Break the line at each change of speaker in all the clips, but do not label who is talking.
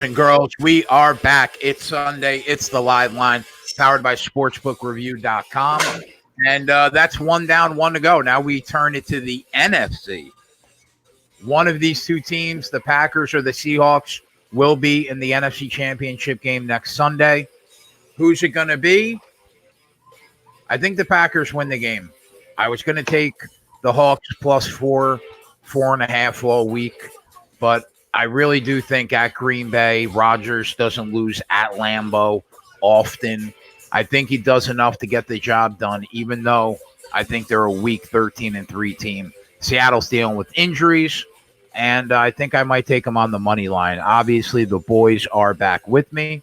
And girls, we are back. It's Sunday. It's the live line powered by sportsbookreview.com. And that's one down, one to go. Now we turn it to the NFC. One of these two teams, the Packers or the Seahawks, will be in the NFC Championship game next Sunday. Who's it going to be? I think the Packers win the game. I was going to take the Hawks plus 4.5 all week, but I really do think at Green Bay, Rodgers doesn't lose at Lambeau often. I think he does enough to get the job done, even though I think they're a weak 13-3 team. Seattle's dealing with injuries, and I think I might take them on the money line. Obviously, the boys are back with me.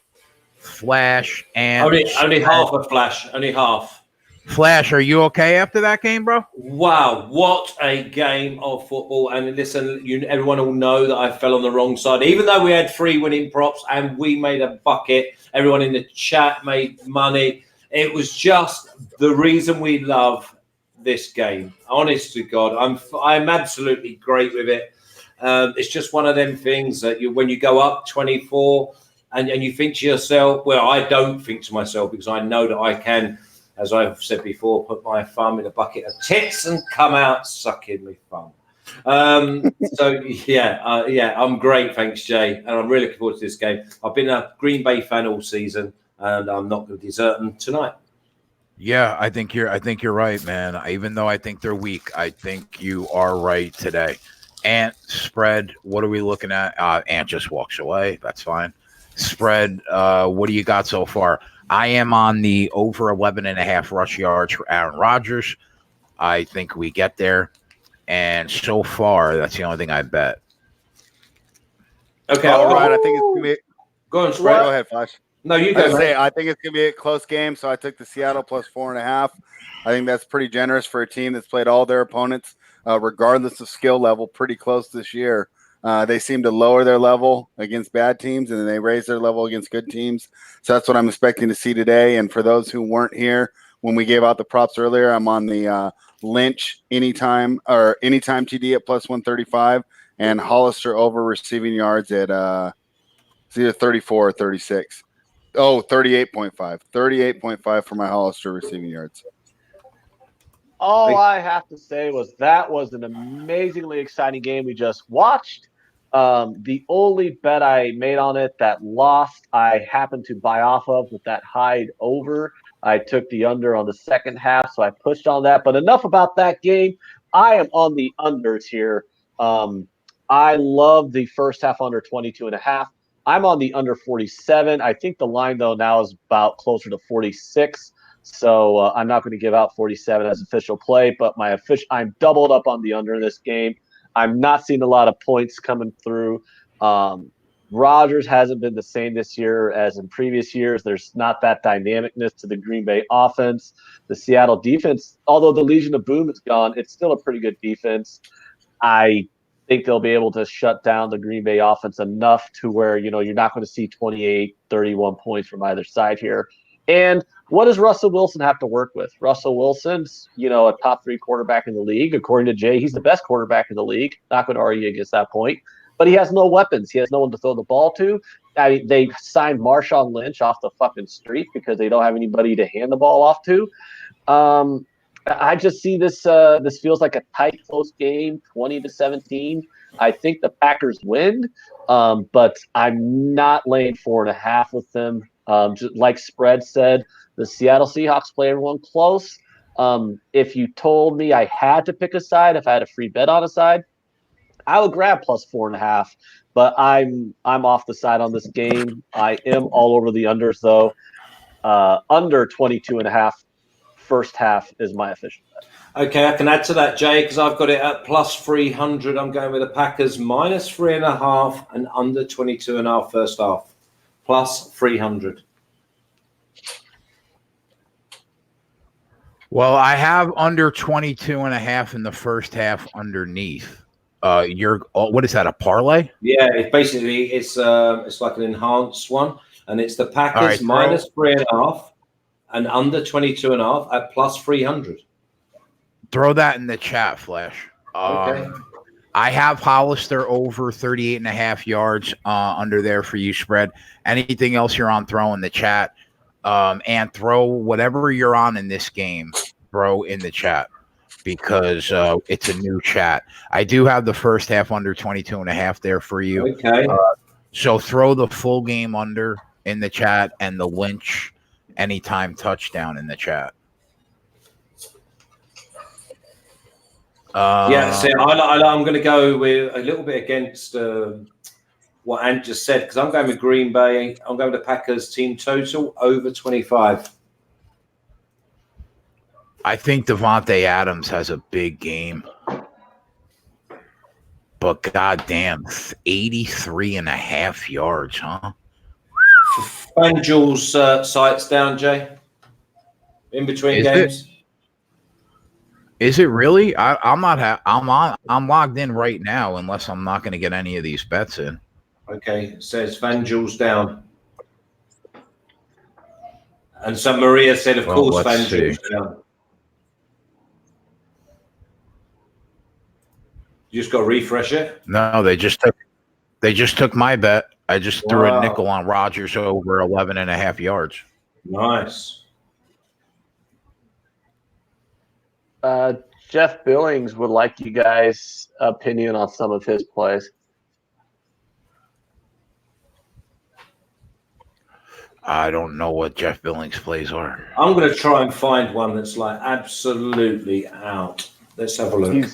Flash and
only half a Flash, only half.
Flash, are you okay after that game, bro?
Wow, what a game of football. And listen, everyone will know that I fell on the wrong side. Even though we had 3 winning props and we made a bucket, everyone in the chat made money. It was just the reason we love this game. Honest to God, I'm absolutely great with it. It's just one of them things that when you go up 24 and you think to yourself, well, I don't think to myself because I know that I can, as I've said before, put my thumb in a bucket of tits and come out sucking my thumb. I'm great, thanks, Jay, and I'm really looking forward to this game. I've been a Green Bay fan all season, and I'm not going to desert them tonight.
Yeah, I think you're right, man. Even though I think they're weak, I think you are right today. Ant spread. What are we looking at? Ant just walks away. That's fine. Spread. What do you got so far? I am on the over 11.5 rush yards for Aaron Rodgers. I think we get there. And so far, that's the only thing I bet.
Okay.
All right. I think it's going to be.
Go on, Spread.
Go ahead, Flash.
No, you go.
I think it's going to be a close game, so I took the Seattle plus 4.5. I think that's pretty generous for a team that's played all their opponents, regardless of skill level, pretty close this year. They seem to lower their level against bad teams, and then they raise their level against good teams. So that's what I'm expecting to see today. And for those who weren't here when we gave out the props earlier, I'm on the Lynch anytime TD at plus 135 and Hollister over receiving yards at it's either 34 or 36. Oh, 38.5. 38.5 for my Hollister receiving yards.
All I have to say was that was an amazingly exciting game we just watched. The only bet I made on it that lost, I happened to buy off of with that Hyde over. I took the under on the second half, so I pushed on that. But enough about that game. I am on the unders here. I love the first half under 22.5. I'm on the under 47. I think the line, though, now is about closer to 46. So I'm not going to give out 47 as official play, but I'm doubled up on the under in this game. I'm not seeing a lot of points coming through. Rodgers hasn't been the same this year as in previous years. There's not that dynamicness to the Green Bay offense. The Seattle defense, although the Legion of Boom is gone, it's still a pretty good defense. I think they'll be able to shut down the Green Bay offense enough to where, you're not going to see 28, 31 points from either side here. And what does Russell Wilson have to work with? Russell Wilson's, a top 3 quarterback in the league. According to Jay, he's the best quarterback in the league. Not going to argue against that point. But he has no weapons. He has no one to throw the ball to. I mean, they signed Marshawn Lynch off the fucking street because they don't have anybody to hand the ball off to. I just see this. This feels like a tight, close game, 20-17. I think the Packers win, but I'm not laying 4.5 with them. Just like Spread said, the Seattle Seahawks play everyone close. If you told me I had to pick a side, if I had a free bet on a side, I would grab plus 4.5. But I'm off the side on this game. I am all over the unders though. Under 22.5. First half is my official bet.
Okay, I can add to that, Jay, because I've got it at plus 300. I'm going with the Packers minus 3.5 and under 22.5 first half. Plus 300.
Well, I have under 22.5 in the first half underneath. What is that, a parlay?
Yeah, it's like an enhanced one, and it's the Packers
right,
minus 3.5 and under 22.5 at plus 300.
Throw that in the chat, Flash.
Okay.
I have Hollister over 38.5 yards under there for you spread. Anything else you're on, throw in the chat. And throw whatever you're on in this game, throw in the chat because it's a new chat. I do have the first half under 22.5 there for you.
Okay.
So throw the full game under in the chat and the Lynch anytime touchdown in the chat.
So I'm going to go with a little bit against what Ant just said because I'm going with Green Bay. I'm going with the Packers team total over 25.
I think Devontae Adams has a big game. But goddamn, 83.5 yards, huh?
FanDuel's sights down, Jay. In between games.
Is it really? I'm not. I'm logged in right now, unless I'm not going to get any of these bets in.
Okay, it says FanDuel's down, and so Maria said, "Of course, FanDuel's down." You just got to refresh it.
No, they just took my bet. I just threw a nickel on Rodgers over 11.5 yards.
Nice.
Jeff Billings would like you guys' opinion on some of his plays.
I don't know what Jeff Billings' plays are.
I'm going to try and find one that's like absolutely out. Let's have a look.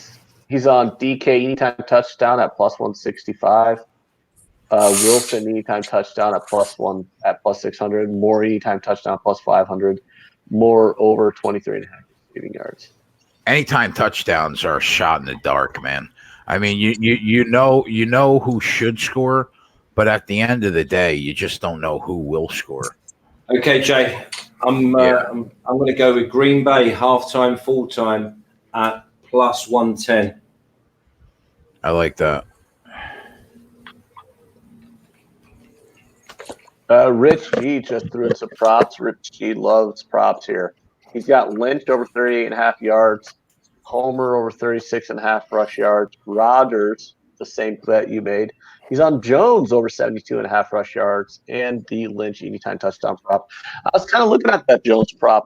He's on DK anytime touchdown at plus 165. Wilson anytime touchdown at plus 600. Moore anytime touchdown plus 500. Moore over 23.5 receiving yards.
Anytime touchdowns are a shot in the dark, man. I mean, you know who should score, but at the end of the day, you just don't know who will score.
Okay, Jay, I'm going to go with Green Bay halftime, full time at plus 110.
I like that.
Rich G just threw in some props. Rich G loves props here. He's got Lynch over 38.5 yards, Homer over 36.5 rush yards, Rodgers, the same bet you made. He's on Jones over 72.5 rush yards, and the Lynch anytime touchdown prop. I was kind of looking at that Jones prop.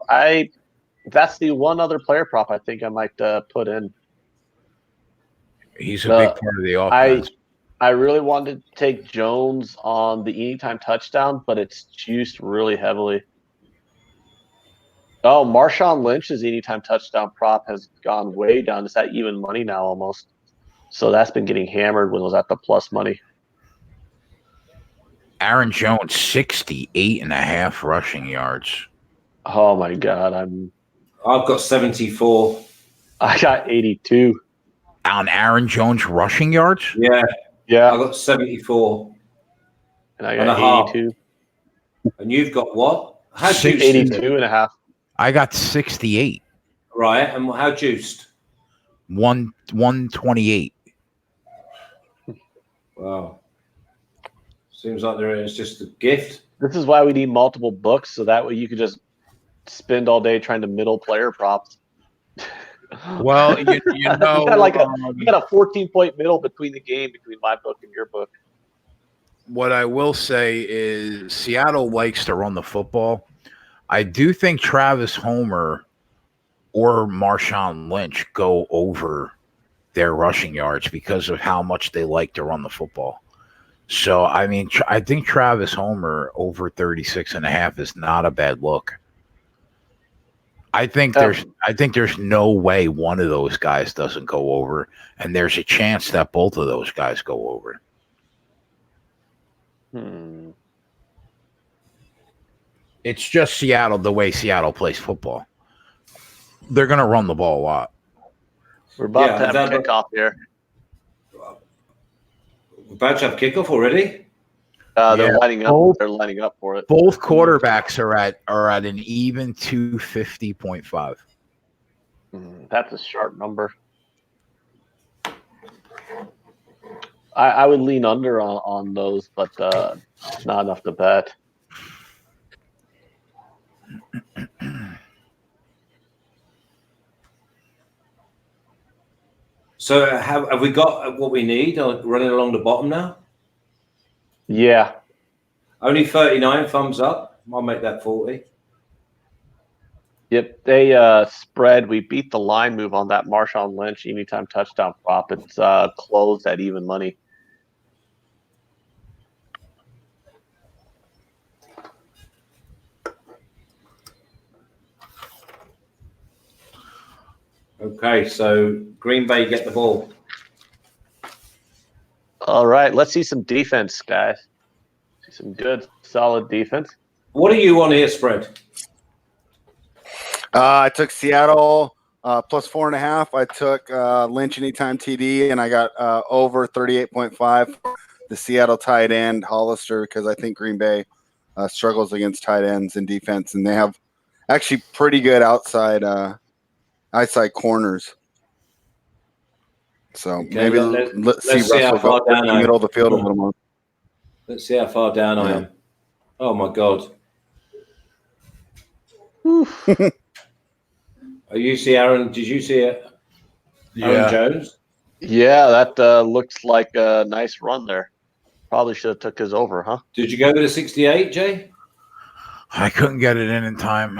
That's the one other player prop I think I might put in.
He's a big part of the offense.
I really wanted to take Jones on the anytime touchdown, but it's juiced really heavily. Oh, Marshawn Lynch's anytime touchdown prop has gone way down. It's at even money now almost. So that's been getting hammered when it was at the plus money.
Aaron Jones, 68.5 rushing yards.
Oh, my God.
I've got 74.
I got 82.
On Aaron Jones rushing yards?
Yeah.
Yeah.
I got 74.
And I got 82.
And you've got what?
How 82.5.
I got 68.
Right. And how juiced?
128.
Wow. Seems like there is just a gift.
This is why we need multiple books, so that way you could just spend all day trying to middle player props.
Well, you know,
you got a 14-point middle between the game between my book and your book.
What I will say is Seattle likes to run the football. I do think Travis Homer or Marshawn Lynch go over their rushing yards because of how much they like to run the football. So, I mean, I think Travis Homer over 36.5 is not a bad look. I think there's no way one of those guys doesn't go over, and there's a chance that both of those guys go over. It's just Seattle, the way Seattle plays football. They're going to run the ball a lot.
We're about to have a kickoff here.
We're about to have kickoff already?
They're lining up. They're lining up for it.
Both quarterbacks are at an even 250.5.
That's a sharp number. I would lean under on those, but not enough to bet.
So have we got what we need running along the bottom now?
Yeah.
Only 39 thumbs up. I'll make that 40.
Yep. They spread. We beat the line move on that Marshawn Lynch anytime touchdown prop. It's closed at even money.
Okay, so Green Bay get the ball.
All right. Let's see some defense, guys. See some good, solid defense.
What are you on here, spread?
I took Seattle plus 4.5. I took Lynch anytime TD, and I got over 38.5. The Seattle tight end Hollister, because I think Green Bay struggles against tight ends in defense, and they have actually pretty good outside corners. So
Okay,
maybe let's see Russell go in the middle of the field a little more.
Let's see how far down I am. Oh my God. You see Aaron? Did you see it? Aaron Jones?
Yeah, that looks like a nice run there. Probably should have took his over, huh?
Did you go to the 68, Jay?
I couldn't get it in time.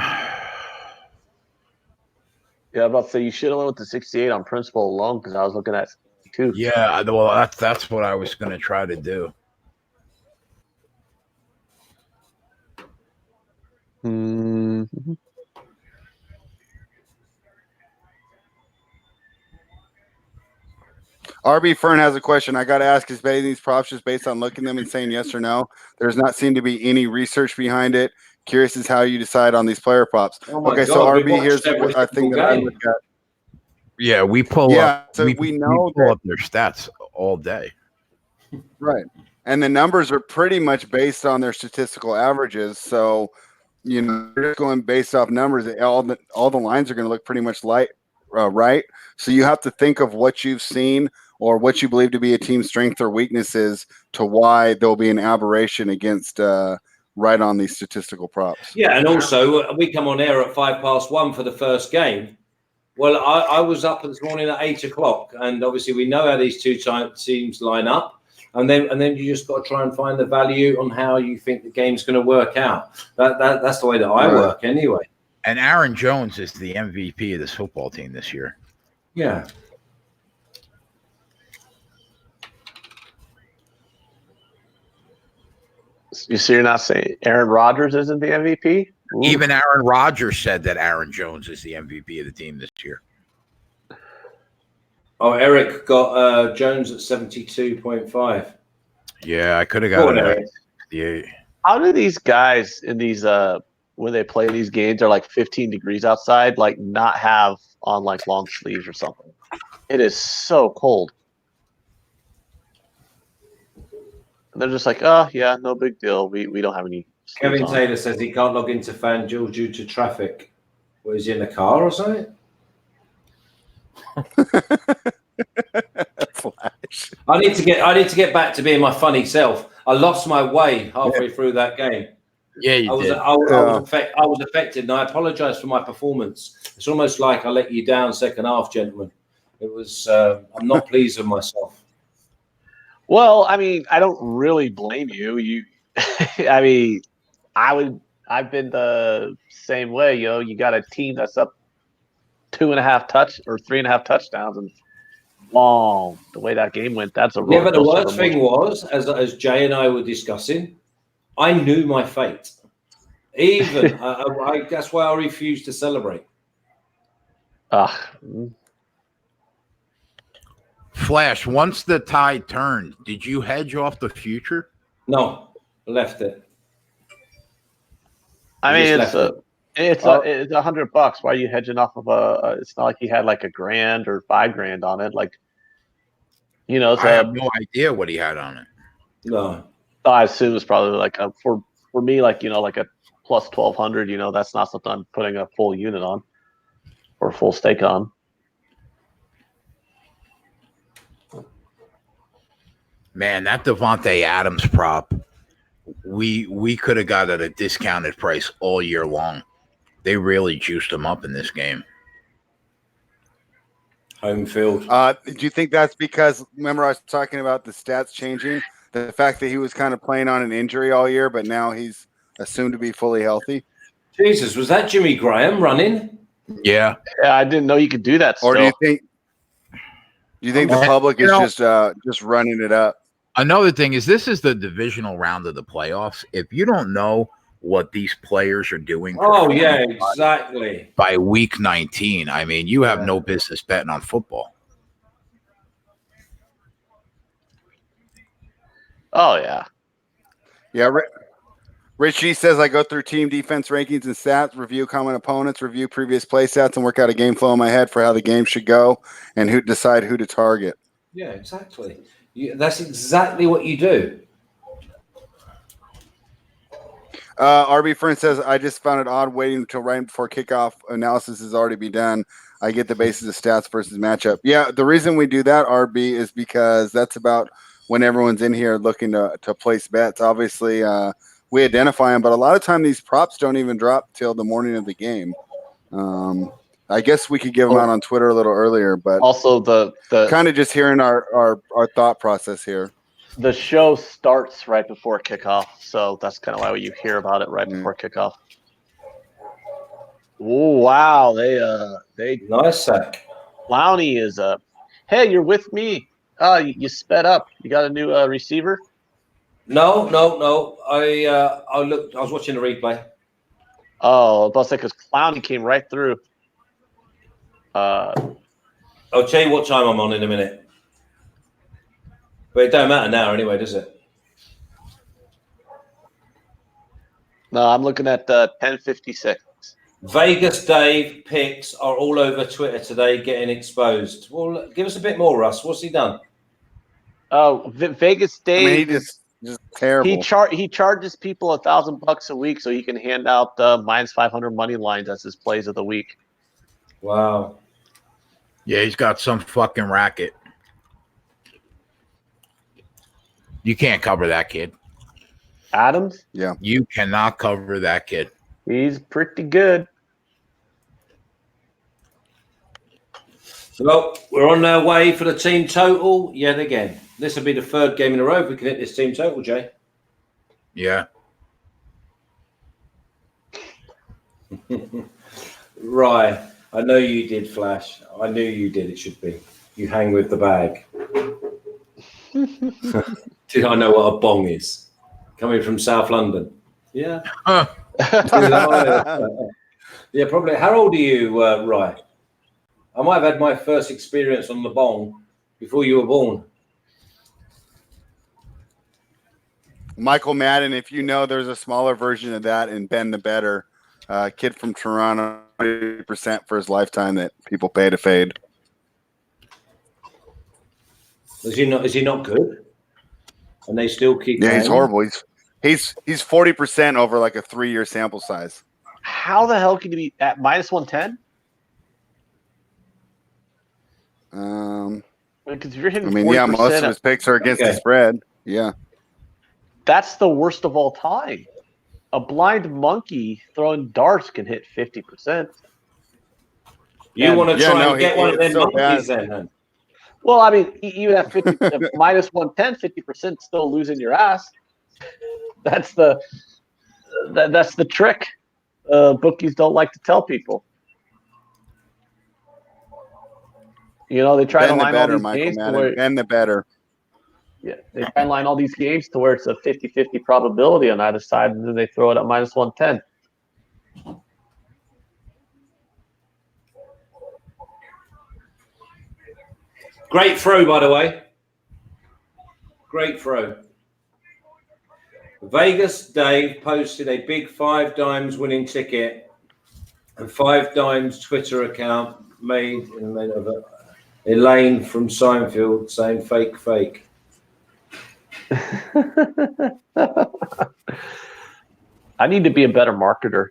Yeah, I'm about to say you should have went with the 68 on principle alone because I was looking at 2.
Yeah, well, that's what I was going to try to do.
Mm-hmm.
RB Fern has a question. I got to ask, is betting these props just based on looking at them and saying yes or no? There's not seem to be any research behind it. Curious as how you decide on these player props.
Okay,
God, so RB, here's a thing that I look at.
Yeah, we pull up.
So we know
pull up their stats all day.
Right. And the numbers are pretty much based on their statistical averages. So, you're just going based off numbers. All the lines are going to look pretty much right. So you have to think of what you've seen or what you believe to be a team's strength or weaknesses to why there'll be an aberration against right on these statistical props.
Yeah, and also we come on air at 1:05 for the first game. Well, I was up this morning at 8:00, and obviously we know how these two teams line up. And then you just got to try and find the value on how you think the game's going to work out. That's the way that I work anyway.
And Aaron Jones is the MVP of this football team this year.
Yeah.
You see, you're not saying Aaron Rodgers isn't the MVP? Ooh.
Even Aaron Rodgers said that Aaron Jones is the MVP of the team this year.
Oh, Eric got Jones at 72.5.
Yeah, I could have got it. Yeah.
How do these guys in these when they play these games are like 15 degrees outside, like not have on like long sleeves or something? It is so cold. And they're just like, oh yeah, no big deal. We don't have any.
Kevin Taylor says he can't log into FanDuel due to traffic. Was he in the car or something?
Flash.
I need to get back to being my funny self. I lost my way halfway through that game.
Yeah, you did.
I was affected, and I apologize for my performance. It's almost like I let you down second half, gentlemen. It was. I'm not pleased with myself.
Well, I mean, I don't really blame you. I mean, I've been the same way. You got a team that's up 2.5 or 3.5 touchdowns, and long the way that game went. That's a roller
but the
coaster
worst thing was, as Jay and I were discussing, I knew my fate. Even that's why I refused to celebrate.
Flash, once the tide turned, did you hedge off the future?
No, left it.
I mean, it's $100. Why are you hedging off of it's not like he had like $1,000 or $5,000 on it. Like, it's
I have no idea what he had on it.
No.
I assume it's probably like for me, like, like a plus 1,200, that's not something I'm putting a full unit on or full stake on.
Man, that Devontae Adams prop, we could have got at a discounted price all year long. They really juiced him up in this game.
Home field.
Do you think that's because, remember I was talking about the stats changing? The fact that he was kind of playing on an injury all year, but now he's assumed to be fully healthy?
Jesus, was that Jimmy Graham running?
Yeah.
Yeah, I didn't know you could do that.
Or
Still.
do you think the public is just running it up?
Another thing is this is the divisional round of the playoffs. If you don't know what these players are doing,
Exactly.
By week 19, I mean, you have no business betting on football.
Oh yeah.
Yeah. Richie says I go through team defense rankings and stats, review common opponents, review previous play stats, and work out a game flow in my head for how the game should go and decide who to target.
Yeah, exactly. That's exactly what you do.
RB Friend says, I just found it odd waiting until right before kickoff. Analysis has already been done. I get the basis of stats versus matchup. Yeah, the reason we do that, RB, is because that's about when everyone's in here looking to place bets. Obviously, we identify them, but a lot of time these props don't even drop till the morning of the game. I guess we could give them out on Twitter a little earlier, but
also the
kind of just hearing our thought process here.
The show starts right before kickoff, so that's kind of why you hear about it right before kickoff. Oh wow, they
nice sack.
Clowney is hey, you're with me. You sped up. You got a new receiver?
No. I looked. I was watching the replay.
Oh, I was about to say because Clowney came right through.
I'll tell you what time I'm on in a minute. But it don't matter now anyway, does it?
No, I'm looking at 10:56.
Vegas Dave picks are all over Twitter today getting exposed. Well, give us a bit more, Russ. What's he done?
Oh, Vegas Dave.
I mean, he just terrible.
He charges people $1,000 a week so he can hand out minus 500 money lines as his plays of the week.
Wow.
Yeah, he's got some fucking racket. You can't cover that kid.
Adams?
Yeah.
You cannot cover that kid.
He's pretty good.
Well, we're on our way for the team total yet again. This will be the third game in a row if we can hit this team total, Jay.
Yeah.
Right. I know you did, Flash. I knew you did. It should be. You hang with the bag. Did I know what a bong is? Coming from South London. Yeah.
Huh.
Yeah, probably. How old are you, Rye? I might have had my first experience on the bong before you were born.
Michael Madden, if you know, there's a smaller version of that in Ben the Better. Kid from Toronto, 30% for his lifetime that people pay to fade.
Is he not good? And they still keep
Yeah,
paying?
he's horrible. He's 40% over like a 3-year sample size.
How the hell can you be at minus 110? Because if you're hitting,
most of his picks are against the spread. Yeah,
that's the worst of all time. A blind monkey throwing darts can hit 50%.
You want to try and get one of them monkeys then?
Well, I mean, even at 50, minus 110, 50% still losing your ass. That's the trick. Bookies don't like to tell people. You know, they try to line all these games to where
Ben the Better.
Yeah, they try and line all these games to where it's a 50-50 probability on either side, and then they throw it at minus 110.
Great throw, by the way. Great throw. Vegas Dave posted a big 5 dimes winning ticket and 5 dimes Twitter account made of Elaine from Seinfeld saying fake.
I need to be a better marketer.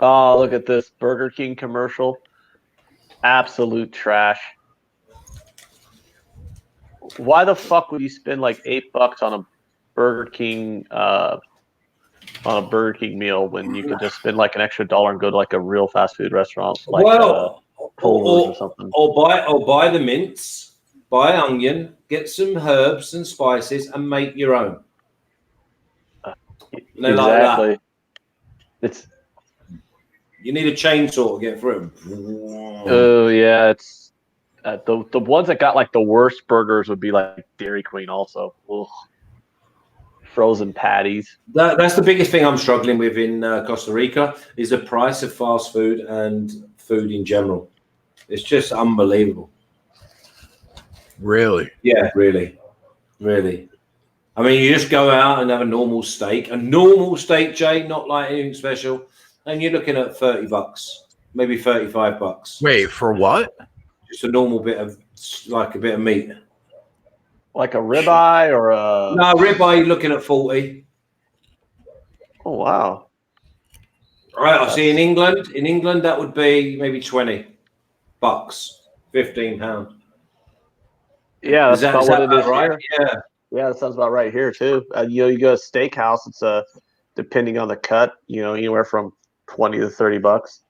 Oh, look at this Burger King commercial. Absolute trash. Why the fuck would you spend like $8 on a Burger King on a Burger King meal when you could just spend like an extra $1 and go to like a real fast food restaurant like Culver's or something.
Or buy the mince, buy onion, get some herbs and spices, and make your own. Exactly. Like
that.
You need a chainsaw to get through.
Oh yeah, it's the ones that got like the worst burgers would be like Dairy Queen also. Ugh. Frozen patties.
That's the biggest thing I'm struggling with in Costa Rica is the price of fast food and food in general. It's just unbelievable.
Really?
Yeah, really. I mean, you just go out and have a normal steak, Jay, not like anything special, and you're looking at $30, maybe $35.
Wait, for what?
Just a normal bit of meat.
Like a ribeye or a...
No, ribeye, you're looking at 40.
Oh, wow.
All right, I see in England, that would be maybe $20, £15.
Yeah, that's about what it is
right?
Here. Yeah, that sounds about right here too. You go to a steakhouse, it's depending on the cut, anywhere from $20 to $30.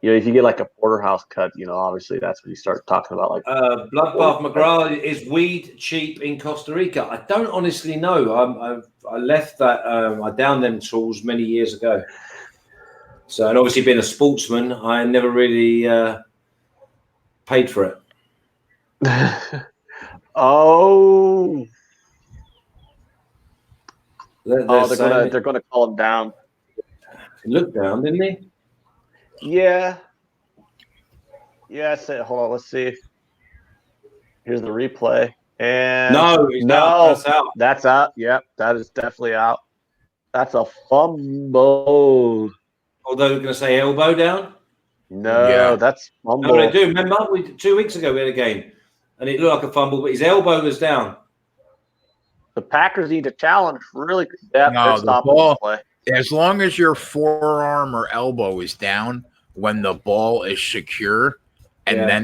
If you get like a porterhouse cut, obviously that's when you start talking about like.
Bloodbath McGrath, is weed cheap in Costa Rica? I don't honestly know. I left that. I downed them tools many years ago. So, and obviously being a sportsman, I never really paid for it.
Oh.
They're
gonna call him down.
He looked down, didn't he?
Yeah. Yeah, I said, hold on, let's see. Here's the replay. And
no, that's out.
That's out. Yep, that is definitely out. That's a fumble.
Although they're going to say elbow down.
No, that's fumble.
No, they do. Remember, 2 weeks ago we had a game, and it looked like a fumble, but his elbow was down.
The Packers need to challenge really. Yeah,
no, the ball. As long as your forearm or elbow is down when the ball is secure, and then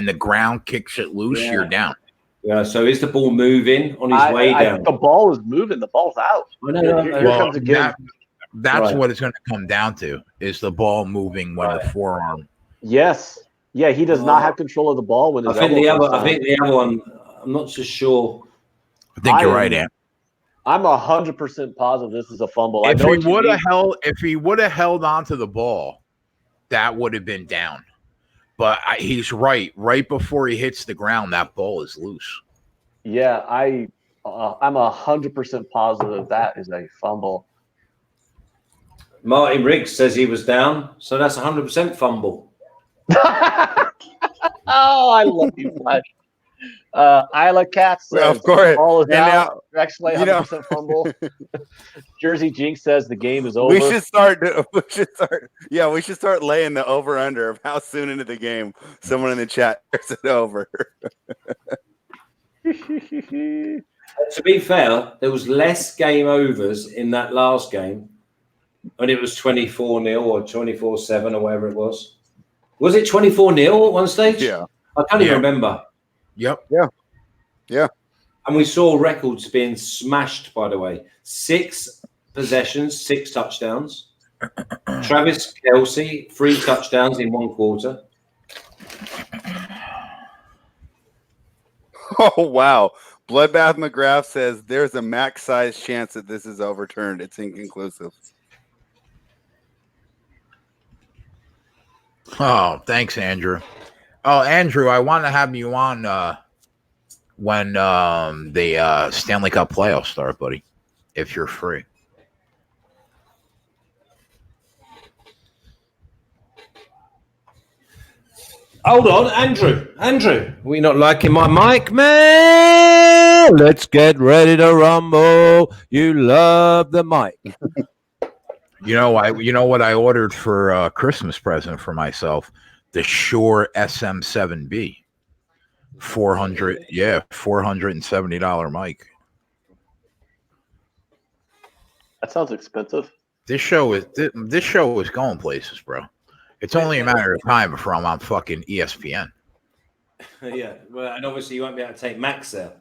the ground kicks it loose, you're down.
Yeah. So is the ball moving on his way down?
The ball is moving. The ball's out.
Here
comes again. That's what it's going to come down to: is the ball moving when the forearm?
Yes. Yeah, he does not have control of the ball when his
I think the other one. I'm not so sure.
I think you're right, Ant.
I'm 100% positive this is a fumble.
If he would have held onto the ball, that would have been down. But he's right. Right before he hits the ground, that ball is loose.
Yeah, I'm 100% positive that is a fumble.
Martin Riggs says he was down, so that's 100% fumble.
Oh, I love you, Flash. Isla Katz says,
of course.
Ball is out. Actually, 100% fumble. Jersey Jinx says the game is over.
We should start laying the over under of how soon into the game someone in the chat turns it over.
To be fair, there was less game overs in that last game, and it was 24-0 or 24-7 or whatever it was. Was it 24-0 at one stage?
Yeah,
I can't even remember.
Yep.
Yeah.
And we saw records being smashed, by the way. 6 possessions, 6 touchdowns. Travis Kelce, 3 touchdowns in 1 quarter.
Oh, wow. Bloodbath McGrath says there's a max size chance that this is overturned. It's inconclusive.
Oh, thanks, Andrew. Oh, Andrew, I want to have you on when the Stanley Cup playoffs start, buddy, if you're free.
Hold on, Andrew, we not liking my mic, man? Let's get ready to rumble. You love the mic.
You know what I ordered for a Christmas present for myself? The Shure SM7B. $470 mic.
That sounds expensive.
This show is going places, bro. It's only a matter of time before I'm on fucking ESPN.
Yeah, well, and obviously you won't be able to take Max there.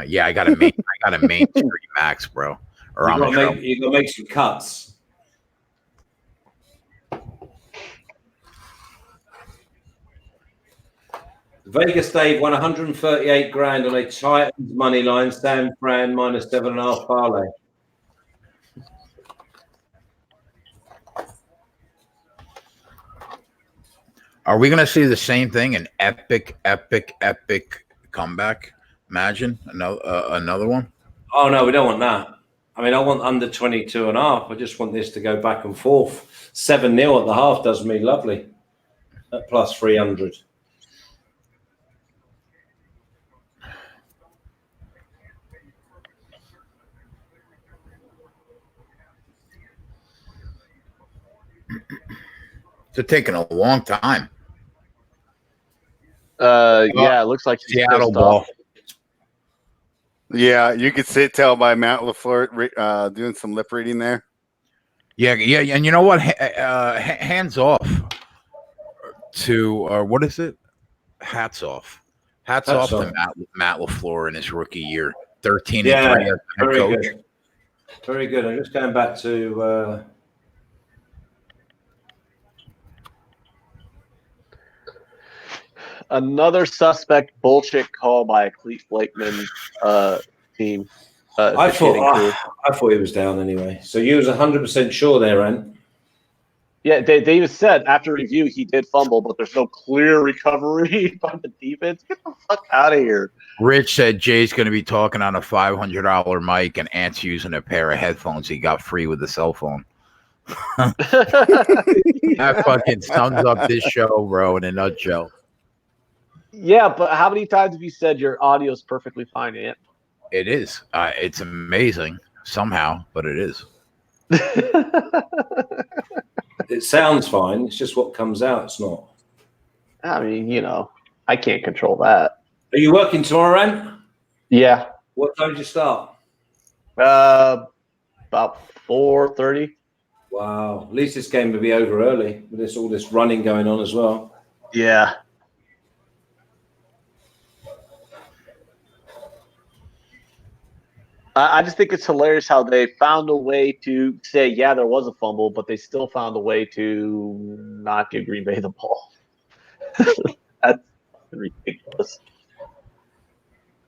Yeah, I got a mainstream max, bro. Or
You
I'm
got
in
to
trouble.
make some cuts. Vegas Dave won 138 grand on a Titans money line. San Fran minus 7.5 parlay.
Are we going to see the same thing? An epic comeback? Imagine another one.
Oh no, we don't want that. I mean, I want under 22.5. I just want this to go back and forth. 7-0 at the half does me lovely. At plus 300.
It's taking a long time.
Yeah, it looks like he's
Seattle
pissed
ball.
off.
Yeah, you could tell by Matt LaFleur doing some lip reading there.
Yeah, and you know what? Hands off to what is it? Hats off. Hats off to Matt LaFleur in his rookie year. 13-3 as head
very
coach.
good. Very good. I'm just going back to
Another suspect bullshit call by a Clete Blakeman team.
I thought he was down anyway. So you was 100% sure there, Ren?
Yeah, they even said after review he did fumble, but there's no clear recovery by the defense. Get the fuck out of here.
Rich said Jay's going to be talking on a $500 mic and Ant's using a pair of headphones he got free with a cell phone. That fucking sums up this show, bro, in a nutshell.
Yeah, but how many times have you said your audio is perfectly fine, Ant?
It is. It's amazing somehow, but it is.
It sounds fine. It's just what comes out. It's not.
I mean, I can't control that.
Are you working tomorrow, Ren?
Yeah.
What time did you start?
About 4:30.
Wow. At least this game will be over early with all this running going on as well.
Yeah. I just think it's hilarious how they found a way to say, yeah, there was a fumble, but they still found a way to not give Green Bay the ball. That's ridiculous.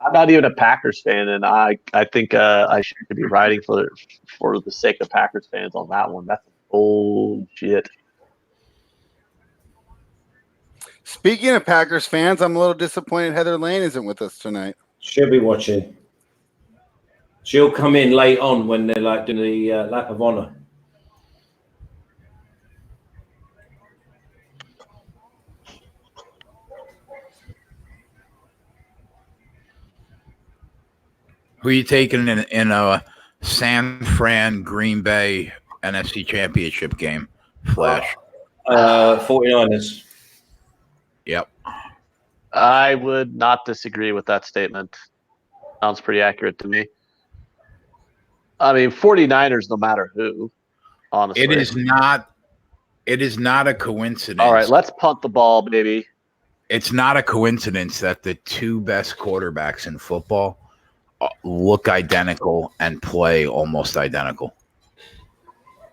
I'm not even a Packers fan, and I think I should be writing for the sake of Packers fans on that one. That's bullshit.
Speaking of Packers fans, I'm a little disappointed Heather Lane isn't with us tonight.
She'll be watching. She'll come in late on when they're like doing the lap of honor.
Who are you taking in a San Fran Green Bay NFC Championship game? Flash.
49ers.
Yep.
I would not disagree with that statement. Sounds pretty accurate to me. I mean, 49ers, no matter who, honestly.
It is not a coincidence.
All right, let's punt the ball, baby.
It's not a coincidence that the two best quarterbacks in football look identical and play almost identical.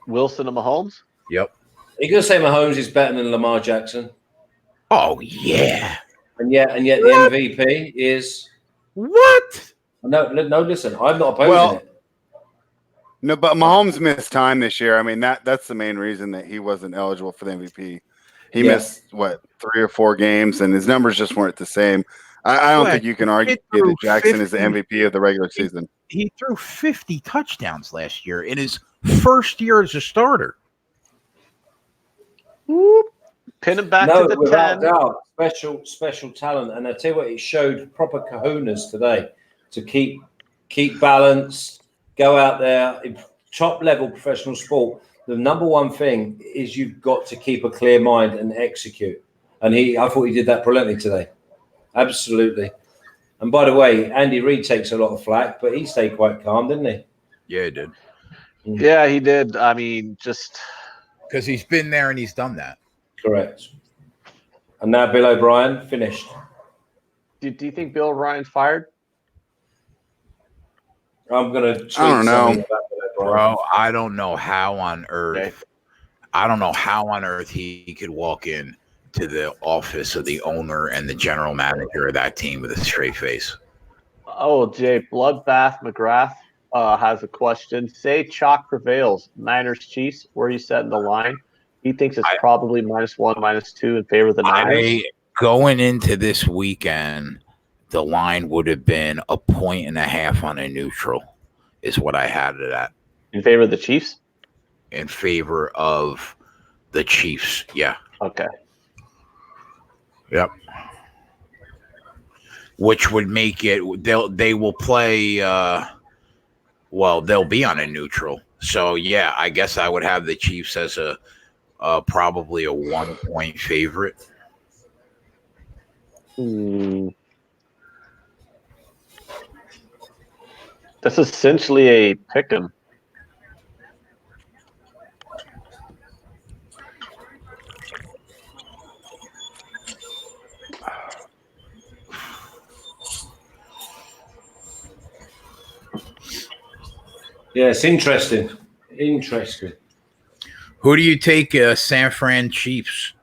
Wilson and Mahomes?
Yep.
Are you going to say Mahomes is better than Lamar Jackson?
Oh, yeah.
And yet the MVP is...
What?
No, listen, I'm not opposing it.
No, but Mahomes missed time this year. I mean, that's the main reason that he wasn't eligible for the MVP. He missed, 3 or 4 games, and his numbers just weren't the same. I don't think you can argue that Jackson is the MVP of the regular season.
He threw 50 touchdowns last year in his first year as a starter.
Whoop. Pin him back to the
without
10.
doubt, special talent. And I tell you what, it showed proper kahunas today to keep balance, go out there in top level professional sport. The number one thing is you've got to keep a clear mind and execute. And I thought he did that brilliantly today. Absolutely. And by the way, Andy Reid takes a lot of flack, but he stayed quite calm, didn't he?
Yeah, he did.
Yeah, he did. I mean, just
because he's been there and he's done that.
Correct. And now Bill O'Brien finished.
Do you think Bill O'Brien's fired?
I'm going to tweet
I don't know.
something about that,
Bro, I don't know how on earth. I don't know how on earth he could walk in to the office of the owner and the general manager of that team with a straight face.
Oh, Jay, Bloodbath McGrath has a question. Say chalk prevails. Niners Chiefs, where are you setting the line? He thinks it's probably -1, -2 in favor of the Niners.
Going into this weekend, the line would have been 1.5 on a neutral, is what I had it at.
In favor of the Chiefs?
In favor of the Chiefs, yeah.
Okay.
Yep. Which would make it they will play they'll be on a neutral. So yeah, I guess I would have the Chiefs as a probably a 1-point favorite.
That's essentially a pick 'em.
Yeah, it's interesting. Interesting.
Who do you take, San Fran Chiefs?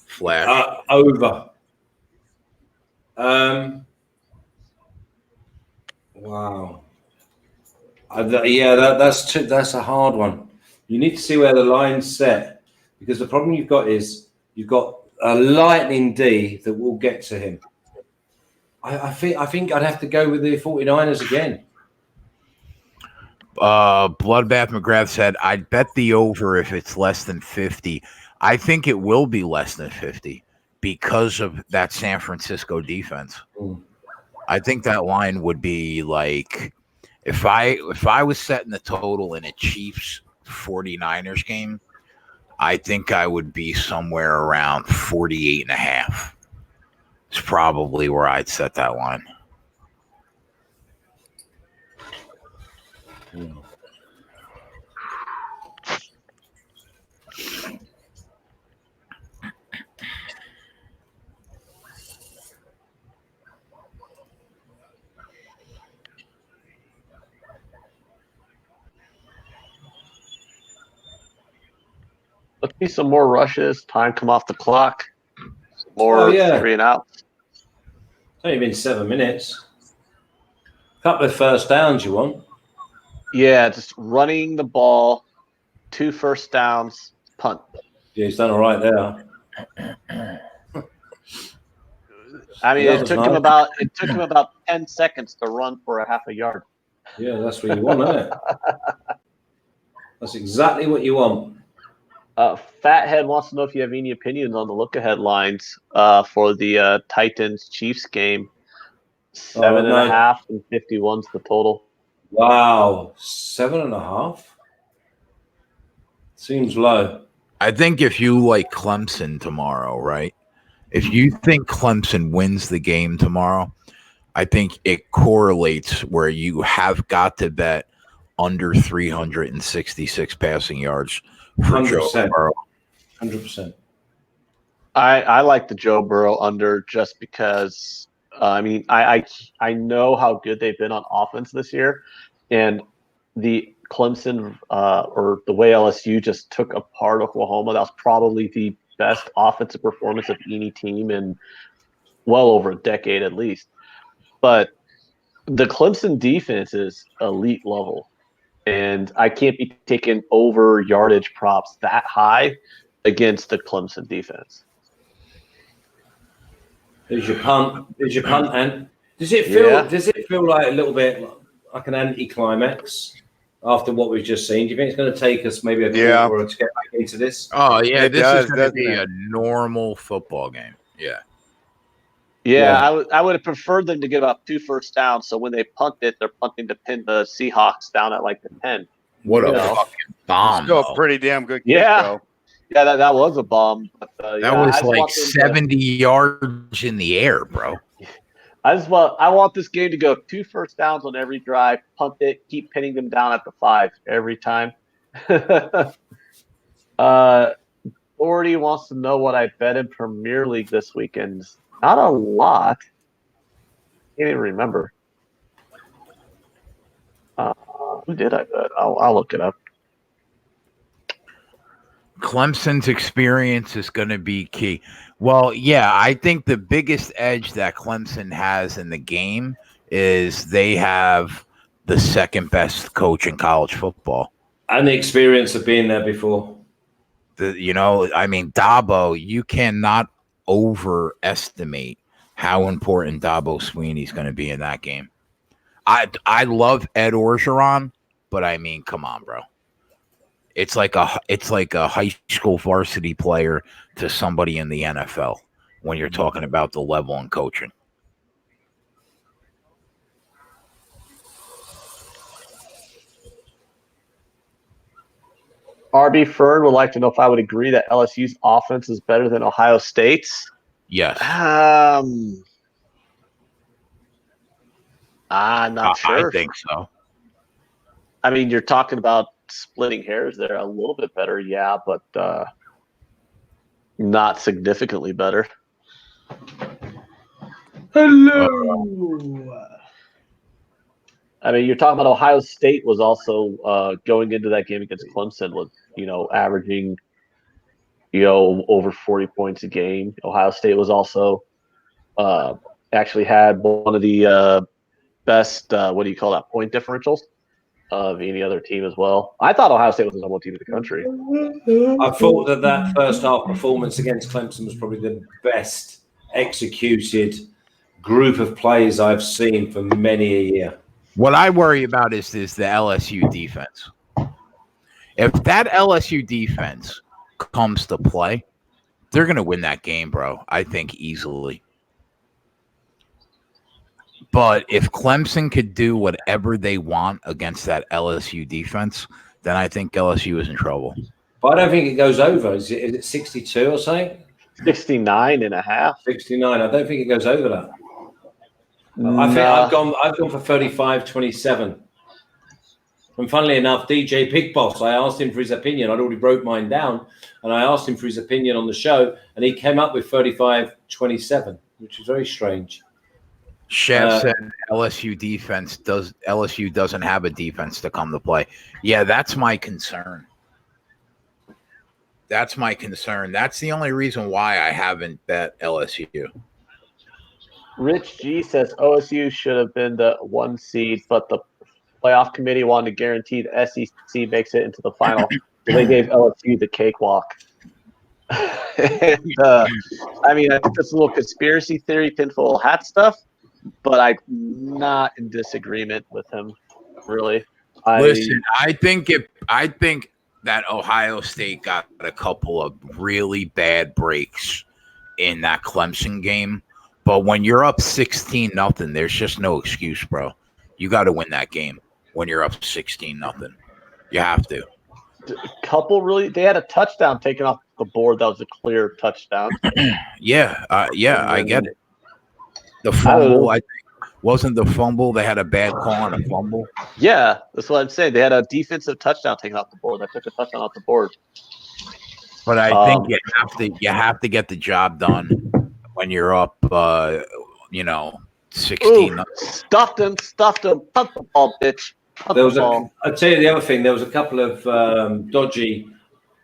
Flash.
Over. Wow. That's a hard one. You need to see where the line's set, because the problem you've got is you've got a lightning D that will get to him. I think I'd have to go with the 49ers again.
Bloodbath McGrath said, I'd bet the over if it's less than 50. I think it will be less than 50 because of that San Francisco defense. I think that line would be like, if I was setting the total in a Chiefs 49ers game, I think I would be somewhere around 48.5. It's probably where I'd set that line.
Let's see some more rushes. Time come off the clock. Some more 3 and outs.
It's only been 7 minutes. A couple of first downs you want.
Yeah, just running the ball, 2 first downs, punt.
Yeah, he's done all right there.
I mean, it took him about 10 seconds to run for a half a yard.
Yeah, that's what you want, isn't it? That's exactly what you want.
Fathead wants to know if you have any opinions on the look-ahead lines for the Titans-Chiefs game. 7.5 and 51's the total.
Wow, 7.5 seems low.
I think if you like Clemson tomorrow, right? If you think Clemson wins the game tomorrow, I think it correlates where you have got to bet under 366 passing yards for
100%.
Joe Burrow.
100%.
I like the Joe Burrow under just because I know how good they've been on offense this year, and the Clemson or the way LSU just took apart Oklahoma, that was probably the best offensive performance of any team in well over a decade at least. But the Clemson defense is elite level, and I can't be taking over yardage props that high against the Clemson defense.
There's your punt. And does it feel like a little bit like an anticlimax after what we've just seen? Do you think it's going to take us maybe a quarter to get back into this?
Oh yeah, this is going to be
a
normal football game. Yeah.
Yeah, I would have preferred them to get about 2 first downs. So when they punt it, they're punting to pin the Seahawks down at like the 10.
What a fucking bomb!
Still a pretty damn good kick,
yeah, that was a bomb. But,
that was like 70 yards in the air, bro.
I want this game to go 2 first downs on every drive, punt it, keep pinning them down at the 5 every time. 40 wants to know what I bet in Premier League this weekend. Not a lot. Can't even remember. Who did I bet? I'll look it up.
Clemson's experience is going to be key. Well, yeah, I think the biggest edge that Clemson has in the game is they have the second best coach in college football.
And the experience of being there before.
Dabo, you cannot overestimate how important Dabo Sweeney's going to be in that game. I love Ed Orgeron, but I mean, come on, bro. It's like a high school varsity player to somebody in the NFL when you're talking about the level in coaching.
RB Fern would like to know if I would agree that LSU's offense is better than Ohio State's.
Yes.
I'm not sure.
I think so.
I mean, you're talking about splitting hairs there. A little bit better, yeah, but not significantly better. Hello. I mean, you're talking about Ohio State was also going into that game against Clemson with, averaging, over 40 points a game. Ohio State was also actually had one of the best, point differentials of any other team as well. I thought Ohio State was the number one team in the country.
I thought that first half performance against Clemson was probably the best executed group of plays I've seen for many a year.
What I worry about is the LSU defense. If that LSU defense comes to play, they're going to win that game, bro. I think easily. But if Clemson could do whatever they want against that LSU defense, then I think LSU is in trouble.
But I don't think it goes over. Is it 62 or something?
69.5.
69. I don't think it goes over that. I think I've gone for 35-27. And funnily enough, DJ Big Boss, I asked him for his opinion. I'd already wrote mine down, and I asked him for his opinion on the show, and he came up with 35-27, which is very strange.
Chef said LSU doesn't have a defense to come to play. Yeah, that's my concern. That's my concern. That's the only reason why I haven't bet LSU.
Rich G says OSU should have been the 1 seed, but the playoff committee wanted to guarantee the SEC makes it into the final. So they gave LSU the cakewalk. And, I think that's a little conspiracy theory, tinfoil hat stuff, but I'm not in disagreement with him, really.
Listen, I think that Ohio State got a couple of really bad breaks in that Clemson game. But when you're up 16-0, there's just no excuse, bro. You got to win that game when you're up 16-0. You have to.
They had a touchdown taken off the board. That was a clear touchdown.
Yeah, I get it. The fumble, I think, wasn't the fumble. They had a bad call on a fumble.
Yeah, that's what I'm saying. They had a defensive touchdown taken off the board. They took a touchdown off the board.
But I think you have to get the job done when you're up, 16.
Ooh, stuffed him. Punt the ball, bitch.
I'd tell you the other thing. There was a couple of dodgy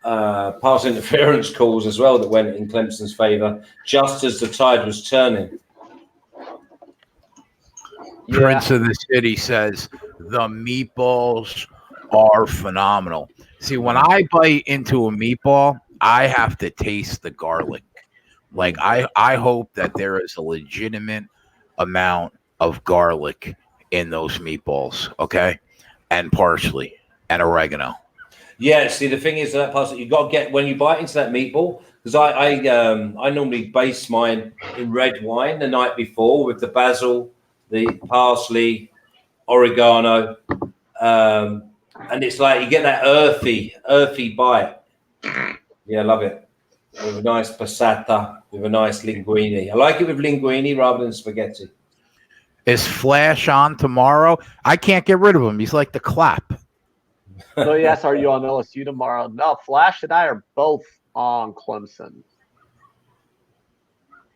pass interference calls as well that went in Clemson's favor, just as the tide was turning.
Prince of the City says the meatballs are phenomenal. See, when I bite into a meatball, I have to taste the garlic. Like I hope that there is a legitimate amount of garlic in those meatballs, okay? And parsley and oregano.
Yeah, see, the thing is that parsley, you got to get when you bite into that meatball, because I normally base mine in red wine the night before with the basil, the parsley, oregano, and it's like you get that earthy bite. Yeah, I love it. With a nice passata, with a nice linguine. I like it with linguine rather than spaghetti.
Is Flash on tomorrow? I can't get rid of him. He's like the clap.
So yes, are you on LSU tomorrow? No, Flash and I are both on Clemson.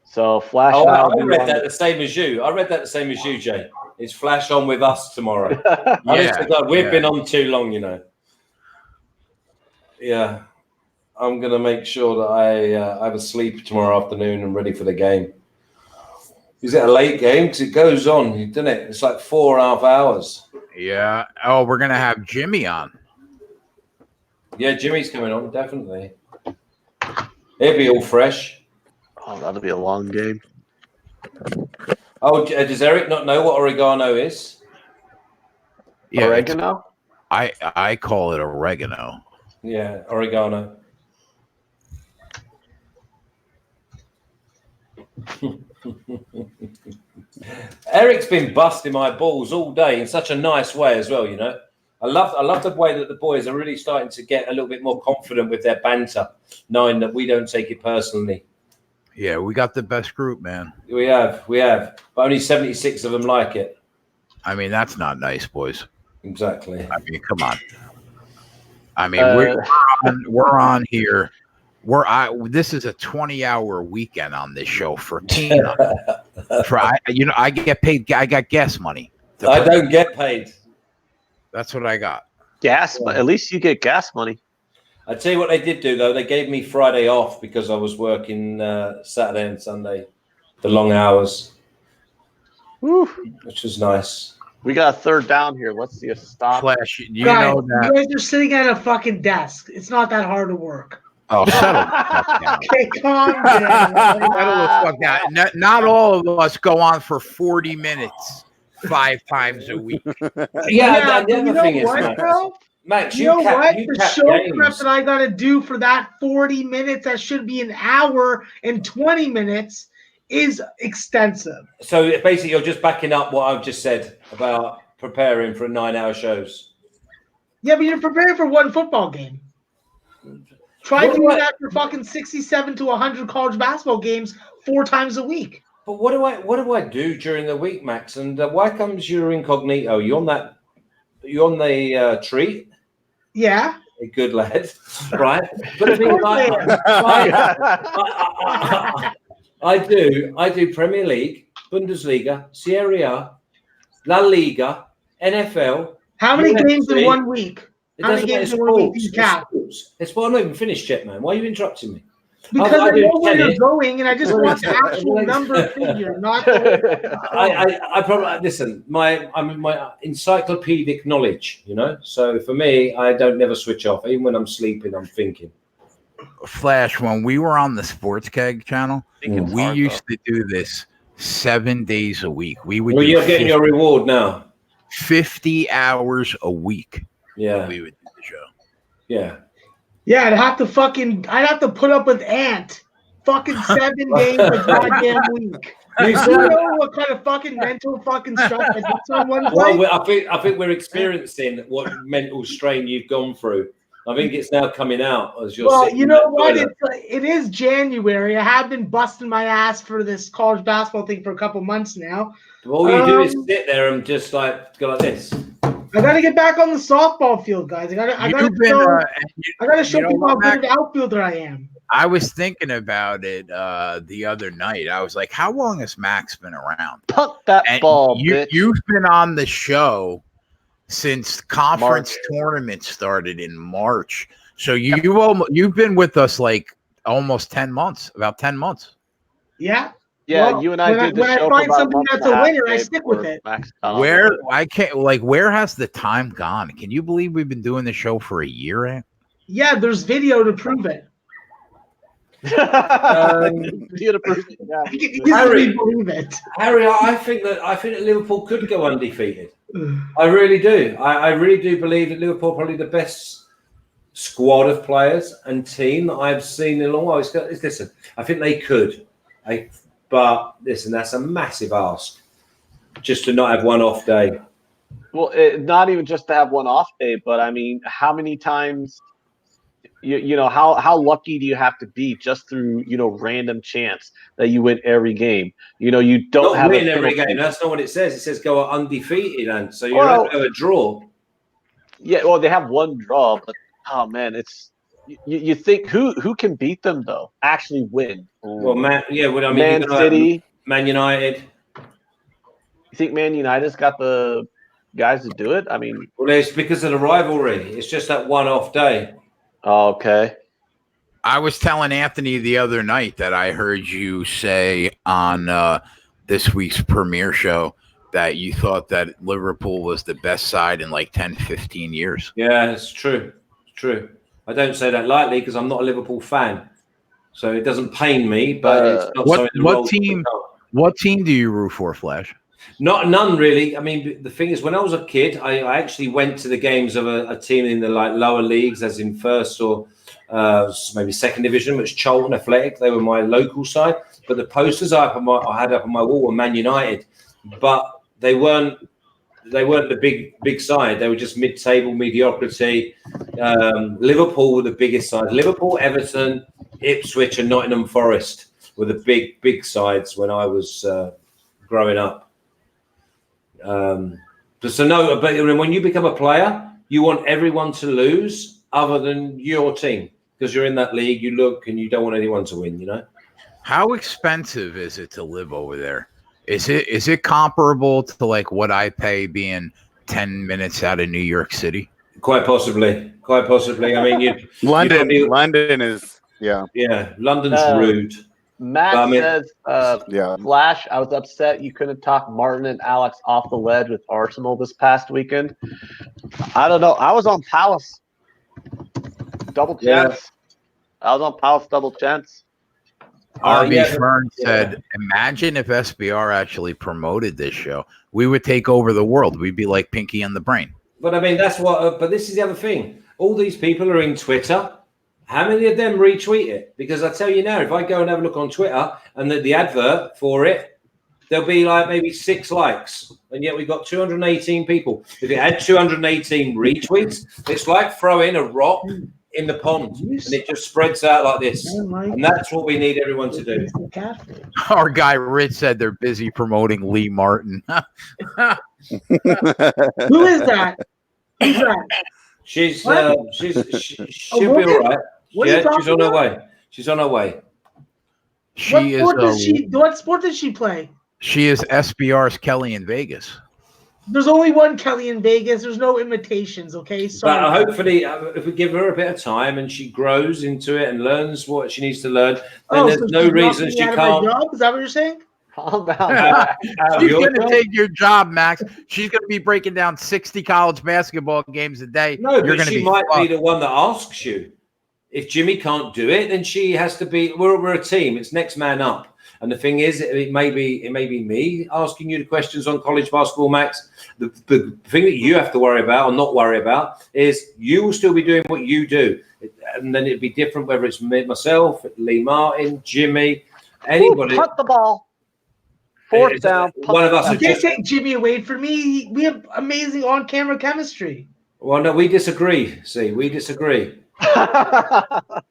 So Flash.
I read that the same as you. I read that the same as you, Jay. is flash on with us tomorrow. Honest to God, we've been on too long, you know. Yeah, I'm gonna make sure that I have a sleep tomorrow afternoon and ready for the game. Is it a late game? Because it goes on, doesn't it? It's like 4.5 hours.
Yeah. Oh, we're gonna have Jimmy on.
Yeah, Jimmy's coming on, definitely. He'll be all fresh.
Oh, that'll be a long game.
Oh, does Eric not know what oregano is?
Yeah,
Oregano?
I call it oregano.
Yeah, oregano. Eric's been busting my balls all day in such a nice way as well, you know. I love the way that the boys are really starting to get a little bit more confident with their banter, knowing that we don't take it personally.
Yeah, we got the best group, man.
We have, but only 76 of them like it.
I mean, that's not nice, boys.
Exactly.
I mean, come on. I mean, we're on here. This is a 20-hour weekend on this show for Tina. I get paid. I got gas money.
I don't get paid.
That's what I got.
Gas, but at least you get gas money.
I tell you what they did do though. They gave me Friday off because I was working Saturday and Sunday, the long hours, which was nice.
We got a third down here. Let's see a stop.
Flash, you
Guys,
know that.
you guys are sitting at a fucking desk. It's not that hard to work.
Oh, settle the fuck down.
Okay, calm down.
Settle the fuck down. Not all of us go on for 40 minutes 5 times a week.
Yeah,
but
the
you
other
know
thing is,
what, bro?
Max,
You know what?
you
The
cap
show
games.
prep that I got to do for that 40 minutes, that should be an hour and 20 minutes, is extensive.
So basically, you're just backing up what I've just said about preparing for 9-hour shows.
Yeah, but you're preparing for one football game. Try
What do
doing
I-
that for fucking 67 to 100 college basketball games 4 times a week.
But what do I do during the week, Max? And why comes your incognito? You on the treat?
Yeah.
A good lad, right? But the thing is, I do Premier League, Bundesliga, Serie A, La Liga, NFL.
How many
UFC.
games in 1 week?
It
How many
doesn't matter.
games in 1 week do you count?
It's why I'm not even finished yet, man. Why are you interrupting me?
Because
I
I
do
know where you're
tennis.
going, and I just want the actual number figure, not the
I probably listen. I'm my encyclopedic knowledge, you know. So for me, I don't never switch off. Even when I'm sleeping, I'm thinking.
Flash, when we were on the Sports Keg channel, we used to do this 7 days a week. We would.
Well,
do
you're getting your reward now.
50 hours a week.
Yeah.
We would do the show.
Yeah.
Yeah, I'd have to put up with Ant. Fucking 7 days a goddamn week. You know what kind of fucking mental fucking stuff that gets on one plate?
Well, I think we're experiencing what mental strain you've gone through. I think it's now coming out as you're.
Well,
sitting
you
in
know
that
what?
toilet.
It is January. I have been busting my ass for this college basketball thing for a couple months now.
All you do is sit there and just like go like this.
I got to get back on the softball field, guys. I got to show people how good an outfielder I am.
I was thinking about it the other night. I was like, how long has Max been around?
Punt that ball, bitch.
You've been on the show since conference tournament started in March. So you've been with us like almost 10 months, about 10 months.
Yeah.
Yeah,
Well,
you and I did the
when
show
I
for
find
about
something
month
that's
and
a
half
winner, I
day
stick with
before
it.
Max got on.
Where has the time gone? Can you believe we've been doing the show for a year? Ant?
Yeah, there's video to prove it.
Video to prove it, yeah.
I can easily believe it.
Harry, I think that Liverpool could go undefeated. I really do. I really do believe that Liverpool are probably the best squad of players and team that I've seen in a long while. Listen, I think they could. But listen, that's a massive ask just to not have one off day.
Well, not even just to have one off day, but I mean, how many times, you know, how lucky do you have to be just through, you know, random chance that you win every game? You know, you don't have
win every game. That's not what it says. It says go undefeated, and so you're not going to draw.
Yeah, well, they have one draw, but oh man, it's you think who can beat them though? Actually win?
Well, Man City, Man United.
You think Man United's got the guys to do it? I mean,
well, it's because of the rivalry. It's just that one-off day.
Okay.
I was telling Anthony the other night that I heard you say on this week's premiere show that you thought that Liverpool was the best side in like 10, 15 years.
Yeah, it's true. It's true. I don't say that lightly because I'm not a Liverpool fan. So it doesn't pain me, but it's not something
what team do you root for, Flash?
None really. I mean, the thing is, when I was a kid, I actually went to the games of a team in the like lower leagues, as in first or maybe second division, which Charlton Athletic. They were my local side, but the posters I had up on my wall were Man United, but they weren't the big side. They were just mid-table mediocrity. Liverpool were the biggest side. Liverpool, Everton, Ipswich, and Nottingham Forest were the big sides when I was growing up. But when you become a player, you want everyone to lose other than your team because you're in that league. You look and you don't want anyone to win. You know.
How expensive is it to live over there? Is it comparable to like what I pay being 10 minutes out of New York City?
Quite possibly. I mean,
London is
London's rude.
Matt says, Flash, I was upset you couldn't talk Martin and Alex off the ledge with Arsenal this past weekend. I don't know. I was on Palace. Double chance. I was on Palace double chance.
RB Fern said, imagine if SBR actually promoted this show. We would take over the world. We'd be like Pinky and the Brain.
But I mean, that's what. But this is the other thing. All these people are in Twitter. How many of them retweet it? Because I tell you now, if I go and have a look on Twitter and the advert for it, there'll be like maybe 6 likes. And yet we've got 218 people. If it had 218 retweets, it's like throwing a rock in the pond and it just spreads out like this. And that's what we need everyone to do.
Our guy Rich said they're busy promoting Lee Martin.
Who is that? Who's that?
She'll be all right. She's on her way. She's on her way.
What sport does she play?
She is SBR's Kelly in Vegas.
There's only one Kelly in Vegas. There's no imitations, okay?
But hopefully, if we give her a bit of time and she grows into it and learns what she needs to learn, then there's no reason she can't.
Is that what you're saying?
Calm down.
She's going to take your job, Max. She's going to be breaking down 60 college basketball games a day.
No, but she might be the one that asks you. If Jimmy can't do it, then she has to be. We're a team. It's next man up. And the thing is, it may be me asking you the questions on college basketball, Max. The thing that you have to worry about or not worry about is you will still be doing what you do. And then it'd be different whether it's myself, Lee Martin, Jimmy, anybody.
Cut the ball. Fourth down.
One of us.
You can't take Jimmy away from me. We have amazing on-camera chemistry.
Well, no, we disagree. See, we disagree.
It's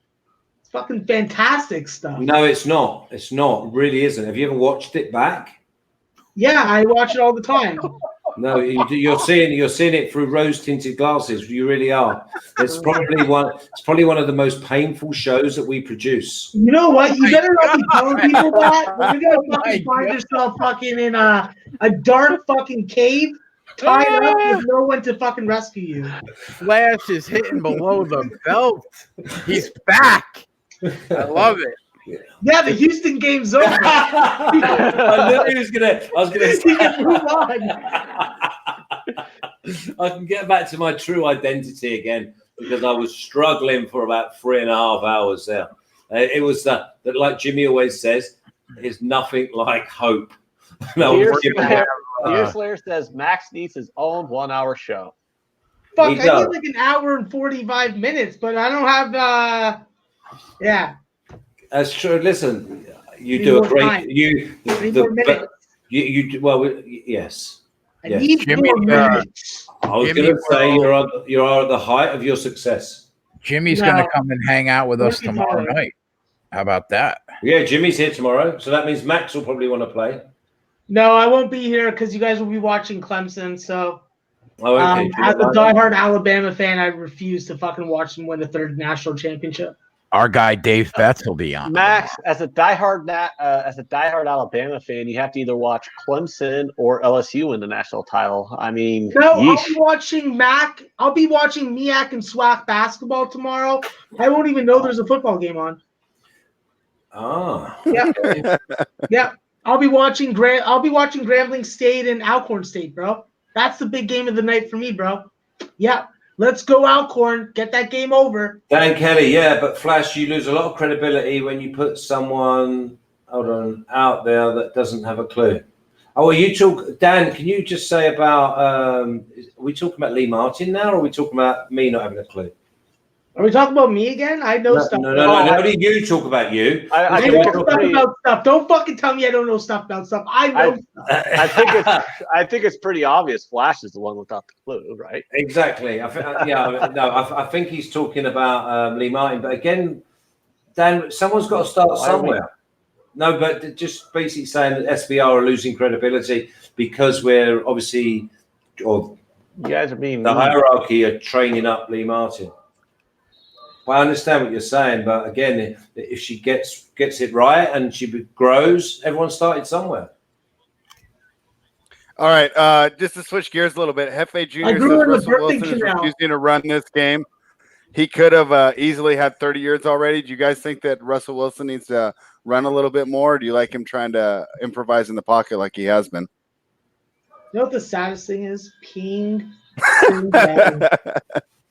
fucking fantastic stuff.
No, it's not. It's not. It really isn't. Have you ever watched it back?
Yeah, I watch it all the time.
No, you're seeing it through rose-tinted glasses. You really are. It's probably one of the most painful shows that we produce.
You know what? You better not be telling people that. You're gonna fucking find yourself fucking in a dark fucking cave, tied up with no one to fucking rescue you.
Flash is hitting below the belt. He's back. I love it.
Yeah, the Houston game's over.
I was gonna
He can move on.
I can get back to my true identity again because I was struggling for about 3.5 hours there. It was that like Jimmy always says, is nothing like hope.
Dear Slayer says Max needs his own 1-hour show.
Fuck, I need like an hour and 45 minutes, but I don't have yeah.
That's true. Listen, you do a great. Yes.
I need more minutes.
I was going to say you're at the height of your success.
Jimmy's going to come and hang out with us tomorrow night. How about that?
Yeah, Jimmy's here tomorrow, so that means Max will probably want to play.
No, I won't be here because you guys will be watching Clemson. So,
okay.
As a diehard Alabama fan, I refuse to fucking watch them win a 3rd national championship.
Our guy Dave Betts will be on.
Max, as a diehard Alabama fan, you have to either watch Clemson or LSU win the national title. I mean,
No,
yeesh.
I'll be watching Mac. I'll be watching MEAC and SWAC basketball tomorrow. I won't even know there's a football game on.
Ah,
Yeah, yeah. I'll be watching Grambling State and Alcorn State, bro. That's the big game of the night for me, bro. Yeah, let's go Alcorn. Get that game over.
Dan Kelly, yeah, but Flash, you lose a lot of credibility when you put someone out there that doesn't have a clue. Oh, are you talk, Dan? Can you just say about? Are we talking about Lee Martin now, or are we talking about me not having a clue?
Are we talking about me again? I know stuff.
No. Nobody you talk about you.
I know stuff about stuff. Don't fucking tell me I don't know stuff about stuff. I know stuff.
I think it's pretty obvious. Flash is the one without the clue, right?
Exactly. I think he's talking about Lee Martin. But again, Dan, someone's got to start somewhere. No, but just basically saying that SBR are losing credibility because we're obviously, or
you guys are being
the hierarchy are training up Lee Martin. Well, I understand what you're saying, but again, if she gets it right and she grows, everyone started somewhere.
All right, just to switch gears a little bit, Hefe Jr. says Russell Wilson is refusing to run this game. He could have easily had 30 yards already. Do you guys think that Russell Wilson needs to run a little bit more, or do you like him trying to improvise in the pocket like he has been?
You know what the saddest thing is? Peeing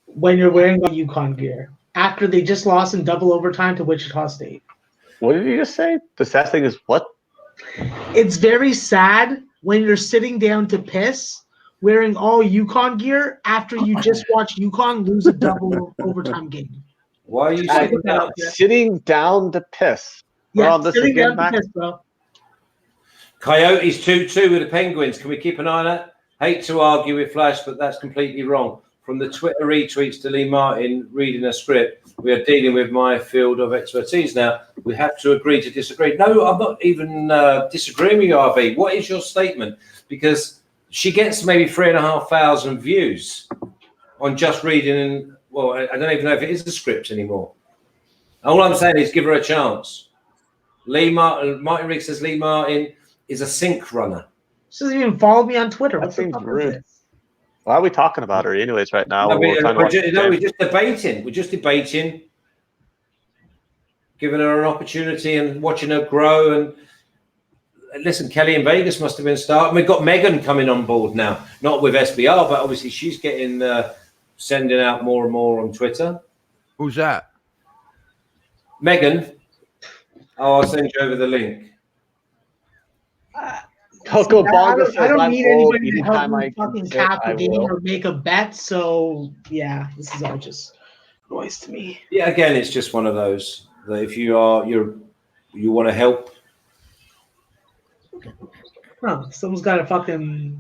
when you're wearing a Yukon gear after they just lost in double overtime to Wichita State.
What did you just say? The saddest thing is what?
It's very sad when you're sitting down to piss wearing all Yukon gear after you just watched Yukon lose a double overtime game.
Why are you sitting down?
Sitting down to piss. We're on this
sitting
again,
down to
Max?
piss, bro.
Coyotes 2-2 with the Penguins. Can we keep an eye on that? Hate to argue with Flash, but that's completely wrong. From the Twitter retweets to Lee Martin reading a script, we are dealing with my field of expertise now. We have to agree to disagree. No, I'm not even disagreeing with you, RB. What is your statement? Because she gets maybe 3,500 views on just reading. Well, I don't even know if it is a script anymore. All I'm saying is give her a chance. Martin Riggs says Lee Martin is a sink runner.
She doesn't even follow me on Twitter.
That seems rude. Why are we talking about her anyways right now?
We're just debating. We're just debating. Giving her an opportunity and watching her grow. And listen, Kelly in Vegas must have been starting. We've got Megan coming on board now. Not with SBR, but obviously she's getting sending out more and more on Twitter.
Who's that?
Megan. I'll send you over the link.
Coco Bonga says
I don't
I'm
need
old.
anybody to
Anytime
help
I
me fucking
sit,
cap
I
the game
will.
or make a bet. So yeah, this is all just noise to me.
Yeah, again, it's just one of those that if you want to help.
Oh, someone's got a fucking.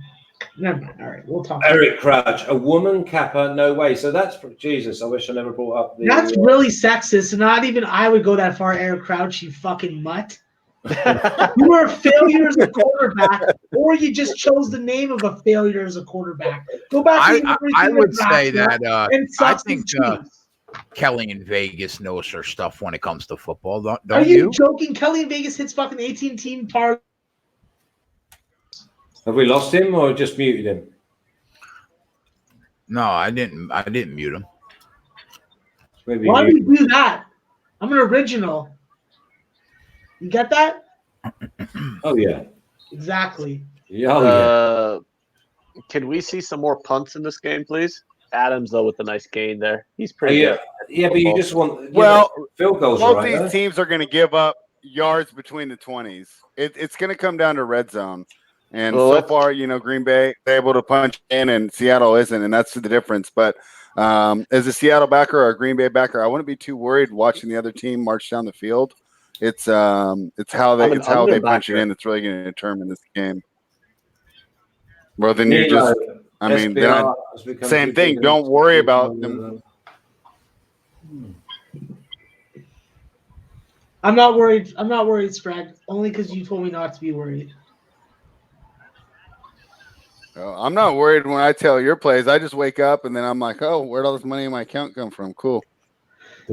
Never mind. All right, we'll talk.
Eric Crouch, a woman capper, no way. So that's Jesus. I wish I never brought up the.
That's really sexist. Not even I would go that far, Eric Crouch. You fucking mutt. You were a failure as a quarterback, or you just chose the name of a failure as a quarterback. Go back.
I would say that I think
Chiefs.
Kelly in Vegas knows her stuff when it comes to football. Don't
Are you joking? Kelly in Vegas hits fucking 18 par.
Have we lost him or just muted him?
No, I didn't mute him.
Maybe
Why do you do that? I'm an original. You get that?
Oh yeah.
Exactly.
Yeah.
Can we see some more punts in this game, please? Adams though with a nice gain there. He's pretty good.
Yeah, but you just want field goals.
Both these teams are going to give up yards between the 20s. It's going to come down to red zone. And so far, Green Bay they're able to punch in, and Seattle isn't, and that's the difference. But as a Seattle backer or a Green Bay backer, I wouldn't be too worried watching the other team march down the field. It's how they punch it in. It's really going to determine this game. Well, then you just, same thing. Don't worry about them.
I'm not worried. I'm not worried, Sprague. Only because you told me not to be worried.
I'm not worried when I tell your plays. I just wake up and then I'm like, oh, where'd all this money in my account come from? Cool.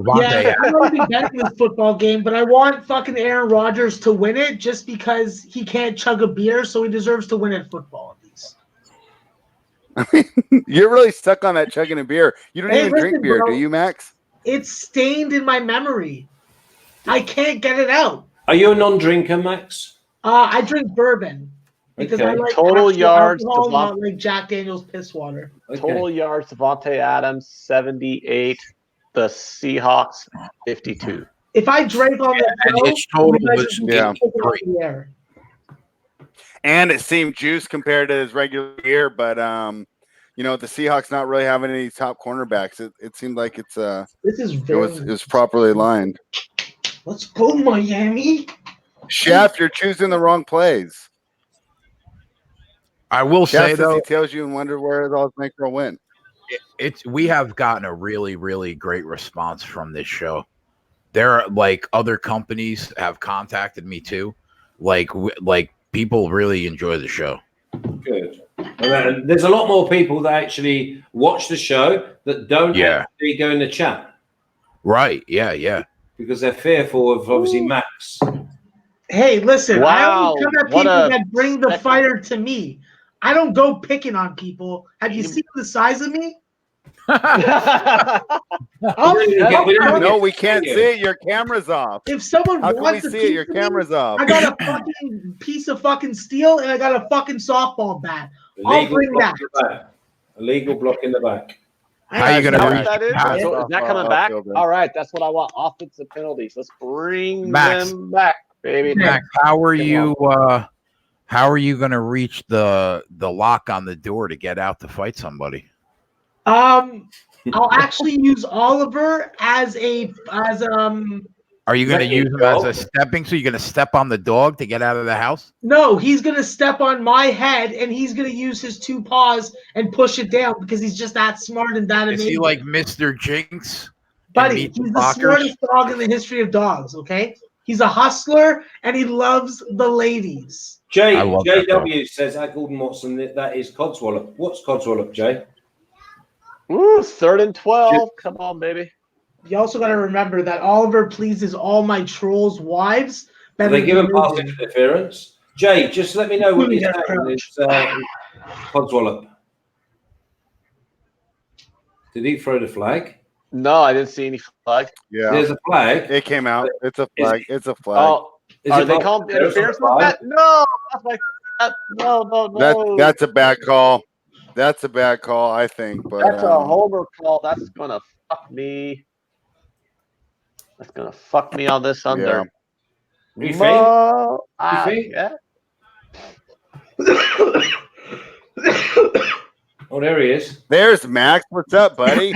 Yeah, I'm not even betting this football game, but I want fucking Aaron Rodgers to win it just because he can't chug a beer, so he deserves to win at football at least.
You're really stuck on that chugging a beer. You don't even
listen,
drink beer,
bro,
do you, Max?
It's stained in my memory. I can't get it out.
Are you a non-drinker, Max?
I drink bourbon because I like
total yards.
alcohol, not like Jack Daniel's piss water.
Okay.
Total yards. Devontae Adams 78. The Seahawks 52.
If I drank on the
and his total was 3.
And it seemed juice compared to his regular year, but the Seahawks not really having any top cornerbacks. It seemed like this is it was properly aligned.
Let's go, Miami.
Chef, you're choosing the wrong plays.
I will say though,
he tells you and wonder where all his macro went.
We have gotten a really, really great response from this show. There are other companies have contacted me too. Like people really enjoy the show.
Good. And there's a lot more people that actually watch the show that don't actually go in the chat.
Right. Yeah.
Because they're fearful of obviously Max.
Hey, listen, I
Wow,
only come at people that bring the fire to me. I don't go picking on people. Have you seen the size of me?
No, we can't see it. Your camera's off.
If someone
How can we
wants to
see it? Your camera's off.
I got a fucking piece of fucking steel and I got a fucking softball bat. I'll bring that.
Illegal block in the back.
How are you going to reach
that is? Is that coming back? All right, that's what I want. Offensive penalties. Let's bring them back, baby.
Max, how are you going to reach the lock on the door to get out to fight somebody?
I'll actually use Oliver as Are you
going to use him as a stepping? So you're going to step on the dog to get out of the house?
No, he's going to step on my head and he's going to use his 2 paws and push it down because he's just that smart and that amazing.
Is he like Mr. Jinx?
Buddy, he's the smartest dog in the history of dogs, okay? He's a hustler and he loves the ladies.
JW says, Gordon Watson, that is Codswallop. What's Codswallop, Jay?
Ooh, 3rd and 12. Come on, baby.
You also got to remember that Oliver pleases all my trolls' wives.
Do they give him pass interference? Jay, just let me know what he's saying. It's Codswallop. Did he throw the flag?
No, I didn't see any flag.
Yeah.
There's a flag.
It came out. It's a flag. It's a flag.
Oh, are they calling interference with that? No. No.
That's a bad call. That's a bad call, I think. But
that's a homer call. That's gonna fuck me. That's gonna fuck me on this under.
Yeah. You think?
Yeah.
Oh, there he is.
There's Max. What's up, buddy?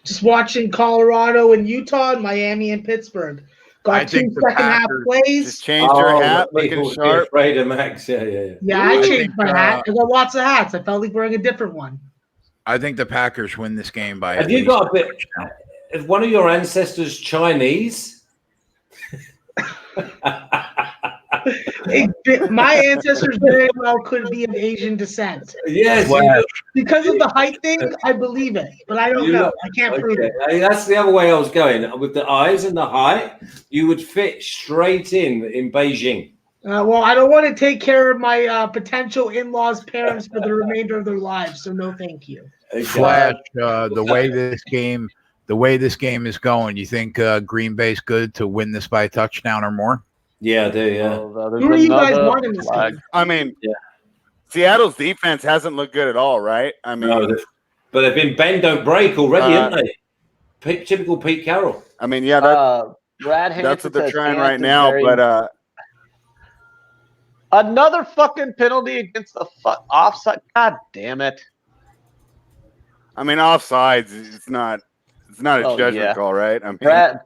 Just watching Colorado and Utah and Miami and Pittsburgh. Got 2 second-half plays.
Just changed your hat, looking sharp.
Afraid of Max. Yeah.
Yeah, I changed my hat. I got lots of hats. I felt like wearing a different one.
I think the Packers win this game by.
Have you got a bit? Is one of your ancestors Chinese?
My ancestors very well could be of Asian descent.
Yes.
Because of the height thing, I believe it, but I don't know. I can't prove it.
That's the other way I was going. With the eyes and the height, you would fit straight in Beijing.
Well, I don't want to take care of my potential in-laws' parents for the remainder of their lives, so no thank you.
Flash, the way this game is going, you think Green Bay's good to win this by a touchdown or more?
Yeah, I do, yeah.
Who are you guys wanting this game?
I mean, Seattle's defense hasn't looked good at all, right? I mean,
but they've been bend don't break already, haven't they? Typical Pete Carroll.
I mean,
Brad
that's what they're trying right now. But
another fucking penalty against the offside. God damn it!
I mean, offsides. It's not a judgment call, right? I mean,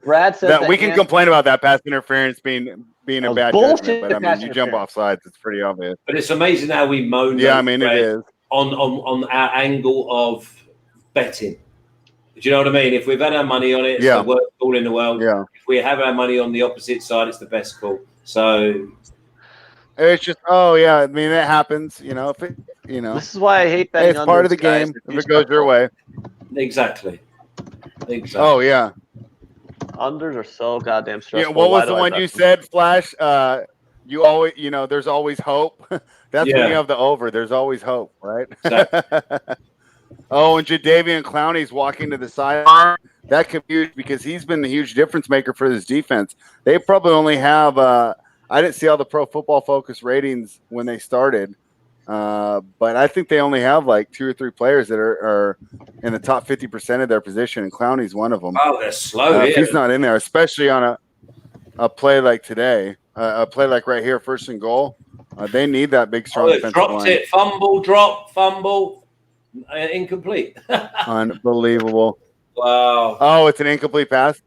Brad says
that we can complain about that pass interference being a bad judgment, but I mean, you jump off sides, it's pretty obvious.
But it's amazing how we moan.
Yeah, I mean, it is
on our angle of betting. Do you know what I mean? If we've had our money on it, it's the worst call in the world.
Yeah.
If we have our money on the opposite side, it's the best call. So
it's just, I mean, that happens. If it,
this is why I hate betting.
It's part of the game. If it goes your way,
exactly. Exactly.
Oh yeah.
Unders are so goddamn
Yeah.
stressful.
What
Why
was
do
the
I
one
bet
you
them?
said, Flash? You always, there's always hope. That's when
Yeah.
you have the over. There's always hope, right?
Exactly.
Oh, and Jadeveon Clowney's walking to the sideline. That could be huge because he's been the huge difference maker for this defense. They probably only have. I didn't see all the Pro Football Focus ratings when they started, but I think they only have like 2 or 3 players that are in the top 50% of their position, and Clowney's one of them.
Oh, they're slow.
If he's not in there, especially on a play like today, a play like right here, 1st and goal, they need that big, strong
they
defensive
dropped
line.
it. Fumble, drop, fumble. Incomplete.
Unbelievable.
Wow.
Oh, it's an incomplete pass.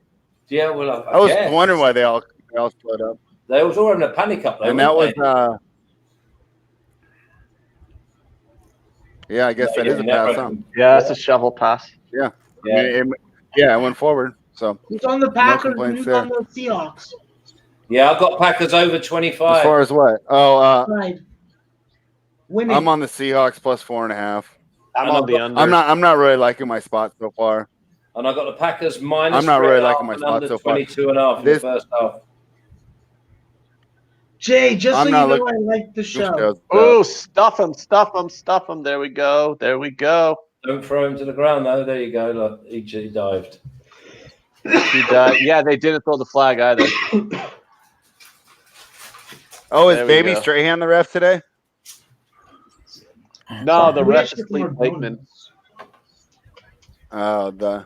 Yeah, well,
I was
guess.
wondering why they all split up.
They was all in a panic up there,
And that was,
weren't
yeah, I guess that is a pass. Huh?
Yeah, that's a shovel pass.
Yeah.
Yeah.
It went forward. So
Who's on the Packers?
complaints
Who's
there.
on the Seahawks?
Yeah, I got Packers over 25.
as far as what? Oh,
Right. Winning.
I'm on the Seahawks plus 4.5.
I'm
And
on
I've
the
got-
under.
I'm not really liking my spot so far.
and I got the Packers minus
I'm not really
3.5
liking my
and
spot
under
so far.
22.5 in
This-
the first half.
Jay, just
I'm
so
not
you know, I like the show.
Oh, stuff him, stuff him, stuff him. There we go. There we go.
Don't throw him to the ground, though. There you go. Look, he dived.
He died. Yeah, they didn't throw the flag either.
Oh, is
There we
Baby
go.
Strahan the ref today?
No, the
We
rest
actually
is Cleve
more
Blakeman.
The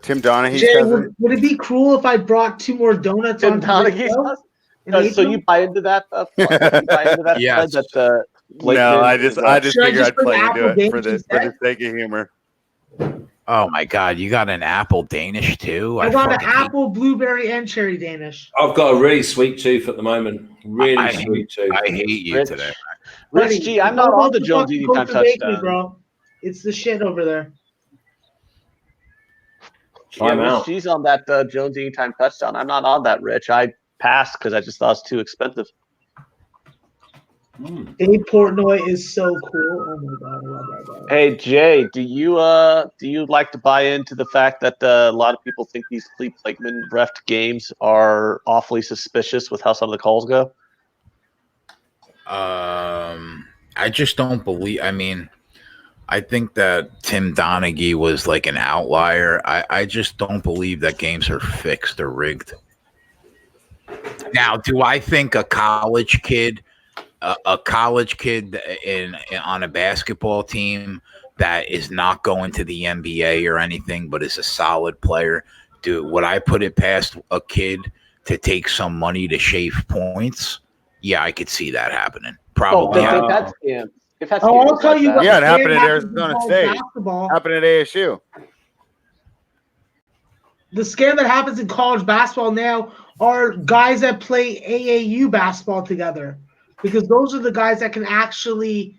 Tim Donaghy's
Jay,
cousin.
would it be cruel if I brought 2 more donuts
Tim
on the
Donaghy's
video
cousin?
and ate
So
them?
you buy into that? You buy into that?
Yes.
That Blakeman
No, I
is,
just
Should I
figured
just
I'd
bring
play into
apple
it for
Danish
the
instead?
sake of humor.
Oh my God, you got an apple Danish too?
I got an
fucking hate-
apple, blueberry, and cherry Danish.
I've got a really sweet tooth at the moment. Really
I
sweet tooth.
I hate you
Rich.
today.
Rich G, I'm not on the Jones
fucking
Anytime
Costa Bakery,
touchdown.
bro. It's the shit over there.
Yeah,
I'm
Rich
out.
G's on that Jones Anytime touchdown. I'm not on that, Rich. I passed because I just thought it was too expensive.
Abe Portnoy is so cool. Oh my god, I love that guy.
Hey Jay, do you like to buy into the fact that a lot of people think these Cleve Blakeman refed games are awfully suspicious with how some of the calls go?
I just don't believe. I mean, I think that Tim Donaghy was like an outlier. I just don't believe that games are fixed or rigged. Now, do I think a college kid on a basketball team that is not going to the NBA or anything, but is a solid player, would I put it past a kid to take some money to shave points? Yeah, I could see that happening. Probably.
they've
happening.
had scams. They've had
Oh,
scams
I'll tell
like
you
that.
what.
Yeah, it happened
scam
at
happens in
Arizona
college
State.
basketball.
Happened at ASU.
The scam that happens in college basketball now are guys that play AAU basketball together, because those are the guys that can actually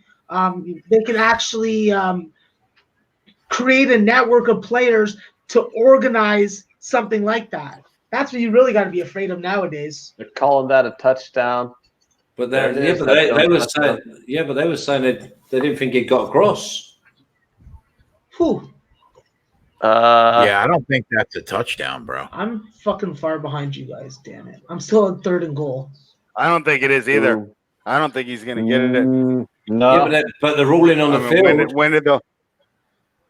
create a network of players to organize something like that. That's what you really got to be afraid of nowadays.
They're calling that a touchdown.
But
There it
they
is, that
were
Jones
saying, they were saying they didn't think it got across.
Whew,
Yeah, I don't think that's a touchdown, bro.
I'm fucking far behind you guys. Damn it, I'm still at 3rd and goal.
I don't think it is either.
Ooh.
I don't think he's going to get it.
No,
Yeah, but they're ruling on the field.
When did the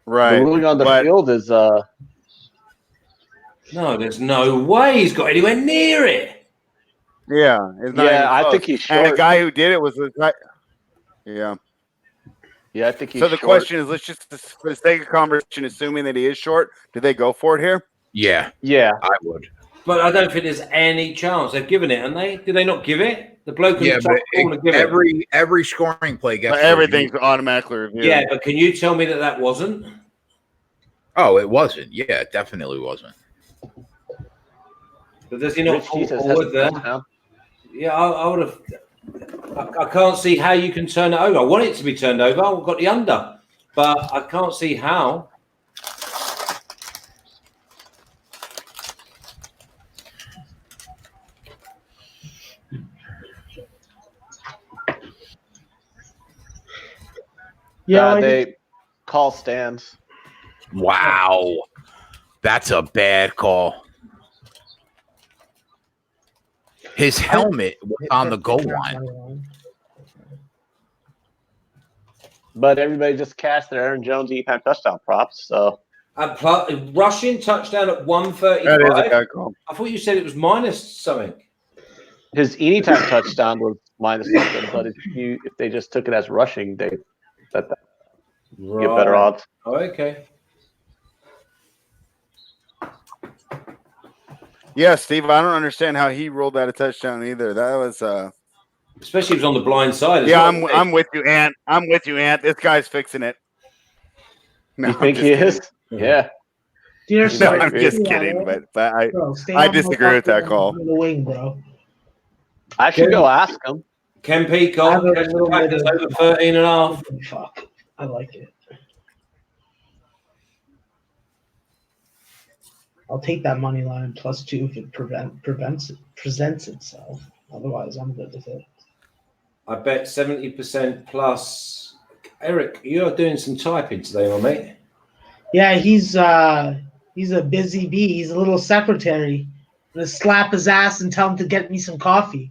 right?
the ruling on the
but-
field is
No, there's no way he's got anywhere near it.
Yeah, it's not even
I
close.
think he's
And the
short.
guy who did it was the guy. Yeah.
Yeah, I think he's
So the
short.
question is, let's just, for the sake of conversation, assuming that he is short, do they go for it here?
Yeah,
Yeah,
I would.
But I don't think there's any chance. They've given it, haven't they? Did they not give it? The bloke who's
Yeah,
top
but
call to give it.
every scoring play gets
Everything's
reviewed.
automatically reviewed.
Yeah, but can you tell me that wasn't?
Oh, it wasn't. Yeah, it definitely wasn't.
But does he not
Rich
pull
Jesus has
forward
a
there?
touchdown.
Yeah, I would have. I can't see how you can turn it over. I want it to be turned over. I've got the under, but I can't see how.
Yeah,
They call stands.
Wow. That's a bad call. His helmet was on the goal line.
But everybody just cashed their Aaron Jones anytime touchdown props. So
Rushing touchdown at 135.
That is a good call.
I thought you said it was minus something.
his anytime touchdown was minus something. But if they just took it as rushing, they get better odds.
Oh, okay.
Yeah, Steve, I don't understand how he ruled that a touchdown either. That was
especially if it was on the blind side.
Yeah, I'm with you, Ant. I'm with you, Ant. This guy's fixing it. No,
you think he is? Yeah.
No, I'm just kidding, but I disagree with that call.
The wing, bro.
I should go ask him.
Ken Peacock, Packers over 13.5.
Fuck. I like it. I'll take that money line +2 if it presents itself. Otherwise, I'm good with it.
I bet 70% plus. Eric, you're doing some typing today, my mate.
Yeah, he's a busy bee. He's a little secretary. I'm gonna slap his ass and tell him to get me some coffee.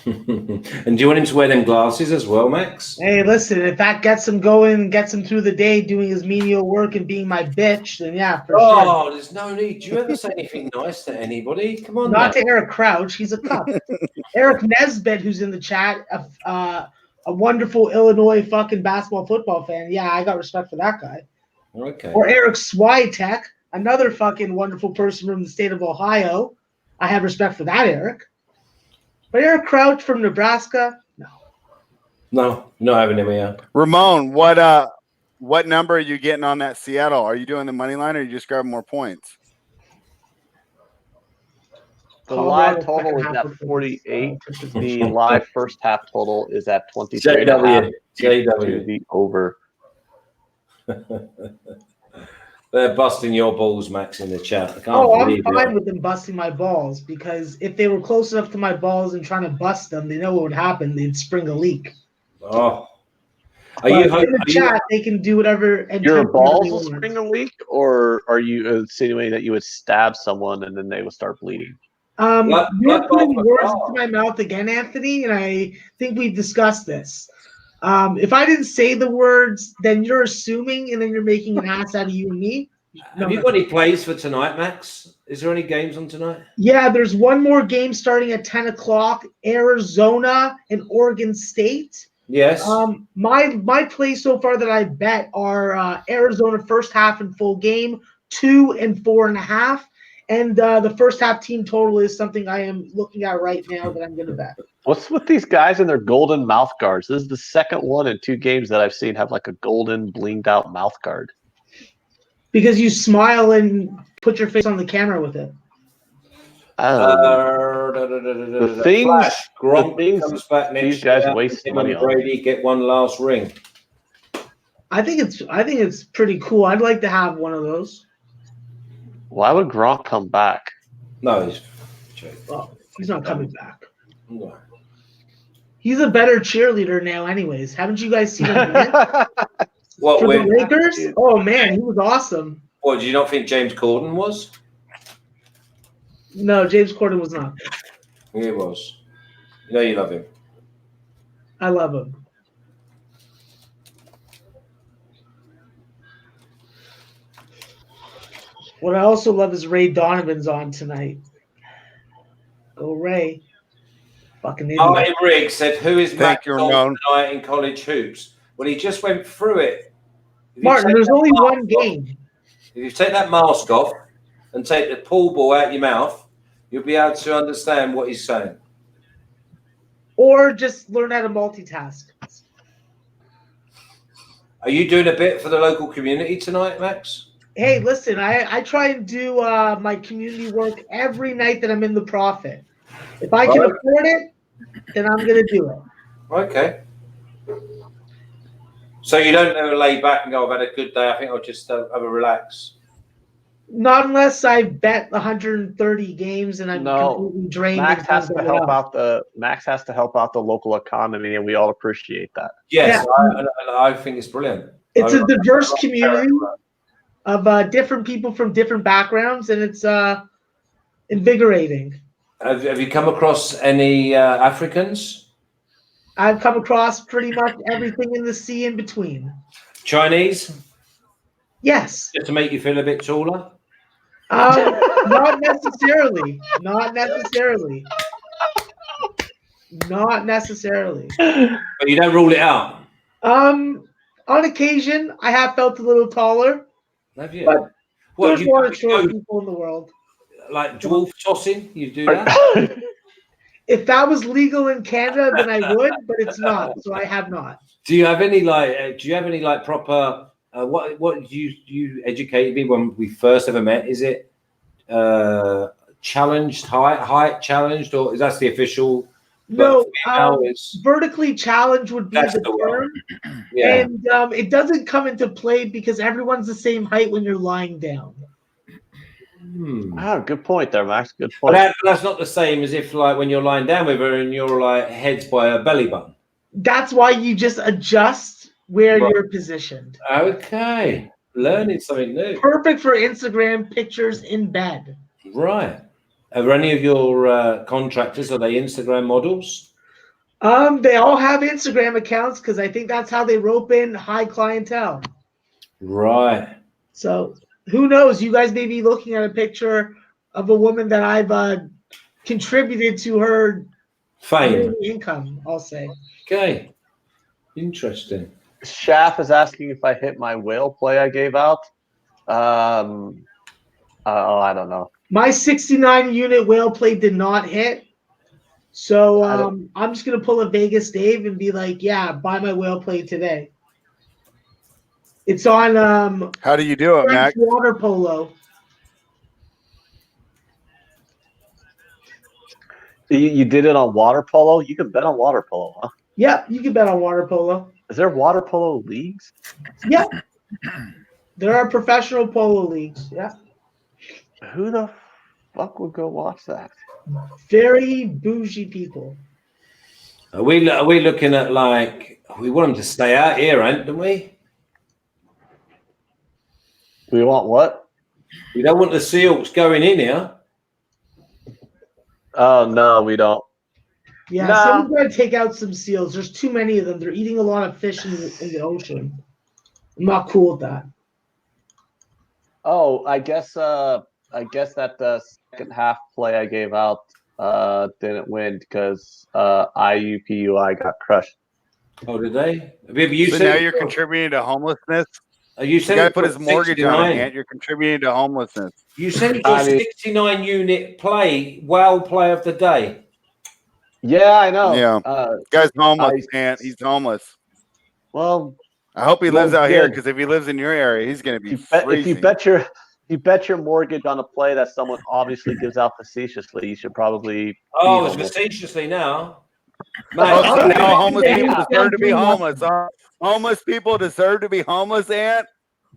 And do you want him to wear them glasses as well, Max?
Hey, listen, if that gets him going and gets him through the day doing his menial work and being my bitch, then yeah, for sure.
Oh, there's no need. Do you ever say anything nice to anybody? Come on.
Not to Eric Crouch. He's a cup. Eric Nesbitt, who's in the chat, a wonderful Illinois fucking basketball football fan. Yeah, I got respect for that guy.
Okay.
Or Eric Swiatek, another fucking wonderful person from the state of Ohio. I have respect for that, Eric. But Eric Crouch from Nebraska, no.
No, not having him here.
Ramon, what number are you getting on that Seattle? Are you doing the money line or are you just grabbing more points?
The live total is at 48. The live first half total is at 23.
JW.
The over.
They're busting your balls, Max, in the chat.
I'm fine with them busting my balls because if they were close enough to my balls and trying to bust them, they know what would happen. They'd spring a leak.
Oh.
In the chat, they can do whatever. And
your balls will spring a leak, or are you insinuating that you would stab someone and then they would start bleeding?
You're putting words into my mouth again, Anthony, and I think we discussed this. If I didn't say the words, then you're assuming, and then you're making an ass out of you and me.
Have you got any plays for tonight, Max? Is there any games on tonight?
Yeah, there's one more game starting at 10 o'clock, Arizona and Oregon State.
Yes.
My plays so far that I bet are Arizona first half and full game, 2 and 4.5. And the first half team total is something I am looking at right now that I'm going to bet.
What's with these guys and their golden mouth guards? This is the second one in 2 games that I've seen have like a golden blinged out mouth guard.
Because you smile and put your face on the camera with it.
The things
comes back next
these guys waste money on.
Brady get one last ring.
I think it's pretty cool. I'd like to have one of those.
Why would Gronk come back?
No,
he's not coming back.
No.
He's a better cheerleader now, anyways. Haven't you guys seen him?
What
for the Lakers? Oh man, he was awesome.
What, do you not think James Corden was?
No, James Corden was not.
He was. You know you love him.
I love him. What I also love is Ray Donovan's on tonight. Go Ray. Fucking idiot.
Martin Riggs said, who is Max on
Ramon.
tonight in college hoops? Well, he just went through it.
Martin, there's only one game.
If you take that mask off and take the pool ball out your mouth, you'll be able to understand what he's saying.
Or just learn how to multitask.
Are you doing a bit for the local community tonight, Max?
Hey, listen, I try and do my community work every night that I'm in the profit. If I can afford it, then I'm going to do it.
Okay. So you don't ever lay back and go, I've had a good day, I think I'll just have a relax?
Not unless I bet 130 games and I'm completely drained.
Max has to help out the local economy, and we all appreciate that.
Yes, yeah. I think it's brilliant.
It's a diverse community. of different people from different backgrounds, and it's invigorating.
Have you come across any Africans?
I've come across pretty much everything in the sea in between.
Chinese?
Yes.
Just to make you feel a bit taller?
Not necessarily. Not necessarily. Not necessarily.
But you don't rule it out?
On occasion, I have felt a little taller.
Have you?
But
What,
there's
you
more short people in the world.
like dwarf tossing? You do that?
If that was legal in Canada, then I would, but it's not, so I have not.
Do you have any proper? What you educated me when we first ever met? Is it challenged height challenged, or is that the official?
No, vertically challenged would be the term.
Yeah.
And it doesn't come into play because everyone's the same height when you're lying down.
Good point there, Max. Good point.
But that's not the same as if, like, when you're lying down with her and you're like heads by a belly button.
That's why you just adjust where you're positioned.
Okay, learning something new.
Perfect for Instagram pictures in bed.
Right. Are any of your contractors, are they Instagram models?
They all have Instagram accounts because I think that's how they rope in high clientele.
Right.
So who knows? You guys may be looking at a picture of a woman that I've contributed to her
fame
income, I'll say.
Okay. Interesting.
Shaft is asking if I hit my whale play I gave out. I don't know.
My 69 unit whale play did not hit. So I'm just going to pull a Vegas Dave and be like, yeah, buy my whale play today. It's on
how do you do it, Max?
Water polo.
You did it on water polo? You can bet on water polo, huh?
Yeah, you can bet on water polo.
Is there water polo leagues?
Yeah. There are professional polo leagues. Yeah.
Who the fuck would go watch that?
Very bougie people.
Are we looking at, like, we want them to stay out here, don't we?
We want what?
We don't want the Seahawks going in here.
Oh, no, we don't.
Yeah, someone's got to take out some seals. There's too many of them. They're eating a lot of fish in the ocean. I'm not cool with that.
Oh, I guess that second half play I gave out didn't win because IUPUI got crushed.
Oh, did they? You
so now you're contributing to homelessness?
You said
the guy put his mortgage 69. On it, Ant. You're contributing to homelessness.
You said it's your 69 unit play, well play of the day.
Yeah, I know.
Yeah. Guy's homeless, Ant. He's homeless.
Well,
I hope he lives out here, because if he lives in your area, he's going to be freezing.
If you bet your mortgage on a play that someone obviously gives out facetiously, you should probably.
Oh, it's facetiously now.
So now homeless people deserve to be homeless. Homeless people deserve to be homeless, Ant?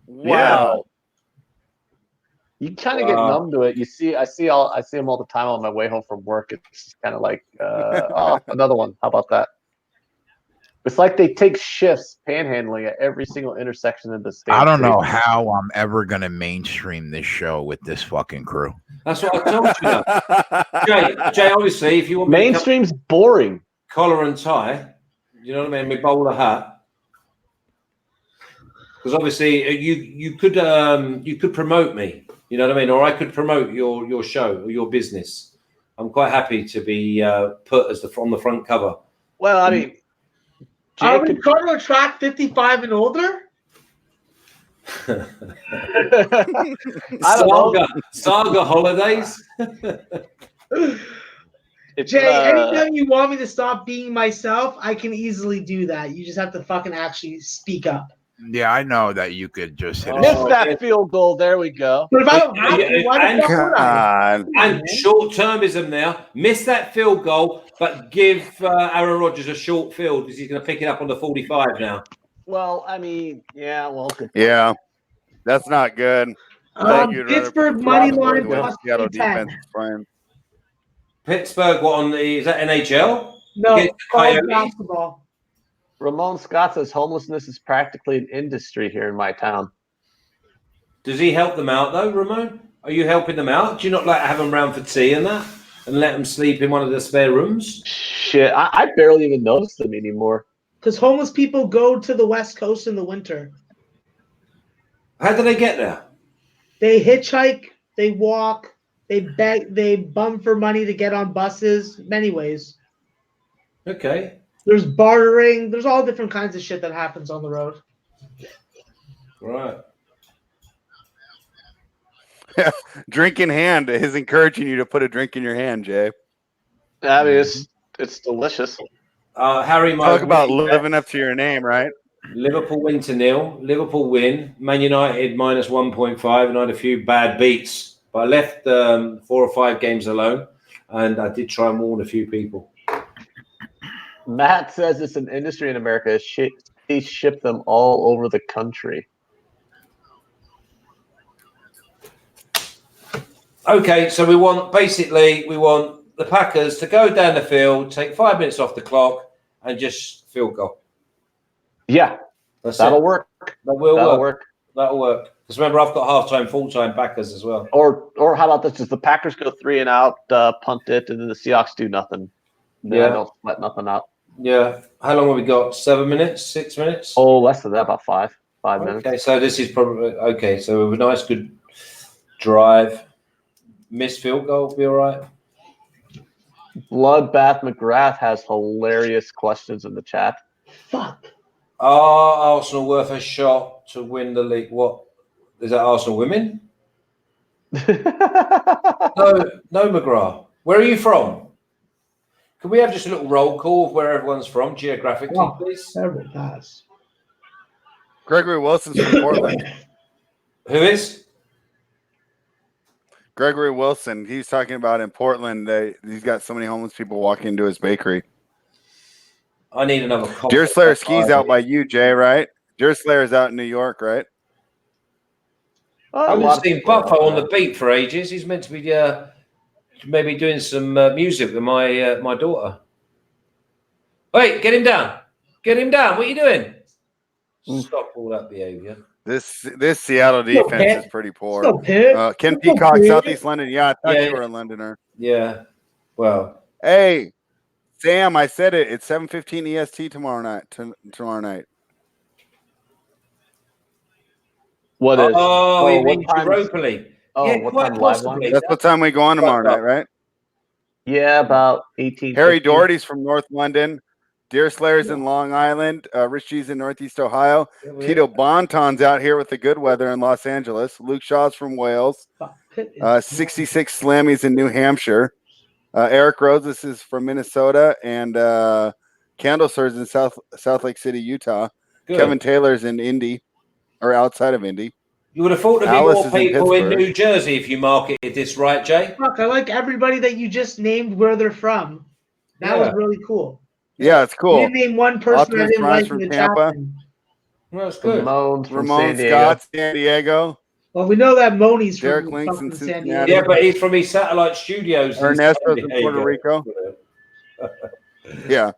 Wow.
You kind of get numb to it. I see them all the time on my way home from work. It's kind of like, another one. How about that? It's like they take shifts panhandling at every single intersection of the state.
I don't know how I'm ever going to mainstream this show with this fucking crew.
That's what I told you. Jay, obviously, if you want
mainstream's boring.
Collar and tie, you know what I mean? We bowler hat. Because obviously, you could promote me. You know what I mean? Or I could promote your show or your business. I'm quite happy to be put as on the front cover.
Well, I mean,
are we trying to attract 55 and older?
Saga holidays.
Jay, anytime you want me to stop being myself, I can easily do that. You just have to fucking actually speak up.
Yeah, I know that you could just hit
missed that field goal. There we go.
But if I don't have to, why the fuck would I?
And short-termism now. Miss that field goal, but give Aaron Rodgers a short field because he's going to pick it up on the 45 now.
Well, I mean, yeah, well, good.
Yeah, that's not good.
Pittsburgh money line plus
Seattle defense is playing.
Pittsburgh, is that NHL?
No, college basketball.
Ramon Scott says homelessness is practically an industry here in my town.
Does he help them out though, Ramon? Are you helping them out? Do you not like have them round for tea and that, and let them sleep in one of the spare rooms?
Shit, I barely even notice them anymore.
Because homeless people go to the West Coast in the winter.
How do they get there?
They hitchhike, they walk, they beg, they bum for money to get on buses. Many ways.
Okay.
There's bartering. There's all different kinds of shit that happens on the road.
Right.
Drink in hand is encouraging you to put a drink in your hand, Jay.
I mean, it's delicious.
Harry,
Talk about living up to your name, right?
Liverpool win to 0. Liverpool win. Man United minus 1.5, and I had a few bad beats. But I left 4 or 5 games alone, and I did try and warn a few people.
Matt says it's an industry in America. They ship them all over the country.
Okay, so we want the Packers to go down the field, take 5 minutes off the clock, and just field goal.
Yeah, that'll work.
That'll work. That'll work. Because remember, I've got half-time, full-time Packers as well.
Or how about this? Does the Packers go 3 and out, punt it, and then the Seahawks do nothing? Then I don't let nothing out.
Yeah. How long have we got? 7 minutes? 6 minutes?
Oh, less than that, about 5 minutes.
Okay, so this is probably okay. So a nice, good drive. Missed field goal will be all right.
Bloodbath McGrath has hilarious questions in the chat.
Fuck.
Are Arsenal worth a shot to win the league? What is that? Arsenal women? No, McGrath. Where are you from? Can we have just a little roll call of where everyone's from geographically, please?
Terrible pass.
Gregory Wilson's from Portland.
Who is?
Gregory Wilson. He's talking about in Portland. He's got so many homeless people walking into his bakery.
I need another copy.
Deer Slayer skis out by you, Jay, right? Deer Slayer's out in New York, right?
I haven't seen Buffo on the beat for ages. He's meant to be maybe doing some music with my daughter. Wait, get him down. Get him down. What are you doing? Stop all that behavior.
This Seattle defense is pretty poor. Ken Peacock, Southeast London. Yeah, I thought you were a Londoner.
Yeah. Well.
Hey, Sam, I said it. It's 7:15 EST tomorrow night.
What is?
Oh, he means
what time
Europa League.
Oh,
Yeah,
what
quite
time live
possibly.
That's what time we go on tomorrow night, right?
Yeah, about 18.
Harry Doherty's from North London. Deer Slayer's in Long Island. Rich G's in Northeast Ohio. Tito Bonton's out here with the good weather in Los Angeles. Luke Shaw's from Wales. 66 Slammies in New Hampshire. Eric Roses is from Minnesota. And Candlestir's in South Lake City, Utah.
Good.
Kevin Taylor's in Indy, or outside of Indy.
You would have thought there'd be
Alice
more
is in
people in
Pittsburgh.
New Jersey if you marketed this right, Jay.
Fuck, I like everybody that you just named where they're from. That was really cool.
Yeah, it's cool.
You didn't name one person
Optimus
I didn't
Prime's
like
from
in the
Tampa.
chat.
Well, that's good.
Ramon Scott, San Diego.
Well, we know that Moni's
Derek
from
Links
fucking
in
San
Cincinnati.
Diego.
Yeah, but he's from his satellite studios.
Ernesto's in Puerto Rico. Yeah.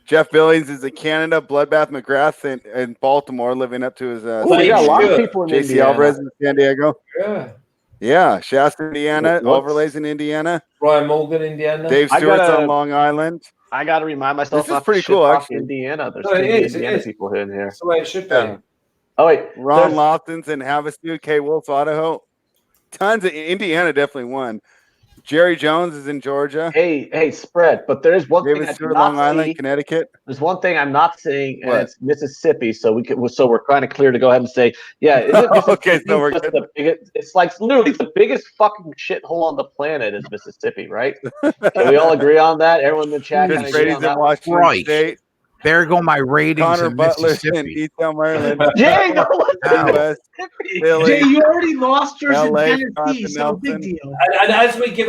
Jeff Billings is in Canada. Bloodbath McGrath in Baltimore, living up to his
we got a lot of people in
JC
Indiana.
Alvarez in San Diego.
Yeah.
Yeah. Shasta, Indiana. Overlays in Indiana.
Ryan Morgan, Indiana.
Dave Stewart's on Long Island.
I got to remind myself.
This is pretty cool, actually.
Indiana. There's
No, it
many
is, it
Indiana
is.
people in here.
That's the way it should be.
Yeah.
Oh wait,
Ron Lawson's in Havasu. K. Wolf, Idaho. Tons of Indiana definitely won. Jerry Jones is in Georgia.
Hey, spread. But there is one
David
thing I
Stewart,
do not
Long Island,
see.
Connecticut.
There's one thing I'm not seeing, and
What?
it's Mississippi. So we're kind of clear to go ahead and say, yeah. Is it Mississippi?
Okay, so we're good.
It's like literally the biggest fucking shithole on the planet is Mississippi, right? Can we all agree on that? Everyone in the chat
Chris
can agree
Brady's
on
in
that.
Washington
Right.
State.
There go my ratings
Connor
in
Butler's in
Mississippi.
Easton, Maryland.
Jay, no one's in
West,
Mississippi.
Philly.
Jay, you already lost yours
LA,
in Tennessee, so
Wisconsin,
big
Nelson.
deal.
And as we give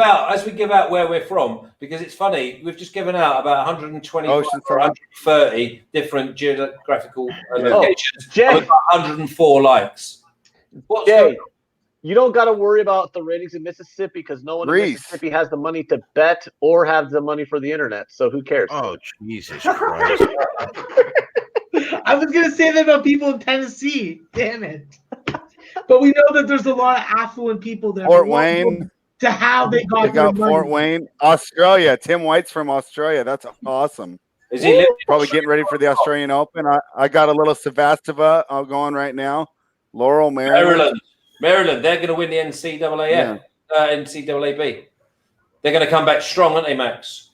out where we're from, because it's funny, we've just given out about 120 or
Oceanside.
130 different geographical locations.
Jay.
With 104 likes. What's
Jay, you don't got to worry about the ratings in Mississippi because no one in
Greece.
Mississippi has the money to bet or have the money for the internet. So who cares?
Oh, Jesus Christ.
I was gonna say that about people in Tennessee. Damn it. But we know that there's a lot of affluent people there.
Fort
We want to
Wayne.
know to how they got
They got
their
Fort
money.
Wayne, Australia. Tim White's from Australia. That's awesome.
Is he living?
Probably getting ready for the Australian Open. I got a little Sevastava going right now. Laurel, Maryland.
Maryland. They're going to win the NCAA. NCAAB. They're going to come back strong, aren't they, Max?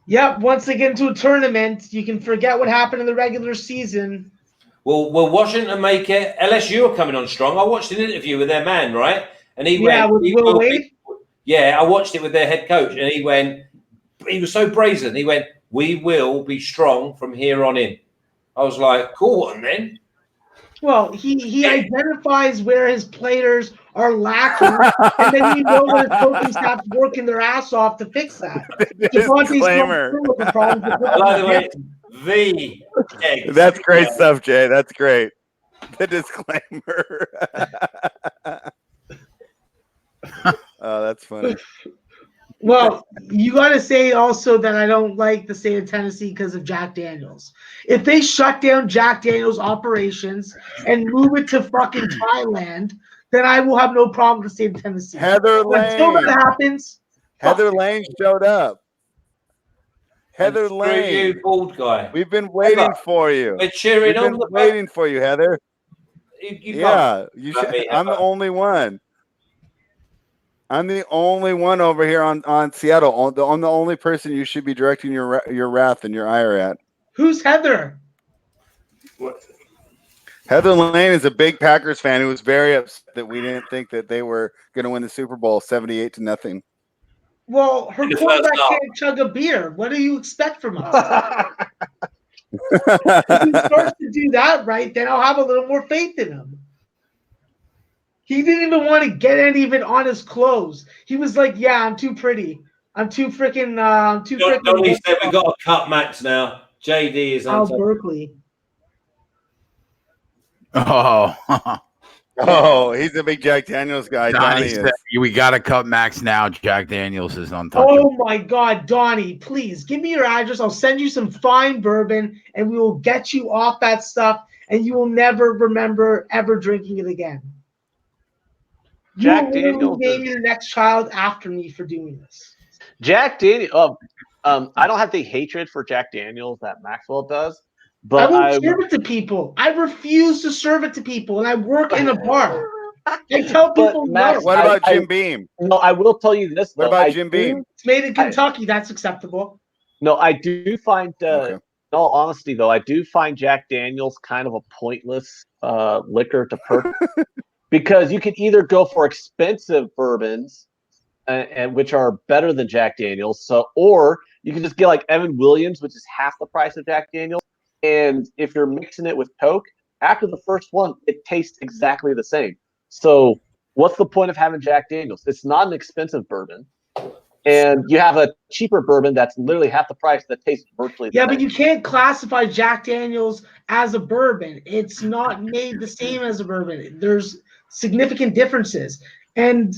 Yep. Once they get into a tournament, you can forget what happened in the regular season.
Will Washington make it? LSU are coming on strong. I watched an interview with their man, right? And he went.
With Will Wade?
Yeah, I watched it with their head coach, and he was so brazen. He went, "We will be strong from here on in." I was like, "Cool, and then."
Well, he identifies where his players are lacking, and then you know that his coaching staff's working their ass off to fix that.
Disclaimer.
By the way,
That's great stuff, Jay. That's great. The disclaimer. Oh, that's funny.
Well, you got to say also that I don't like the state of Tennessee because of Jack Daniels. If they shut down Jack Daniels' operations and move it to fucking Thailand, then I will have no problem with the state of Tennessee.
Heather
Until
Lane.
that happens,
Heather Lane showed up. Heather Lane.
You bald guy.
We've been waiting for you.
We're cheering
We've been waiting for you, Heather.
You
you should. I'm the only one. I'm the only one over here on Seattle. I'm the only person you should be directing your wrath and your ire at.
who's Heather?
What?
Heather Lane is a big Packers fan who was very upset that we didn't think that they were going to win the Super Bowl 78-0.
Well, her quarterback can't chug a beer. What do you expect from us? If he starts to do that right, then I'll have a little more faith in him. He didn't even want to get any of it on his clothes. He was like, "Yeah, I'm too pretty. I'm too freaking.
Donnie said we got to cut Max now. JD is
Al Berkeley.
Oh,
he's a big Jack Daniels guy.
Donnie said, we got to cut Max now. Jack Daniels is untouchable.
Oh my God, Donnie, please give me your address. I'll send you some fine bourbon, and we will get you off that stuff, and you will never remember ever drinking it again.
Jack Daniels
naming your next child after me for doing this.
Jack Daniels. I don't have the hatred for Jack Daniels that Maxwell does, but
I won't serve it to people. I refuse to serve it to people, and I work in a bar. I tell people
Max,
no.
What about Jim Beam?
No, I will tell you this.
What about Jim Beam?
It's made in Kentucky. That's acceptable.
No, I do find. In all honesty, though, I do find Jack Daniels kind of a pointless liquor to purchase. Because you can either go for expensive bourbons, and which are better than Jack Daniels, or you can just get like Evan Williams, which is half the price of Jack Daniels. And if you're mixing it with Coke, after the first one, it tastes exactly the same. So what's the point of having Jack Daniels? It's not an expensive bourbon, and you have a cheaper bourbon that's literally half the price that tastes virtually the same.
But you can't classify Jack Daniels as a bourbon. It's not made the same as a bourbon. There's significant differences. And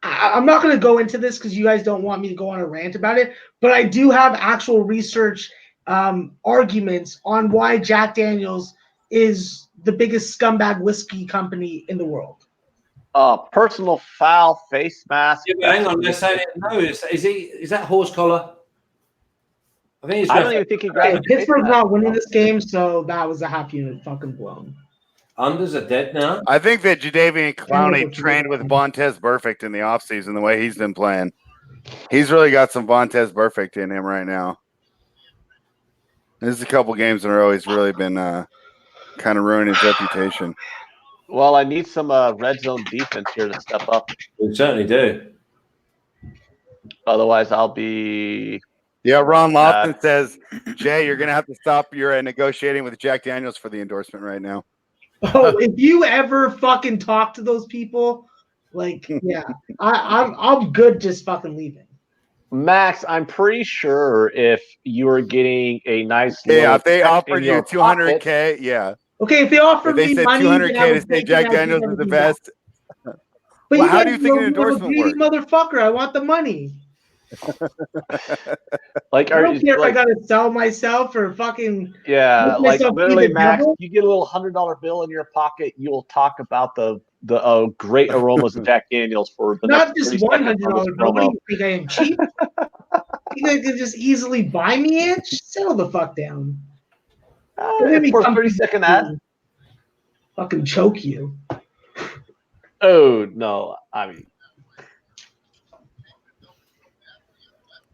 I'm not going to go into this because you guys don't want me to go on a rant about it, but I do have actual research arguments on why Jack Daniels is the biggest scumbag whiskey company in the world.
Personal foul face mask.
Yeah, hang on, let's say it. No, is that horse collar? I
don't even think he grabbed
Pittsburgh's not winning this game, so that was a half unit fucking blown.
Unders are dead now.
I think that Jadeveon Clowney trained with Vontez Burfict in the offseason the way he's been playing. He's really got some Vontez Burfict in him right now. There's a couple games in a row he's really been kind of ruining his reputation.
Well, I need some red zone defense here to step up.
We certainly do.
Otherwise, I'll be...
Yeah, Ron Lofton says, Jay, you're going to have to stop your negotiating with Jack Daniels for the endorsement right now.
Oh, if you ever fucking talk to those people, like, yeah, I'm good just fucking leaving.
Max, I'm pretty sure if you were getting a nice,
if they offered you $200K, yeah.
Okay, if they offered
me
money,
$200K to say Jack Daniels is the best.
But
how do you think an endorsement works?
Motherfucker, I want the money.
Like,
I don't care if I
like,
gotta sell myself or fucking
yeah,
make
like
myself be
literally,
the
Max,
devil.
you get a little $100 bill in your pocket, you will talk about the great aromas of Jack Daniels for the
Not
next
just
30 seconds on this
$100 bill. What do
promo.
you think I am, cheap? You think I could just easily buy me it? Settle the fuck down. Don't make
It's
me
for a
come
30-second ad.
fucking choke you.
Oh no, I mean,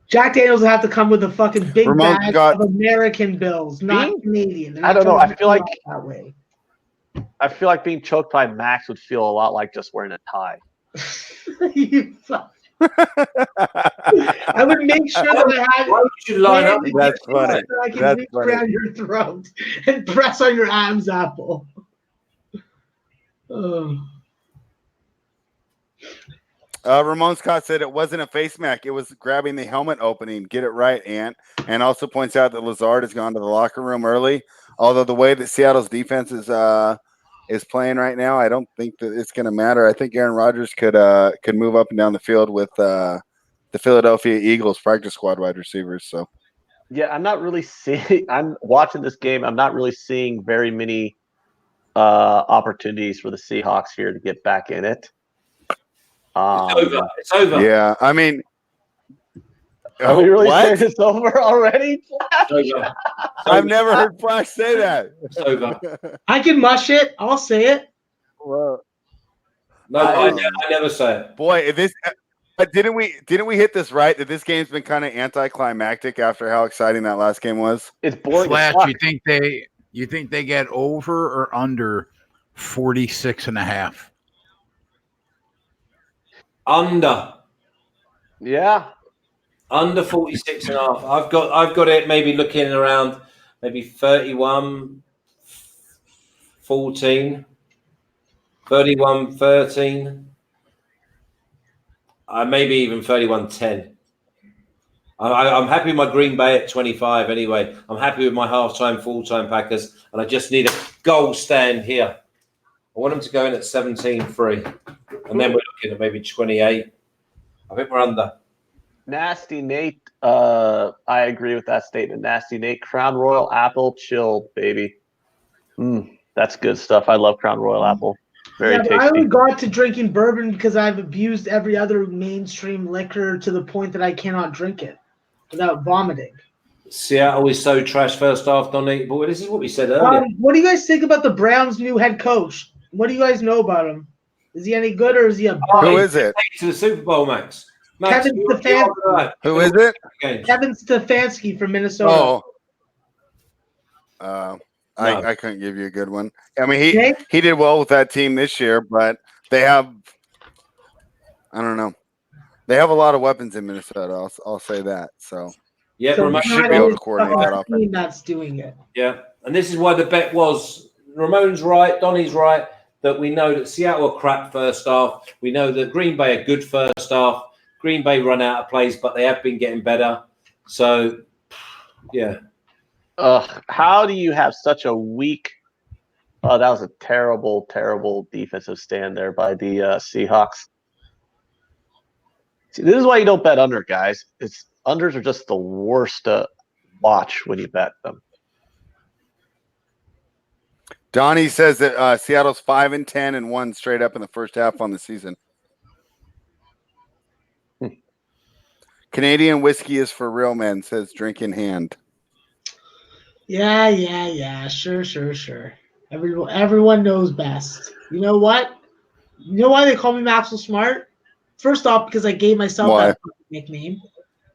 Jack Daniels will have to come with a fucking big
Ramon's
bag
got-
of American bills, not
Being-
Canadian. They're
I
not
don't know.
trying to
I feel like-
sell it that way.
I feel like being choked by Max would feel a lot like just wearing a tie.
You fuck. I would make sure that I had
Why would you line up?
That's funny.
so I can
That's
reach
funny.
around your throat and press on your Adam's apple. Oh.
Ramon Scott said it wasn't a face mask. It was grabbing the helmet opening. Get it right, Ant. And also points out that Lazard has gone to the locker room early. Although the way that Seattle's defense is playing right now, I don't think that it's going to matter. I think Aaron Rodgers could move up and down the field with the Philadelphia Eagles practice squad wide receivers. So
Yeah, I'm not really seeing. I'm watching this game. I'm not really seeing very many opportunities for the Seahawks here to get back in it.
It's over. It's over.
yeah, I mean,
Are we really
what?
saying it's over already?
It's over.
I've never heard Flash say that.
It's over.
I can mush it. I'll say it.
Well,
No, I never say it.
boy, if this didn't we hit this right that this game's been kind of anticlimactic after how exciting that last game was?
It's boring.
Flash,
as fuck.
you think they get over or under 46.5?
Under.
Yeah.
Under 46 and a half. I've got it maybe looking around maybe 31 14, 31 13. Maybe even 31-10. I'm happy with my Green Bay at 25 anyway. I'm happy with my halftime, full-time Packers, and I just need a goal stand here. I want them to go in at 17-3, and then we're looking at maybe 28. I think we're under.
Nasty Nate. I agree with that statement. Nasty Nate. Crown Royal Apple chilled, baby. That's good stuff. I love Crown Royal Apple. Very
But I
tasty.
only got to drinking bourbon because I've abused every other mainstream liquor to the point that I cannot drink it without vomiting.
Seattle is so trash first half, Donny. But this is what we said earlier.
What do you guys think about the Browns' new head coach? What do you guys know about him? Is he any good or is he a bum?
Who is it?
To the Super Bowl, Max.
Kevin Stefanski.
Who is it?
Kevin Stefanski from Minnesota.
I couldn't give you a good one. I mean, he did well with that team this year, but they have, I don't know, they have a lot of weapons in Minnesota. I'll say that. So
yeah,
So
Ramon
should be able to coordinate that offense.
team that's doing it.
Yeah, and this is why the bet was Ramon's right, Donny's right, that we know that Seattle are crap first half. We know that Green Bay are good first half. Green Bay run out of plays, but they have been getting better. So, yeah.
How do you have such a weak? Oh, that was a terrible, terrible defensive stand there by the Seahawks. See, this is why you don't bet under, guys. Unders are just the worst to watch when you bet them.
Donnie says that Seattle's 5-10 and 1 straight up in the first half on the season. Canadian whiskey is for real men, says Drink in Hand.
Yeah. Sure. Everyone knows best. You know what? You know why they call me Maxwell Smart? First off, because I gave myself that nickname.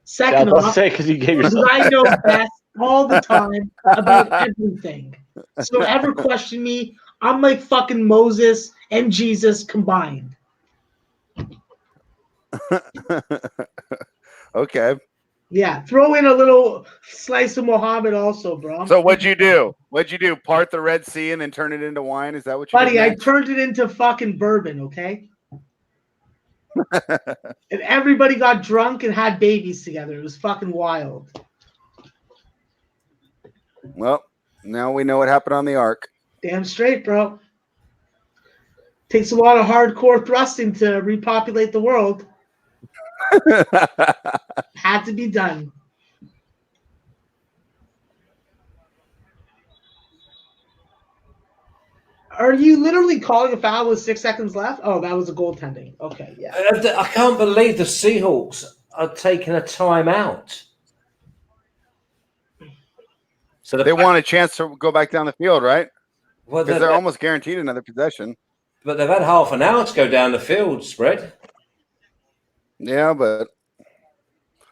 Second off,
because you gave
because
yourself.
I know best all the time about everything. So ever question me, I'm like fucking Moses and Jesus combined.
Okay.
Yeah, throw in a little slice of Muhammad also, bro.
So what'd you do? Part the Red Sea and then turn it into wine? Is that what you
Buddy,
did
I
next?
turned it into fucking bourbon, okay? And everybody got drunk and had babies together. It was fucking wild.
Well, now we know what happened on the Ark.
Damn straight, bro. Takes a lot of hardcore thrusting to repopulate the world. Had to be done. Are you literally calling a foul with 6 seconds left? Oh, that was a goaltending. Okay, yeah.
I can't believe the Seahawks are taking a timeout. So
They want a chance to go back down the field, right?
Well,
Because they're almost guaranteed another possession.
but they've had half an hour to go down the field spread.
Yeah, but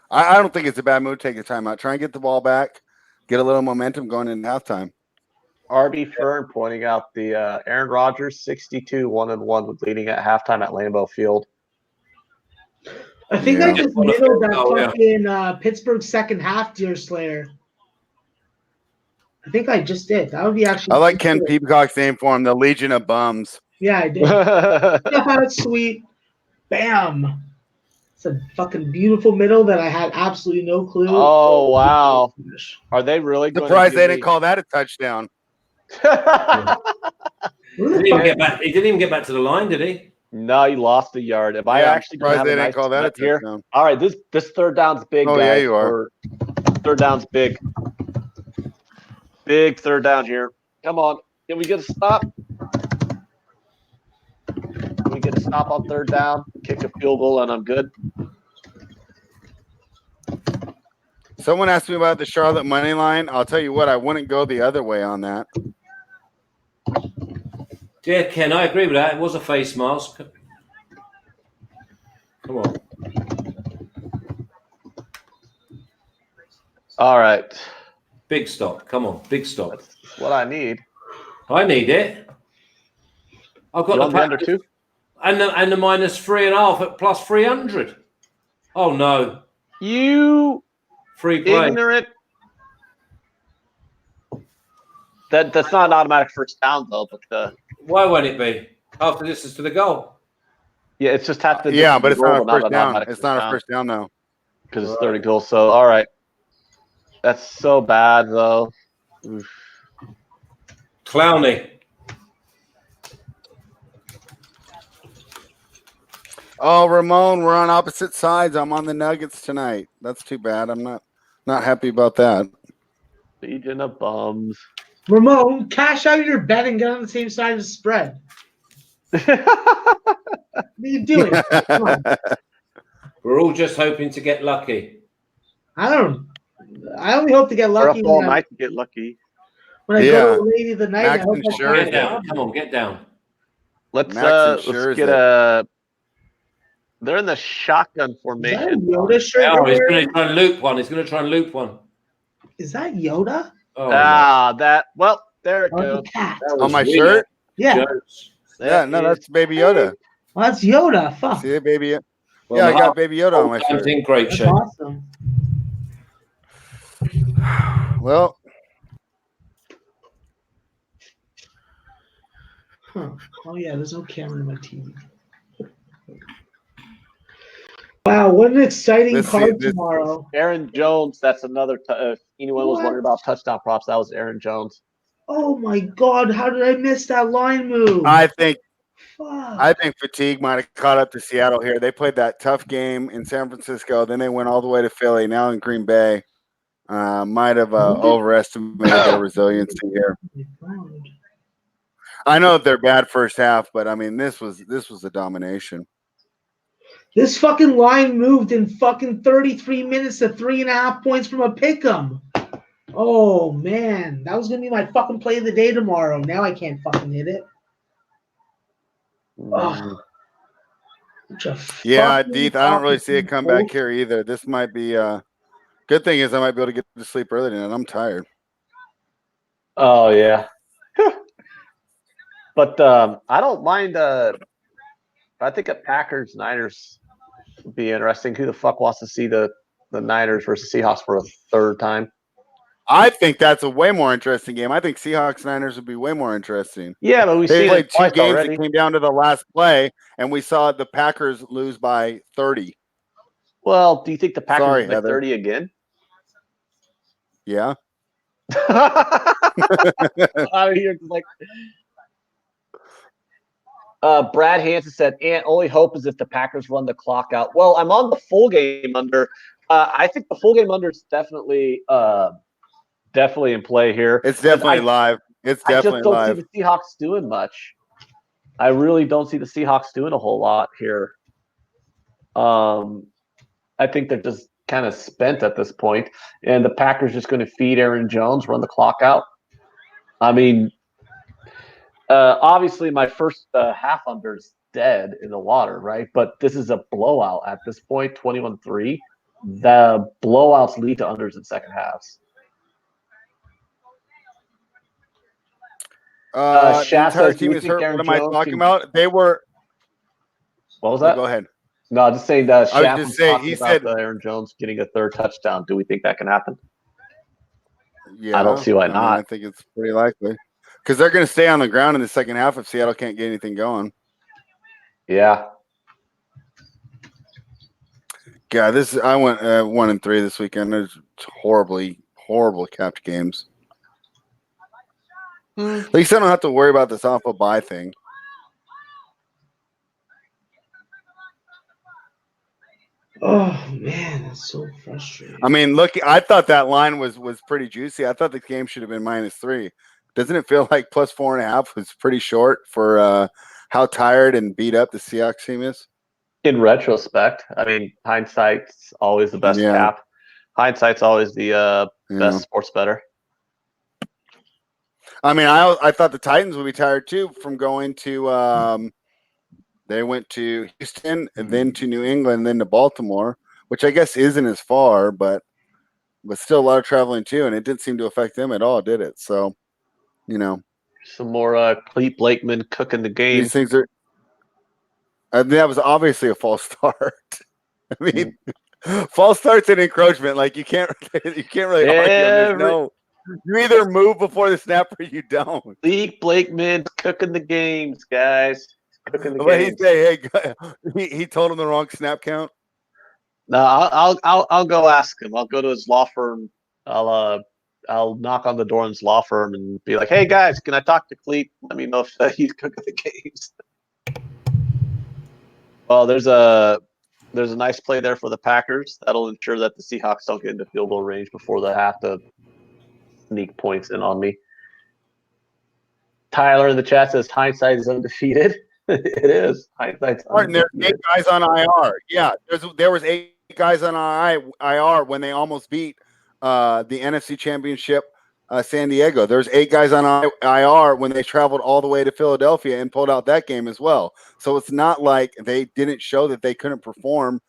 I don't think it's a bad move to take a timeout. Try and get the ball back, get a little momentum going into halftime.
RB Fern pointing out the Aaron Rodgers 62-1-1 was leading at halftime at Lambeau Field.
I think
Yeah.
I just middled that fucking Pittsburgh second half, Deer Slayer. I think I just did. That would be actually.
I like Ken Peacock's name for him, the Legion of Bums.
Yeah, I did. Yeah, that's sweet. Bam. It's a fucking beautiful middle that I had absolutely no clue.
Oh, wow. Are they really going
Surprised they didn't call that a touchdown.
He didn't even get back to the line, did he?
No, he lost a yard. If I actually
surprised they didn't call that a touchdown.
All right, this third down's big,
Oh,
guys.
yeah, you are.
Third down's big. Big third down here. Come on. Can we get a stop? Can we get a stop on third down? Kick a field goal, and I'm good.
Someone asked me about the Charlotte money line. I'll tell you what, I wouldn't go the other way on that.
Yeah, Ken, I agree with that. It was a face mask. Come on.
All right.
Big stop. Come on. Big stop.
That's what I need.
I need it. I've got
the under two.
And the minus 3.5 at plus 300. Oh, no.
You
free play.
Ignorant. That's not an automatic first down, though. But
why won't it be? After this is to the goal.
Yeah, it's just have to.
Yeah, but it's not a first down. It's not a first down, though.
Because it's 30 goals. So, all right. That's so bad, though. Oof.
Clowney.
Oh, Ramon, we're on opposite sides. I'm on the Nuggets tonight. That's too bad. I'm not happy about that.
Legion of Bums.
Ramon, cash out your bet and get on the same side of the spread. What are you doing? Come on.
We're all just hoping to get lucky.
I only hope to get lucky.
All night to get lucky.
When I go to the Lady of the Night, I hope
get down. Come on, get down.
Let's get a. They're in the shotgun formation.
Is that Yoda shirt?
Oh, he's going to try and loop one. He's going to try and loop one.
Is that Yoda?
Oh, no.
Well, there it goes.
On my shirt?
Yeah.
Yeah, no, that's Baby Yoda.
Well, that's Yoda. Fuck.
See, Baby. Well, yeah, I got Baby Yoda on my shirt.
In great shape.
Awesome.
Well.
Huh. Oh yeah, there's no camera in my TV. Wow, what an exciting card tomorrow.
Aaron Jones, that's another. If anyone was wondering about touchdown props, that was Aaron Jones.
Oh my God, how did I miss that line move?
I think fatigue might have caught up to Seattle here. They played that tough game in San Francisco. Then they went all the way to Philly, now in Green Bay. Might have overestimated their resiliency here. I know that they're bad first half, but I mean, this was a domination.
This fucking line moved in fucking 33 minutes to 3.5 points from a pick'em. Oh man, that was gonna be my fucking play of the day tomorrow. Now I can't fucking hit it. Oh.
Yeah, Deeth, I don't really see it come back here either. This might be good thing is I might be able to get to sleep early tonight. I'm tired.
Oh yeah. But I don't mind I think a Packers Niners would be interesting. Who the fuck wants to see the Niners versus Seahawks for a third time?
I think that's a way more interesting game. I think Seahawks Niners would be way more interesting.
Yeah, but
they played two games
already.
that came down to the last play, and we saw the Packers lose by 30.
Well, do you think the Packers will 30 again?
Yeah.
Out of here, like. Brad Hansen said, only hope is if the Packers run the clock out. Well, I'm on the full game under. I think the full game under is definitely in play here.
It's definitely live. It's
I just
definitely
don't
live.
see the Seahawks doing much. I really don't see the Seahawks doing a whole lot here. I think they're just kind of spent at this point, and the Packers just going to feed Aaron Jones, run the clock out. I mean, obviously my first half under is dead in the water, right? But this is a blowout at this point, 21-3. The blowouts lead to unders in second halves.
The
Shaq
entire
says,
team is hurt.
Aaron
What am I
Jones
talking
can-
about? They were.
What was that?
Go ahead.
No, just saying.
I was
Shaq
just saying.
talking
He
about
said
Aaron Jones getting a third touchdown. Do we think that can happen?
Yeah,
I don't see why
mean,
not.
I think it's pretty likely because they're going to stay on the ground in the second half if Seattle can't get anything going.
Yeah.
Yeah, I went 1-3 this weekend. There's horrible capped games. At least I don't have to worry about this off a bye thing.
Oh man, that's so frustrating.
I mean, look, I thought that line was pretty juicy. I thought the game should have been -3. Doesn't it feel like +4.5 was pretty short for how tired and beat up the Seahawks team is?
In retrospect, I mean, hindsight's always the best cap. Hindsight's always the best sports bettor.
I mean, I thought the Titans would be tired too from going to they went to Houston and then to New England, then to Baltimore, which I guess isn't as far, but still a lot of traveling too, and it didn't seem to affect them at all, did it? So,
some more Clete Blakeman cooking the game.
These things are. That was obviously a false start. I mean, false starts and encroachment. Like you can't really argue. There's you either move before the snap or you don't.
Clete Blakeman cooking the games, guys. Cooking the
What
games.
he say? Hey, he told him the wrong snap count.
No, I'll go ask him. I'll go to his law firm. I'll knock on the door in his law firm and be like, "Hey guys, can I talk to Clete? Let me know if he's cooking the games." Well, there's a nice play there for the Packers. That'll ensure that the Seahawks don't get into field goal range before they have to sneak points in on me. Tyler in the chat says hindsight is undefeated. It is. Hindsight's undefeated.
There's 8 guys on IR. Yeah, there was 8 guys on IR when they almost beat the NFC Championship San Diego. There's 8 guys on IR when they traveled all the way to Philadelphia and pulled out that game as well. So it's not like they didn't show that they couldn't perform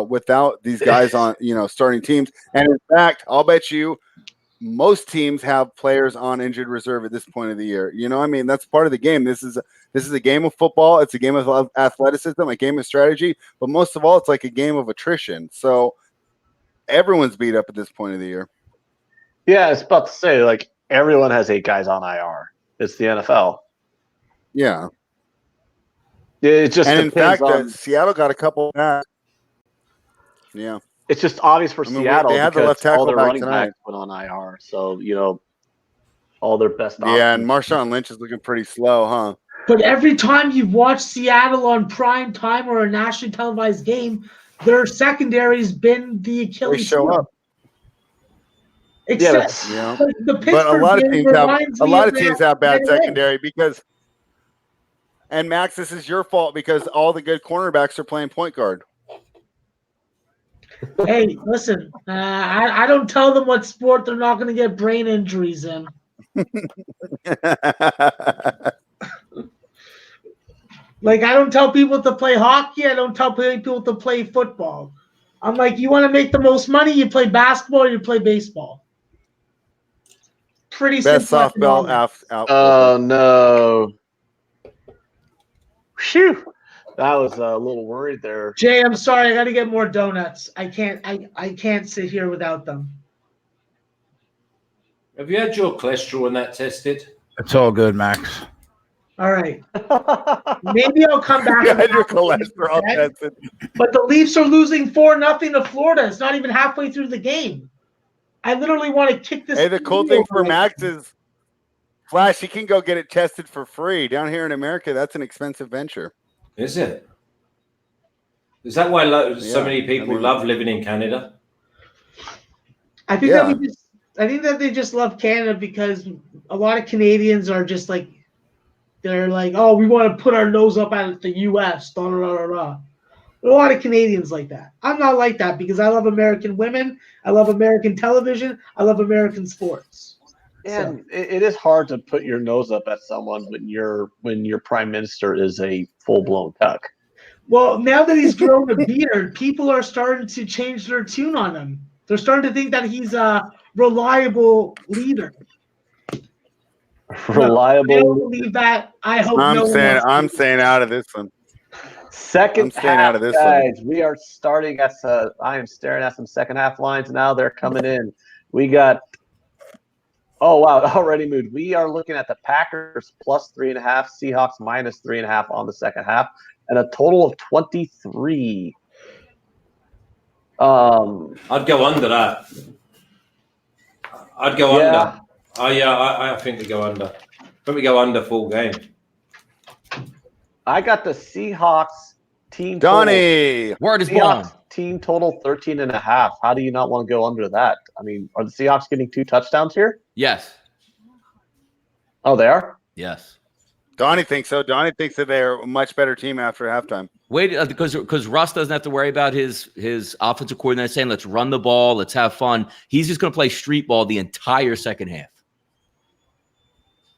without these guys on starting teams. And in fact, I'll bet you most teams have players on injured reserve at this point of the year. I mean, that's part of the game. This is a game of football. It's a game of athleticism, a game of strategy, but most of all, it's like a game of attrition. So everyone's beat up at this point of the year.
Yeah, I was about to say, like, everyone has 8 guys on IR. It's the NFL.
Yeah.
It just
and in fact,
on,
Seattle got a couple back. Yeah.
It's just obvious for Seattle
they had the left
all
tackle
their
back
running
tonight.
backs went on IR. So, all their best options.
Yeah, and Marshawn Lynch is looking pretty slow, huh?
But every time you watch Seattle on prime time or a nationally televised game, their secondary's been the Achilles
They show
heel.
up.
Except the Pittsburgh
but a lot of
game
teams have bad secondary because. And Max, this is your fault because all the good cornerbacks are playing point guard.
Hey, listen, I don't tell them what sport they're not going to get brain injuries in. Like, I don't tell people to play hockey. I don't tell people to play football. I'm like, you want to make the most money, you play basketball or you play baseball. Pretty
Best
simple.
softball out.
Oh, no. Phew. That was a little worried there.
Jay, I'm sorry. I got to get more donuts. I can't sit here without them.
Have you had your cholesterol and that tested?
It's all good, Max.
All right. Maybe I'll come back.
You had your cholesterol tested.
But the Leafs are losing 4-0 to Florida. It's not even halfway through the game. I literally want to kick this.
Hey, the cool thing for Max is Flash, you can go get it tested for free. Down here in America, that's an expensive venture.
Is it? Is that why so many people love living in Canada?
I think that they just love Canada because a lot of Canadians are just like, they're like, oh, we want to put our nose up at the U.S. Da, da, da, da. A lot of Canadians like that. I'm not like that because I love American women. I love American television. I love American sports.
And it is hard to put your nose up at someone when your prime minister is a full-blown cuck.
Well, now that he's grown a beard, people are starting to change their tune on him. They're starting to think that he's a reliable leader.
Reliable.
I don't believe that. I hope
I'm staying out of this one.
Second half,
out of this
guys. We are starting at. I am staring at some second half lines now. They're coming in. We got. Oh wow! It already moved. We are looking at the Packers plus 3.5, Seahawks minus 3.5 on the second half, and a total of 23.
I'd go under that. I'd go under. Oh yeah, I think we go under. I think we go under full game.
I got the Seahawks team.
Donnie,
word is
Seahawks
born.
Team total 13.5. How do you not want to go under that? I mean, are the Seahawks getting 2 touchdowns here?
Yes.
Oh, they are?
Yes.
Donnie thinks so. Donnie thinks that they're a much better team after halftime.
Wait, because Russ doesn't have to worry about his offensive coordinator saying, let's run the ball, let's have fun. He's just going to play street ball the entire second half.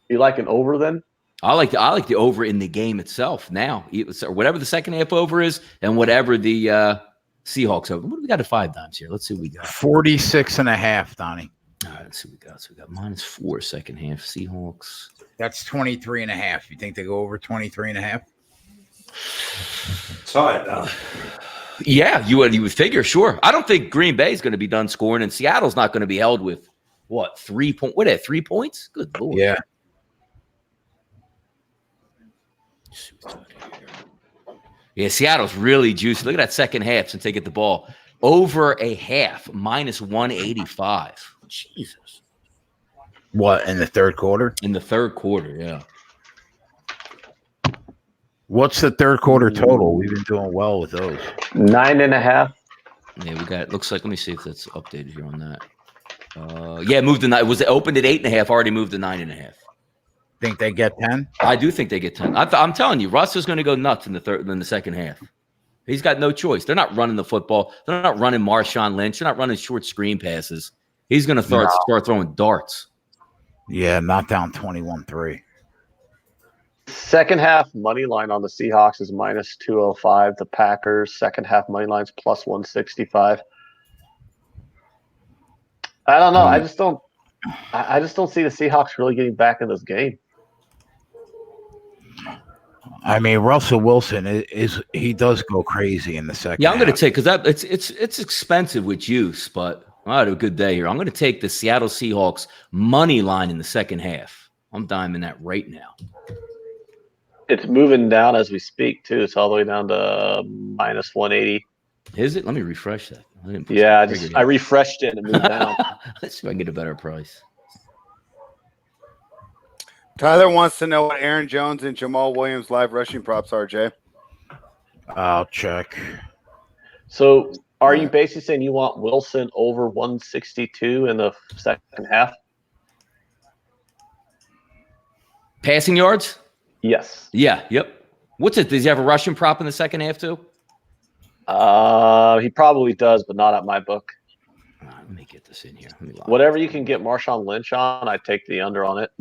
You like an over then?
I like the over in the game itself now. Whatever the second half over is and whatever the Seahawks over. What do we got at 5 times here? Let's see what we got.
46.5, Donnie.
All right, let's see what we got. So we got -4 second half. Seahawks.
That's 23.5. You think they go over 23.5?
Tight though.
Yeah, you would figure, sure. I don't think Green Bay is going to be done scoring, and Seattle's not going to be held with what 3 points? What at 3 points? Good lord.
Yeah.
Yeah, Seattle's really juicy. Look at that second half since they get the ball. Over a half, -185. Jesus.
What, in the third quarter?
In the third quarter, yeah.
What's the third quarter total? We've been doing well with those.
9.5.
Yeah, we got. Looks like. Let me see if that's updated here on that. Yeah, moved to 9. Was it opened at 8.5? Already moved to 9.5.
Think they get 10?
I do think they get 10. I'm telling you, Russ is going to go nuts in the second half. He's got no choice. They're not running the football. They're not running Marshawn Lynch. They're not running short screen passes. He's going to start throwing darts.
Yeah, not down 21-3.
Second half money line on the Seahawks is -205. The Packers second half money lines +165. I don't know. I just don't see the Seahawks really getting back in this game.
I mean, Russell Wilson he does go crazy in the second.
Yeah, I'm going to
half.
take because it's expensive with juice, but I had a good day here. I'm going to take the Seattle Seahawks money line in the second half. I'm diming that right now.
It's moving down as we speak too. It's all the way down to -180.
Is it? Let me refresh that.
Yeah, I refreshed it and it moved down.
Let's see if I can get a better price.
Tyler wants to know what Aaron Jones and Jamal Williams live rushing props are, Jay.
I'll check.
So are you basically saying you want Wilson over 162 in the second half?
Passing yards?
Yes.
Yeah, yep. What's it? Does he have a rushing prop in the second half too?
He probably does, but not at my book.
Let me get this in here.
Whatever you can get Marshawn Lynch on, I take the under on it.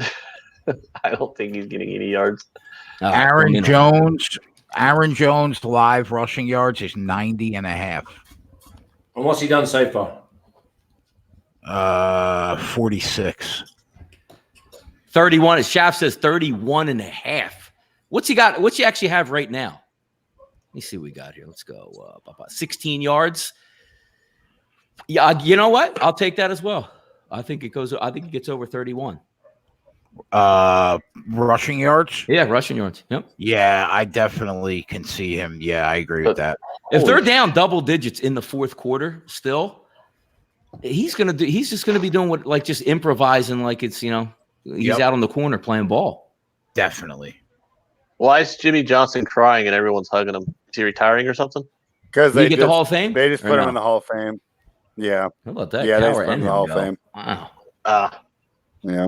I don't think he's getting any yards.
Aaron Jones live rushing yards is 90.5.
And what's he done so far?
46.
31. As Shaft says, 31.5. What's he got? What's he actually have right now? Let me see what we got here. Let's go. 16 yards. Yeah, you know what? I'll take that as well. I think it gets over 31.
Rushing yards?
Yeah, rushing yards. Yep.
Yeah, I definitely can see him. Yeah, I agree with that.
If they're down double digits in the fourth quarter still, he's just gonna be doing what, like, just improvising like it's, He's out on the corner playing ball.
Definitely.
Why is Jimmy Johnson crying and everyone's hugging him? Is he retiring or something?
Because
Did he get the Hall of Fame?
They just
Or
put him
no?
in the Hall of Fame. Yeah.
How about that?
Yeah, they just
Cowher
put him
and
in the Hall
him
of
go.
Fame.
Wow.
Yeah.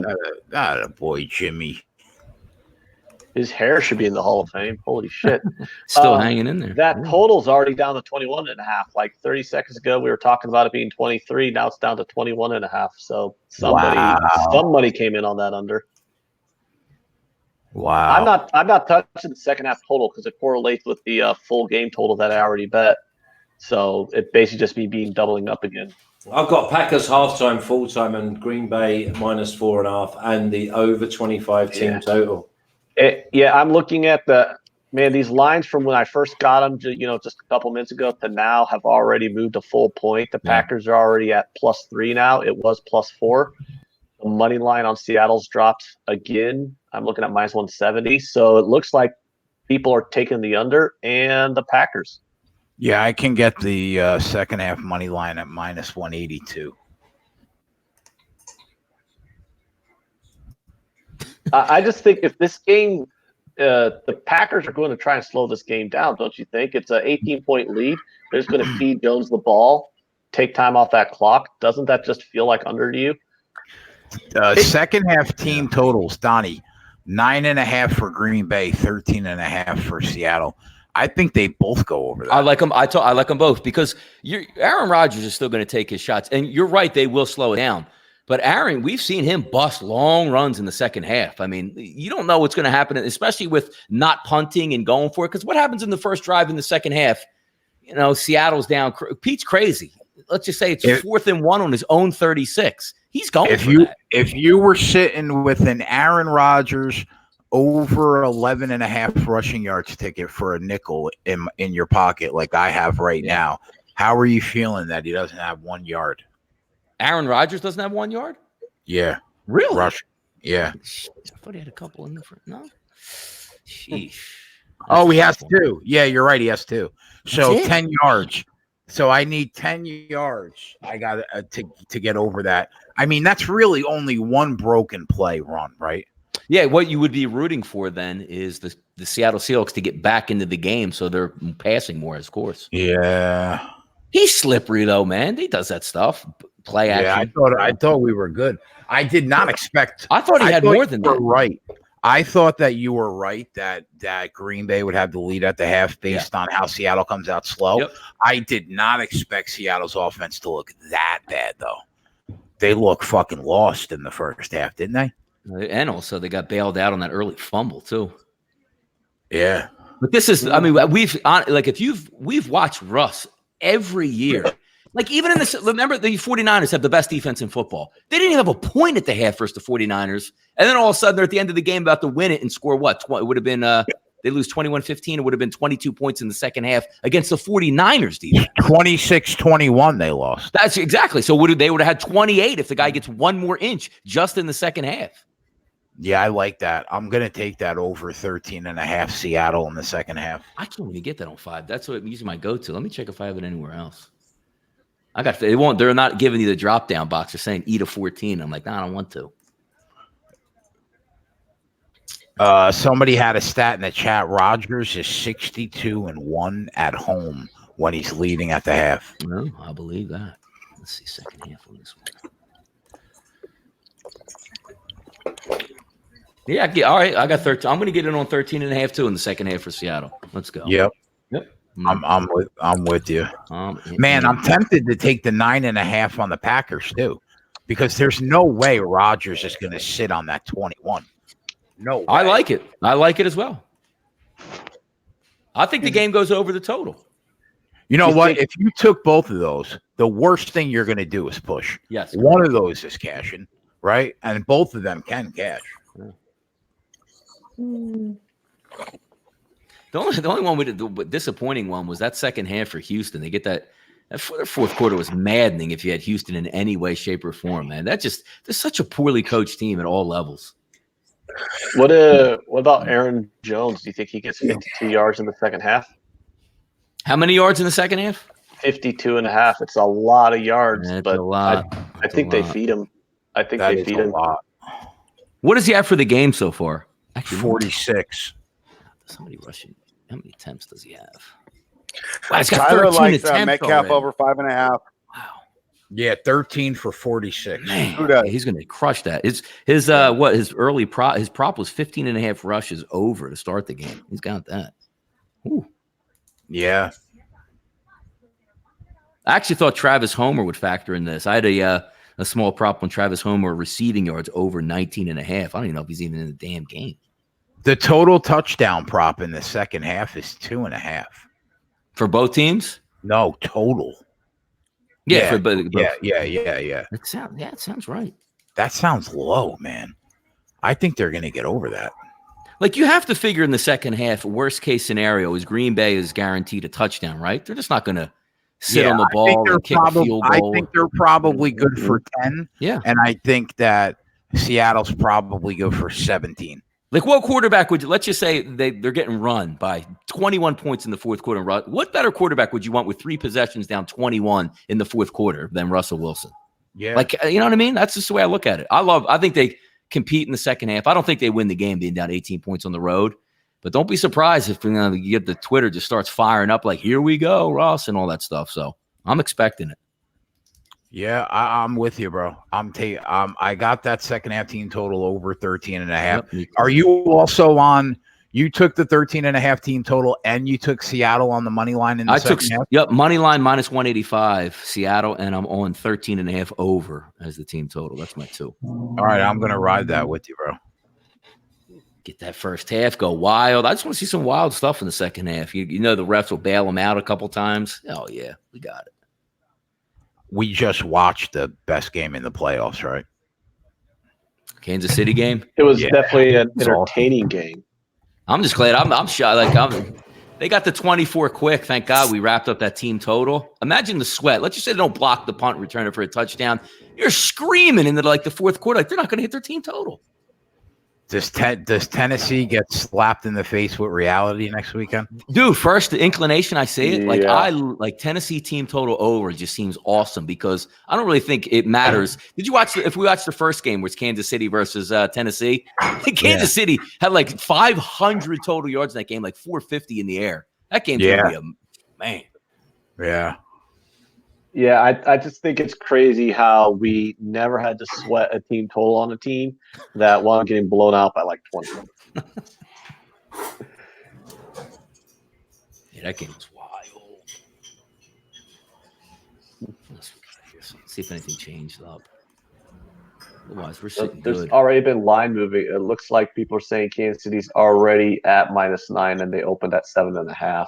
That boy, Jimmy.
His hair should be in the Hall of Fame. Holy shit.
Still hanging in there.
That total's already down to 21.5. Like 30 seconds ago, we were talking about it being 23. Now it's down to 21.5. So somebody came in on that under.
Wow.
I'm not touching the second half total because it correlates with the full game total that I already bet. So it basically just me being doubling up again.
I've got Packers halftime, full time, and Green Bay -4.5, and the over 25 team total.
I'm looking at these lines from when I first got them, just a couple minutes ago to now have already moved a full point. The Packers are already at +3 now. It was +4. The money line on Seattle's dropped again. I'm looking at -170. So it looks like people are taking the under and the Packers.
Yeah, I can get the second half money line at -182.
I just think if this game, the Packers are going to try and slow this game down, don't you think? It's an 18-point lead. They're just going to feed Jones the ball, take time off that clock. Doesn't that just feel like under to you?
Second half team totals, Donnie, 9.5 for Green Bay, 13.5 for Seattle. I think they both go over that.
I like them. I like them both because Aaron Rodgers is still going to take his shots, and you're right. They will slow it down. But Aaron, we've seen him bust long runs in the second half. I mean, you don't know what's going to happen, especially with not punting and going for it. Because what happens in the first drive in the second half? Seattle's down. Pete's crazy. Let's just say it's 4th and 1 on his own 36. He's going for that.
If you were sitting with an Aaron Rodgers over 11.5 rushing yards ticket for a nickel in your pocket like I have right now, how are you feeling that he doesn't have 1 yard?
Aaron Rodgers doesn't have 1 yard?
Yeah.
Really?
Rush. Yeah.
I thought he had a couple in the front. No? Sheesh.
Oh, he has 2. Yeah, you're right. He has 2. So 10 yards. So I need 10 yards. I got to get over that. I mean, that's really only one broken play run, right?
Yeah, what you would be rooting for then is the Seattle Seahawks to get back into the game so they're passing more, of course.
Yeah.
He's slippery, though, man. He does that stuff. Play action.
Yeah, I thought we were good. I did not expect.
I thought he had more than that.
Right. I thought that you were right that Green Bay would have the lead at the half based on how Seattle comes out slow.
Yep.
I did not expect Seattle's offense to look that bad, though. They look fucking lost in the first half, didn't they?
And also they got bailed out on that early fumble too.
Yeah.
But this is, I mean, we've watched Russ every year. Like even in this, remember the 49ers have the best defense in football. They didn't even have a point at the half versus the 49ers. And then all of a sudden they're at the end of the game about to win it and score what? It would have been, they lose 21-15. It would have been 22 points in the second half against the 49ers defense. 26-21 they lost. That's exactly. So they would have had 28 if the guy gets one more inch just in the second half.
Yeah, I like that. I'm going to take that over 13.5 Seattle in the second half.
I can't even get that on 5. That's what I'm using my go-to. Let me check if I have it anywhere else. They're not giving you the drop-down box. They're saying eat a 14. I'm like, no, I don't want to.
Somebody had a stat in the chat. Rodgers is 62-1 at home when he's leading at the half.
No, I believe that. Let's see second half on this one. Yeah, all right. I got 13. I'm going to get it on 13.5 too in the second half for Seattle. Let's go.
Yep. I'm with you. Man, I'm tempted to take the 9.5 on the Packers too, because there's no way Rodgers is going to sit on that 21. No way.
I like it. I like it as well. I think the game goes over the total.
You know what? If you took both of those, the worst thing you're going to do is push.
Yes.
One of those is cashing, right? And both of them can cash.
The only one with the disappointing one was that second half for Houston. They get that fourth quarter was maddening if you had Houston in any way, shape, or form, man. They're such a poorly coached team at all levels.
What about Aaron Jones? Do you think he gets 52 yards in the second half?
How many yards in the second half?
52.5. It's a lot of yards,
That's
but
a lot.
I think they feed him. I think they feed him.
Lot.
What does he have for the game so far? Actually,
46.
Somebody rushing. How many attempts does he have? Wow, he's got
Tyler
13
likes
attempts
Metcalf
already.
over 5.5.
Wow.
Yeah, 13 for 46.
Man,
Who does?
he's going to crush that. His prop was 15.5 rushes over to start the game. He's got that. Ooh.
Yeah.
I actually thought Travis Homer would factor in this. I had a small prop on Travis Homer receiving yards over 19.5. I don't even know if he's even in the damn game.
The total touchdown prop in the second half is 2.5.
For both teams?
No, total.
Yeah.
Yeah.
It sounds right.
That sounds low, man. I think they're going to get over that.
Like, you have to figure in the second half, worst case scenario is Green Bay is guaranteed a touchdown, right? They're just not going to sit on the ball and kick a field goal.
I think they're probably good for 10.
Yeah.
And I think that Seattle's probably good for 17.
Like, what quarterback would you, let's just say they're getting run by 21 points in the fourth quarter. What better quarterback would you want with 3 possessions down 21 in the fourth quarter than Russell Wilson?
Yeah.
Like, you know what I mean? That's just the way I look at it. I think they compete in the second half. I don't think they win the game being down 18 points on the road, but don't be surprised if you get the Twitter just starts firing up like, here we go, Ross, and all that stuff. So I'm expecting it.
Yeah, I'm with you, bro. I got that second half team total over 13.5.
Yep.
Are you also on? You took the 13.5 team total, and you took Seattle on the money line in the second half.
Yep, money line minus 185 Seattle, and I'm on 13.5 over as the team total. That's my 2.
All right, I'm gonna ride that with you, bro.
Get that first half, go wild. I just want to see some wild stuff in the second half. You know the refs will bail them out a couple times. Oh yeah, we got it.
We just watched the best game in the playoffs, right?
Kansas City game.
It was definitely an
It's
entertaining game.
I'm just glad I'm shot. Like they got the 24 quick. Thank God we wrapped up that team total. Imagine the sweat. Let's just say they don't block the punt returner for a touchdown. You're screaming into like the fourth quarter. Like they're not going to hit their team total.
Does Tennessee get slapped in the face with reality next weekend?
Dude, first the inclination I say it, like
Yeah.
I like Tennessee team total over just seems awesome because I don't really think it matters. Did you watch if we watched the first game, which Kansas City versus Tennessee? Kansas City had like 500 total yards in that game, like 450 in the air. That game's gonna be a man.
Yeah.
Yeah, I just think it's crazy how we never had to sweat a team total on a team that wound up getting blown out by like 20.
Yeah, that game was wild. Let's see if anything changed up. Otherwise, we're sitting
There's
good.
already been line moving. It looks like people are saying Kansas City's already at -9 and they opened at 7.5.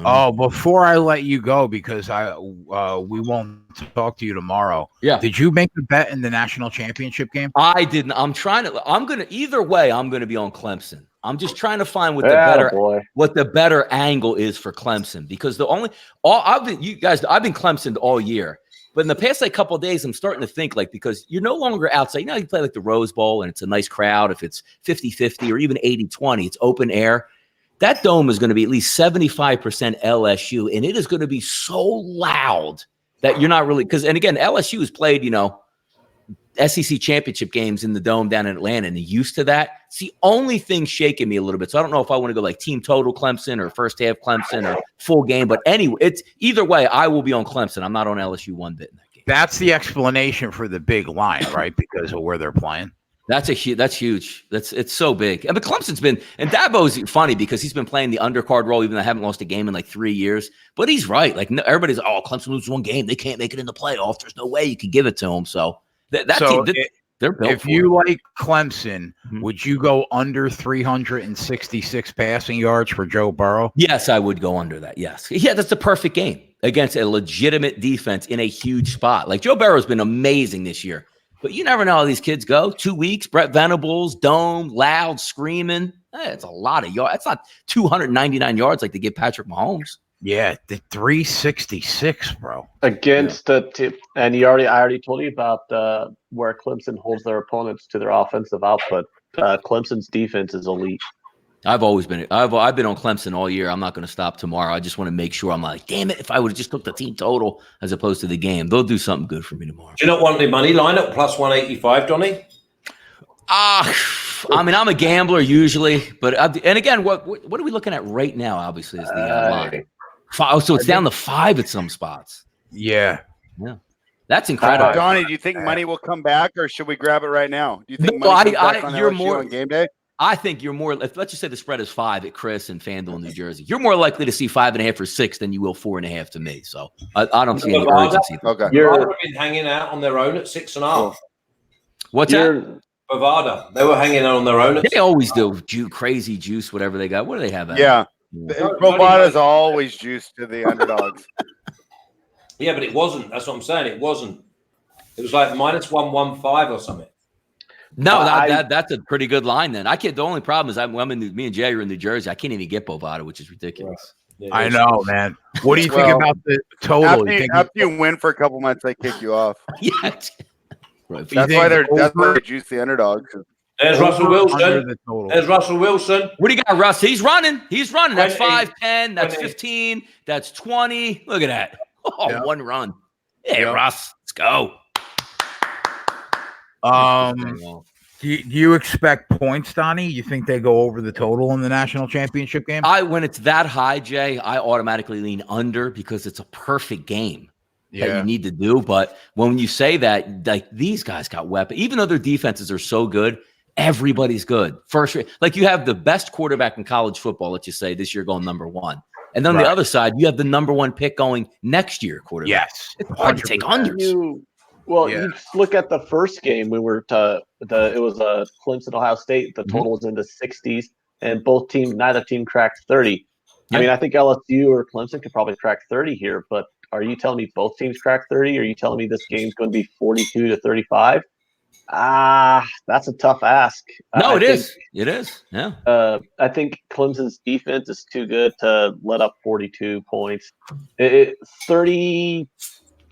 Oh, before I let you go, because we won't talk to you tomorrow.
Yeah.
Did you make the bet in the national championship game?
I didn't. I'm gonna either way. I'm gonna be on Clemson. I'm just trying to find what the better angle is for Clemson because I've been Clemson all year, but in the past like couple of days, I'm starting to think like because you're no longer outside. You know, you play like the Rose Bowl and it's a nice crowd. If it's 50-50 or even 80-20, it's open air. That dome is going to be at least 75% LSU, and it is going to be so loud that you're not really – and again, LSU has played, SEC championship games in the dome down in Atlanta, and they're used to that. It's the only thing shaking me a little bit. So I don't know if I want to go like team total Clemson or first half Clemson or full game. But anyway, it's either way, I will be on Clemson. I'm not on LSU one bit in that game.
That's the explanation for the big line, right? Because of where they're playing.
That's huge. It's so big. But Clemson's been, and Dabo's funny because he's been playing the undercard role, even though I haven't lost a game in like 3 years. But he's right. Like everybody's, Clemson loses one game, they can't make it in the playoffs. There's no way you can give it to them. So that team, they're built.
If you like Clemson, would you go under 366 passing yards for Joe Burrow?
Yes, I would go under that. Yes, yeah, that's the perfect game against a legitimate defense in a huge spot. Like Joe Burrow's been amazing this year. But you never know how these kids go. 2 weeks, Brett Venables, dome, loud, screaming. It's a lot of yards. That's not 299 yards like they give Patrick Mahomes.
Yeah, the 366, bro.
Against the tip. And I already told you about where Clemson holds their opponents to their offensive output. Clemson's defense is elite.
I've been on Clemson all year. I'm not going to stop tomorrow. I just want to make sure. I'm like, damn it, if I would have just took the team total as opposed to the game, they'll do something good for me tomorrow.
Do you not want the money line at plus 185, Donnie?
I mean, I'm a gambler usually, but and again, what are we looking at right now? Obviously, is the line. So it's down to 5 at some spots.
Yeah.
That's incredible.
Donnie, do you think money will come back, or should we grab it right now? Do you think
No,
money comes back on LSU on game day?
I think you're more. Let's just say the spread is 5 at Chris and FanDuel in New Jersey. You're more likely to see 5.5 or 6 than you will 4.5 to me. So I don't see any urgency.
Okay.
Bovada have been hanging out on their own at 6.5.
What's that?
Bovada. They were hanging out on their own.
They always do. Crazy juice, whatever they got. What do they have?
Yeah. Bovada's always juiced to the underdogs.
Yeah, but it wasn't. That's what I'm saying. It wasn't. It was like minus 115 or something.
No, that's a pretty good line then. I can't. The only problem is me and Jay are in New Jersey. I can't even get Bovada, which is ridiculous.
Yeah,
I know, man. What do you think about the total?
After you win for a couple months, they kick you off.
Yeah.
That's why they juice the underdogs.
There's Russell Wilson. There's Russell Wilson.
What do you got, Russ? He's running. That's 5, 10. That's
20.
15. That's 20. Look at that. Oh,
Yeah.
one run. Hey, Russ, let's go.
Do you expect points, Donnie? You think they go over the total in the national championship game?
When it's that high, Jay, I automatically lean under because it's a perfect game that you need to do. But when you say that, like these guys got weapons, even though their defenses are so good, everybody's good. Like you have the best quarterback in college football, let's just say this year going number 1. And then on the other side, you have the number 1 pick going next year quarterback.
Yes.
It's hard to take unders.
You just look at the first game. We were it was Clemson, Ohio State. The total was in the 60s, and neither team cracked 30. I mean, I think LSU or Clemson could probably crack 30 here, but are you telling me both teams crack 30? Are you telling me this game's going to be 42-35? That's a tough ask.
No, it is. It is. Yeah.
I think Clemson's defense is too good to let up 42 points. 30,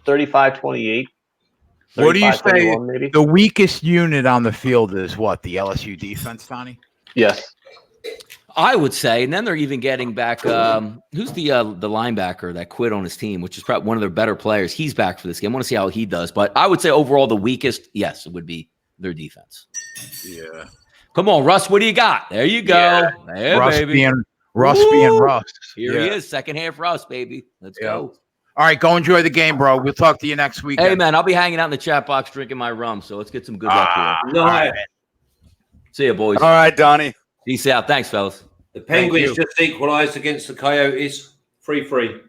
35, 28.
What do you say?
Maybe?
The weakest unit on the field is what? The LSU defense, Donnie?
Yes.
I would say, and then they're even getting back. Who's the linebacker that quit on his team, which is probably one of their better players? He's back for this game. I want to see how he does. But I would say overall, the weakest, yes, it would be their defense.
Yeah.
Come on, Russ. What do you got? There you go.
Yeah.
There,
Russ
baby.
being Russ.
Here he is. Second half Russ, baby. Let's go.
All right, go enjoy the game, bro. We'll talk to you next week.
Hey, man, I'll be hanging out in the chat box drinking my rum. So let's get some good luck here.
No,
right.
See you, boys.
All right, Donnie.
Peace out. Thanks, fellas.
The Penguins just equalised against the Coyotes. 3-3.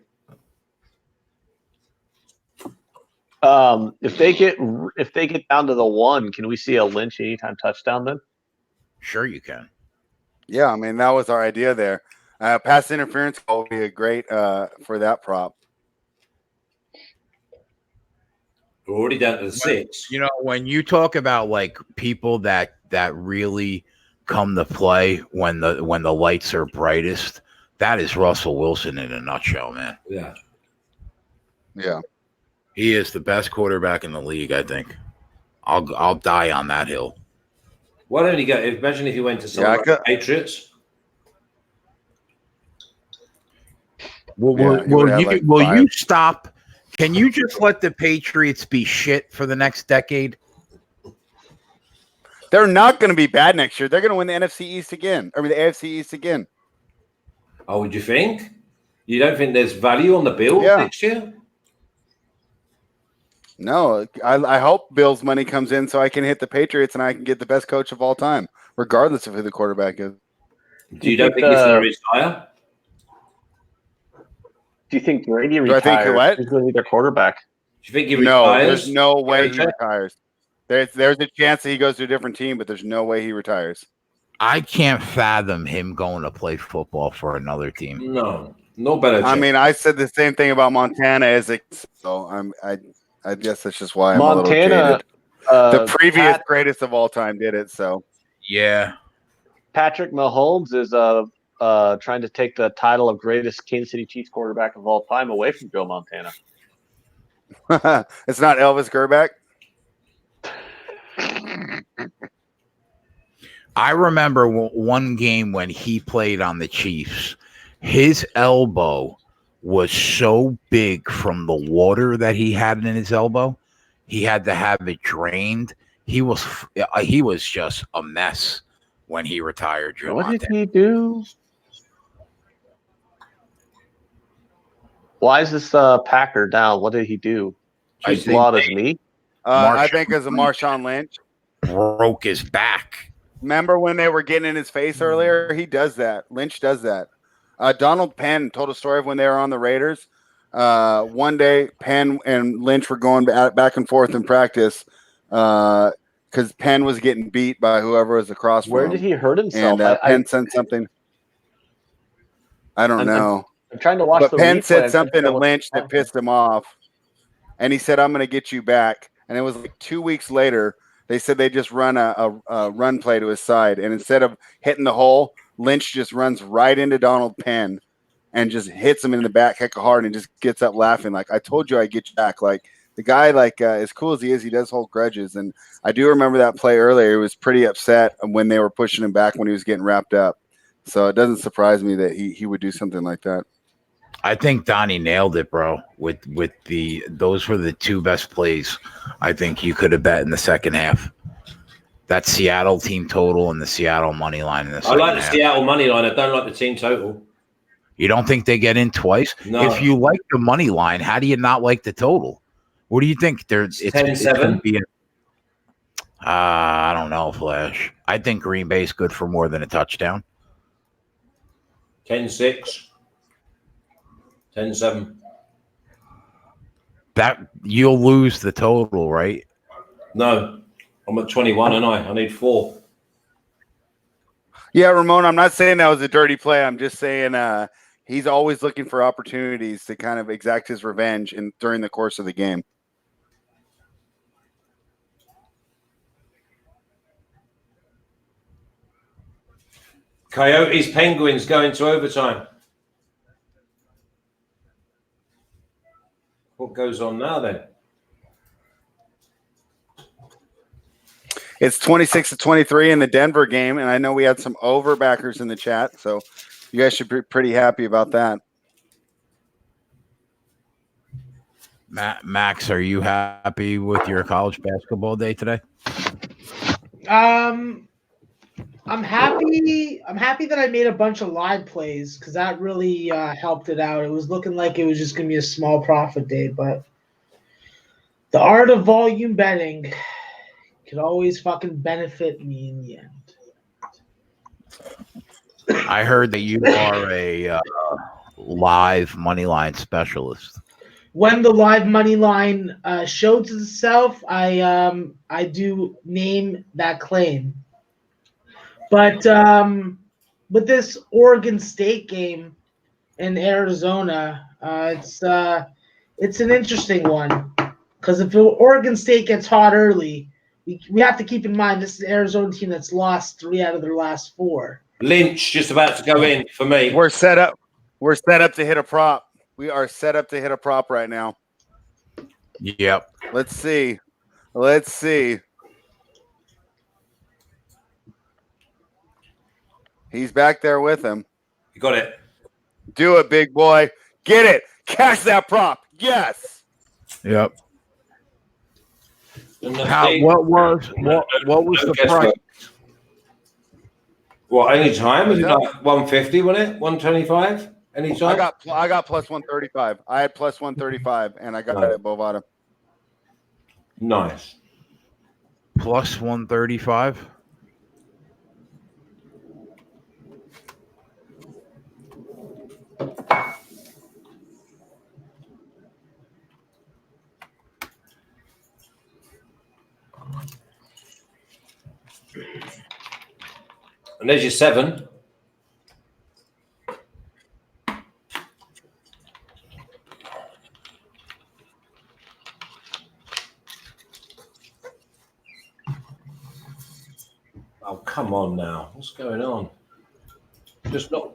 If they get down to the 1, can we see a Lynch anytime touchdown then?
Sure, you can.
Yeah, I mean, that was our idea there. Pass interference will be a great for that prop.
We're already down to the 6.
You know, when you talk about like people that really come to play when the lights are brightest, that is Russell Wilson in a nutshell, man.
Yeah.
Yeah.
He is the best quarterback in the league, I think. I'll die on that hill.
Why don't he go? Imagine if he went to some of the Patriots.
Will you stop? Can you just let the Patriots be shit for the next decade?
They're not going to be bad next year. They're going to win the NFC East again. I mean, the AFC East again.
Oh, would you think? You don't think there's value on the Bills next year?
No, I hope Bills' money comes in so I can hit the Patriots and I can get the best coach of all time, regardless of who the quarterback is.
You don't think he's going to retire?
Do you think Brady retires? Who's going to be their quarterback?
Do you think he retires?
No, there's no way he retires. There's a chance that he goes to a different team, but there's no way he retires.
I can't fathom him going to play football for another team.
No better chance.
I mean, I said the same thing about Montana so I guess that's just why I'm a little jaded. The previous greatest of all time did it, so.
Yeah. Patrick
Mahomes is trying to take the title of greatest Kansas City Chiefs quarterback of all time away from Joe Montana.
It's not Elvis Gerback?
I remember one game when he played on the Chiefs. His elbow was so big from the water that he had in his elbow, he had to have it drained. he was just a mess when he retired. Joe
What did
Montana.
he do? Why is this Packer down? What did he do?
I
Just blew out his knee?
I think it was a Marshawn Lynch.
Broke his back.
Remember when they were getting in his face earlier? He does that. Lynch does that. Donald Penn told a story of when they were on the Raiders. One day, Penn and Lynch were going back and forth in practice because Penn was getting beat by whoever was across from him.
Where did he hurt himself?
And Penn said something. I don't know.
I'm trying to watch
But
the
Penn
replay.
said something to Lynch that pissed him off. And he said, I'm going to get you back. And it was like 2 weeks later, they said they just run a run play to his side. And instead of hitting the hole, Lynch just runs right into Donald Penn and just hits him in the back heck of hard and just gets up laughing. Like, I told you I'd get you back. Like, the guy, as cool as he is, he does hold grudges. And I do remember that play earlier. He was pretty upset when they were pushing him back when he was getting wrapped up. So it doesn't surprise me that he would do something like that.
I think Donnie nailed it, bro. With those were the two best plays I think you could have bet in the second half. That Seattle team total and the Seattle money line in the second half.
I like the Seattle money line. I don't like the team total.
You don't think they get in twice?
No.
If you like the money line, how do you not like the total? What do you think? It's
10-7.
I don't know, Flash. I think Green Bay's good for more than a touchdown.
10-6. 10-7.
That you'll lose the total, right?
No, I'm at 21 and I need 4.
Yeah, Ramon, I'm not saying that was a dirty play. I'm just saying he's always looking for opportunities to kind of exact his revenge during the course of the game.
Coyotes Penguins going to overtime. What goes on now then?
It's 26-23 in the Denver game, and I know we had some overbackers in the chat, so you guys should be pretty happy about that.
Max, are you happy with your college basketball day today?
I'm happy. I'm happy that I made a bunch of live plays because that really helped it out. It was looking like it was just going to be a small profit day, but the art of volume betting could always fucking benefit me in the end.
I heard that you are a live money line specialist.
When the live money line shows itself, I do name that claim. But with this Oregon State game in Arizona, it's an interesting one because if Oregon State gets hot early, we have to keep in mind this is an Arizona team that's lost 3 out of their last 4.
Lynch just about to go in for me.
We're set up. We're set up to hit a prop. We are set up to hit a prop right now.
Yep.
Let's see. He's back there with him.
You got it.
Do it, big boy. Get it. Cash that prop. Yes.
Yep. What was the price?
What, any time? Was it like 150, wasn't it? 125? Any time?
I got plus 135. I had plus 135, and I got it at Bovada.
Nice.
Plus 135.
And there's your 7. Oh, come on now. What's going on? Just not.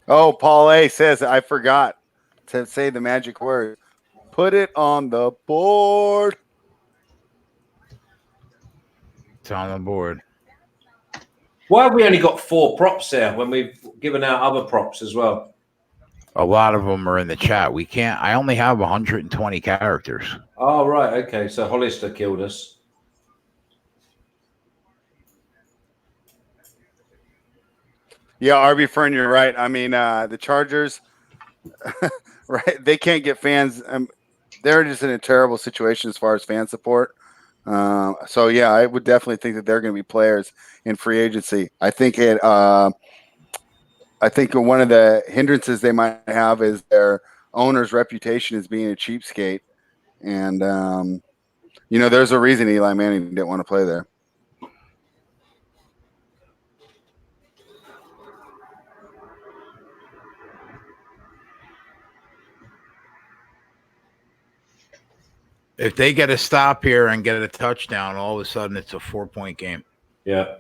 Oh, Paul A says, I forgot to say the magic word. Put it on the board.
It's on the board.
Why have we only got 4 props there when we've given out other props as well?
A lot of them are in the chat. We can't. I only have 120 characters.
Oh, right. Okay. So Hollister killed us.
Yeah, RB Fern, you're right. I mean, the Chargers, right? They can't get fans. They're just in a terrible situation as far as fan support. So yeah, I would definitely think that they're going to be players in free agency. I think one of the hindrances they might have is their owner's reputation as being a cheapskate, and there's a reason Eli Manning didn't want to play there.
If they get a stop here and get a touchdown, all of a sudden it's a 4-point game.
Yeah.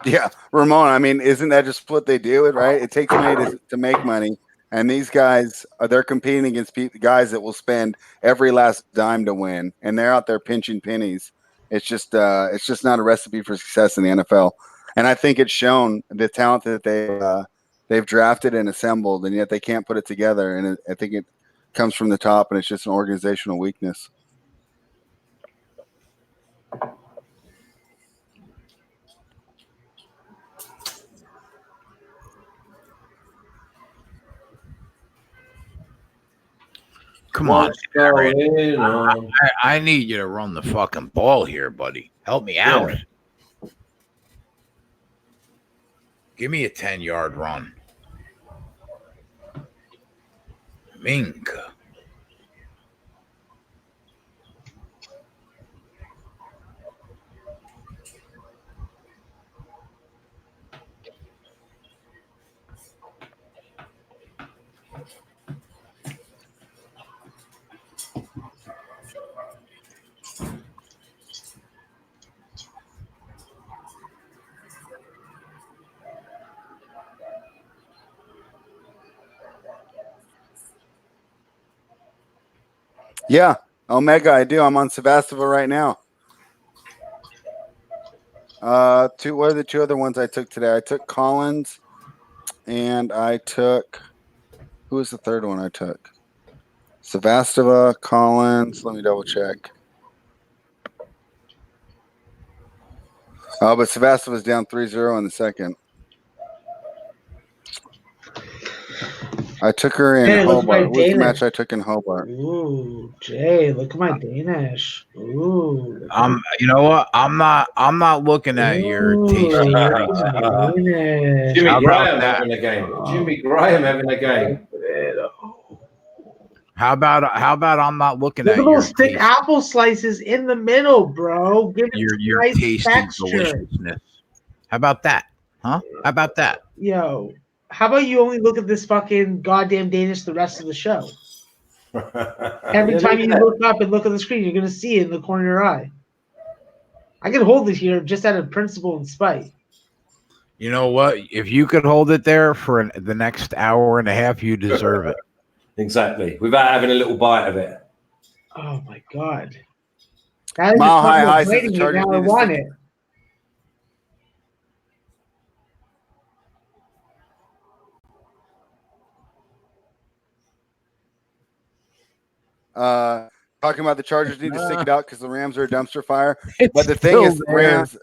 Yeah, Ramon. I mean, isn't that just what they do? Right? It takes money to make money, and these guys they're competing against guys that will spend every last dime to win, and they're out there pinching pennies. It's just not a recipe for success in the NFL. And I think it's shown the talent that they've drafted and assembled, and yet they can't put it together. And I think it comes from the top, and it's just an organizational weakness.
Come on. I need you to run the fucking ball here, buddy. Help me out. Yeah. Give me a 10-yard run. Minka.
Yeah, Omega, I do. I'm on Sevastopol right now. What are the two other ones I took today? I took Collins, and I took – who was the third one I took? Sevastopol, Collins. Let me double check. Oh, but Sevastopol was down 3-0 in the second. I took her in Hobart. What was the match I took in Hobart?
Ooh, Jay, look at my Danish. Ooh.
You know what? I'm not looking at your tasty treats.
Jimmy Graham having a game. Jimmy Graham having a game.
How about I'm not looking
look
at
those thick apple slices in the middle, bro. Give it
your
nice
tasty
texture.
Deliciousness. How about that? Huh? How about that?
Yo. How about you only look at this fucking goddamn Danish the rest of the show? Every time you look up and look at the screen, you're going to see it in the corner of your eye. I can hold it here just out of principle and spite.
You know what? If you could hold it there for the next hour and a half, you deserve it.
Exactly. Without having a little bite of it.
Oh, my God. That is
Mile High says the Chargers
now I want it.
Talking about the Chargers need to stick it out because the Rams are a dumpster fire. But the thing is, the Rams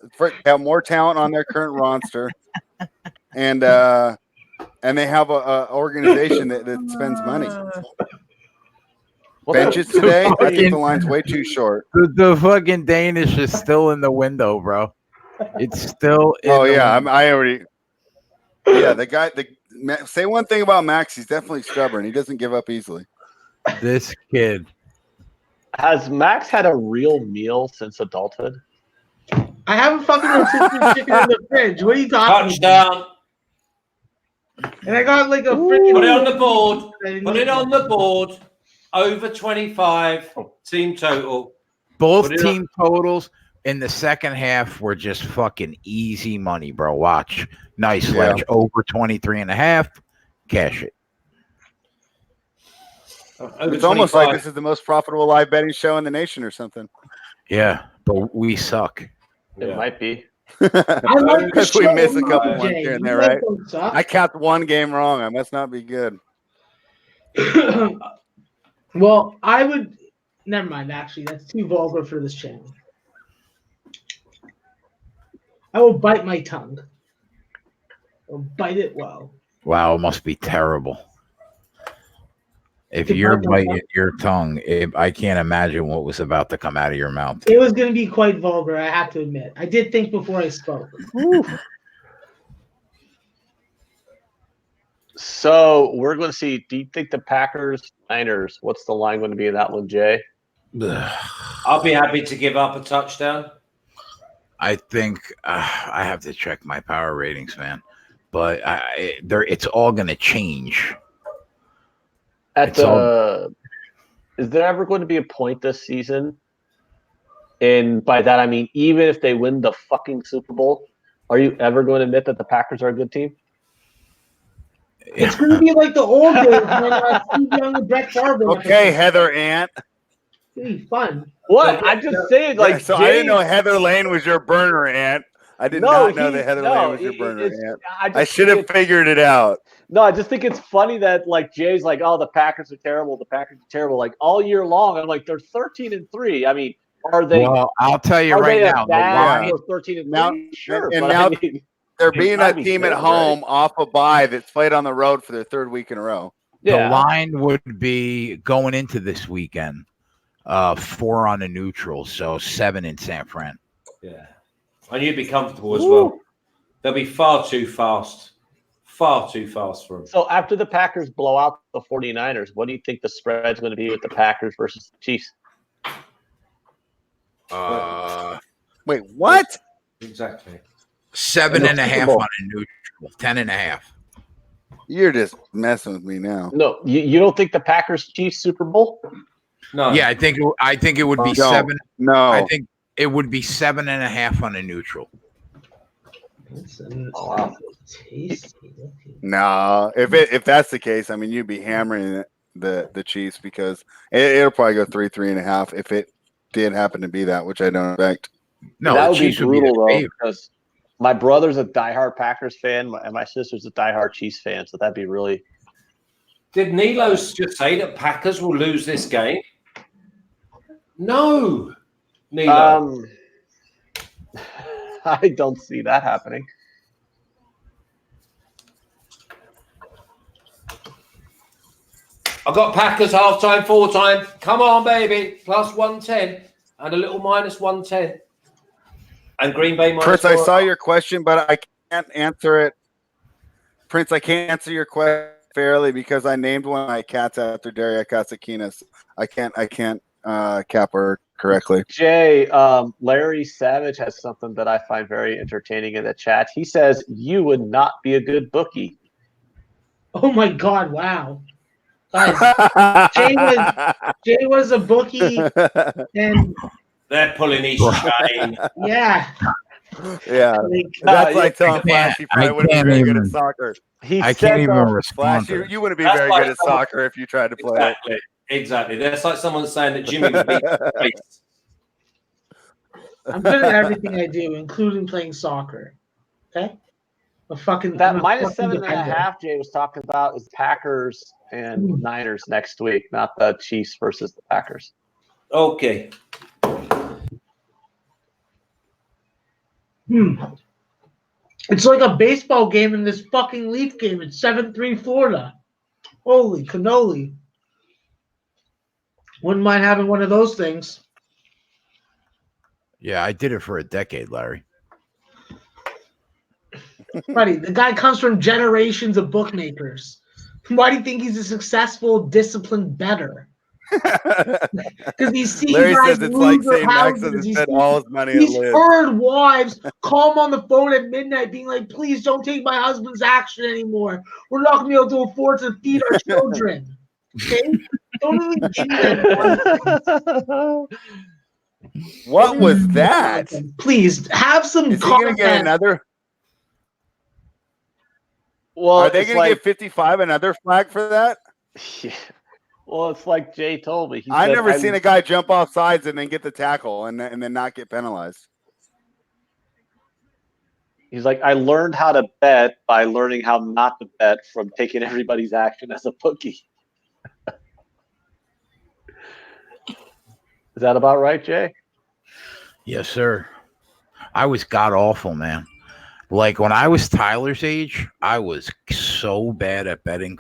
have more talent on their current roster, and they have a organization that spends money. Benches today, I think the line's way too short.
The fucking Danish is still in the window, bro. It's still.
The guy. Say one thing about Max. He's definitely stubborn. He doesn't give up easily.
This kid.
Has Max had a real meal since adulthood?
I have a fucking rotisserie chicken in the fridge. What are you talking
about?
And I got like a freaking.
Put it on the board. Put it on the board. Over 25 team total.
Both team totals in the second half were just fucking easy money, bro. Watch. Nice ledge. Over 23.5. Cash it.
It's almost like this is the most profitable live betting show in the nation or something.
Yeah, but we suck.
It might be.
I like
Because we miss a couple ones
Jay.
here and
You
there,
guys
right?
don't suck.
I capped one game wrong. I must not be good.
Well, I would. Never mind. Actually, that's too vulgar for this channel. I will bite my tongue. I'll bite it well.
Wow, it must be terrible. If
To
you're
bite my tongue?
biting your tongue, I can't imagine what was about to come out of your mouth.
It was going to be quite vulgar, I have to admit. I did think before I spoke.
So we're going to see. Do you think the Packers, Niners? What's the line going to be in that one, Jay?
I'll be happy to give up a touchdown.
I think I have to check my power ratings, man. But it's all going to change.
Is there ever going to be a point this season? And by that I mean, even if they win the fucking Super Bowl, are you ever going to admit that the Packers are a good team?
It's going to be like the old days when Steve Young and Brett Favre.
Okay, Heather Ant.
It's going to be fun.
What? I'm just saying, like,
So I didn't know Heather Lane was your burner ant. I did not know that Heather Lane was your burner ant. I should have figured it out.
No, I just think it's funny that like Jay's like, oh, the Packers are terrible. The Packers are terrible. Like all year long, I'm like, they're 13-3. I mean, are they?
Well, I'll tell you right now. The line,
13-3.
Now,
Sure,
and
but
now
I mean,
they're beating
gotta
that
be
team at
good,
home off a bye that's played on the road for their third week in a row.
the line would be going into this weekend, 4 on the neutral, so 7 in San Fran.
Yeah, and you'd be comfortable as well. They'll be far too fast for them.
So after the Packers blow out the 49ers, what do you think the spread's going to be with the Packers versus the Chiefs?
Wait, what?
Exactly.
7.5 on a neutral, 10.5.
You're just messing with me now.
No, you don't think the Packers Chiefs Super Bowl?
No.
Yeah, I think it would be
No.
7.
No.
I think it would be 7.5 on a neutral.
Wow.
No, if that's the case, I mean, you'd be hammering the Chiefs because it'll probably go 3.5 if it did happen to be that, which I don't expect.
No,
that
the
would be
Chiefs would be
brutal
the
though,
favorite.
because my brother's a diehard Packers fan and my sister's a diehard Chiefs fan, so that'd be really.
Did Nilos just say that Packers will lose this game? No, Nilo.
I don't see that happening.
I got Packers halftime, full time. Come on, baby. Plus 110 and a little minus 110. And Green Bay minus
Prince,
4.
I saw your question, but I can't answer it. Prince, I can't answer your question fairly because I named one of my cats after Daria Kasakinas. I can't cap her correctly.
Jay, Larry Savage has something that I find very entertaining in the chat. He says you would not be a good bookie.
Oh my God! Wow. Guys, Jay was a bookie, and
they're pulling his chain.
yeah.
Yeah, that's like telling Flash he probably wouldn't be very good at soccer.
I can't even respond.
Flash, you wouldn't be very good at soccer if you tried to play it.
Exactly. That's like someone saying that Jimmy would be.
I'm good at everything I do, including playing soccer. Okay.
That minus 7.5 Jay was talking about is Packers and Niners next week, not the Chiefs versus the Packers.
Okay.
It's like a baseball game in this fucking Leaf game. It's 7-3 Florida. Holy cannoli. Wouldn't mind having one of those things.
Yeah, I did it for a decade, Larry.
Buddy, the guy comes from generations of bookmakers. Why do you think he's a successful, disciplined bettor? Because he's seen
Larry
guys
says it's
lose
like
their
St. Max
houses.
has spent all his money at
He's
Live.
heard wives call him on the phone at midnight being like, please don't take my husband's action anymore. We're not going to be able to afford to feed our children. Okay? Don't even give me that.
What was that?
Please, have some
Is he going to
content.
get another?
Well,
Are they going to get 55 another flag for that?
Yeah. Well, it's like Jay told me.
I've never seen a guy jump off sides and then get the tackle and then not get penalized.
He's like, I learned how to bet by learning how not to bet from taking everybody's action as a bookie. Is that about right, Jay?
Yes, sir. I was god awful, man. Like when I was Tyler's age, I was so bad at betting.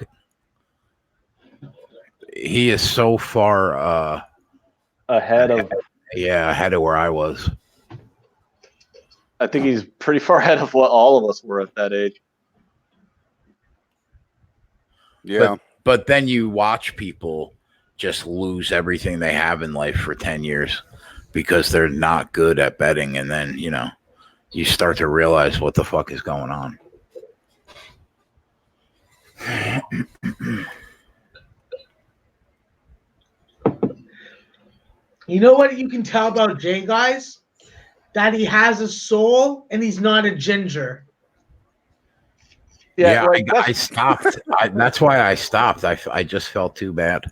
He is so far
Ahead of,
ahead of where I was.
I think he's pretty far ahead of what all of us were at that age.
Yeah.
But then you watch people just lose everything they have in life for 10 years because they're not good at betting. And then, you start to realize what the fuck is going on.
You know what you can tell about Jay, guys? That he has a soul and he's not a ginger.
Yeah,
like,
I stopped. That's why I stopped. I just felt too bad.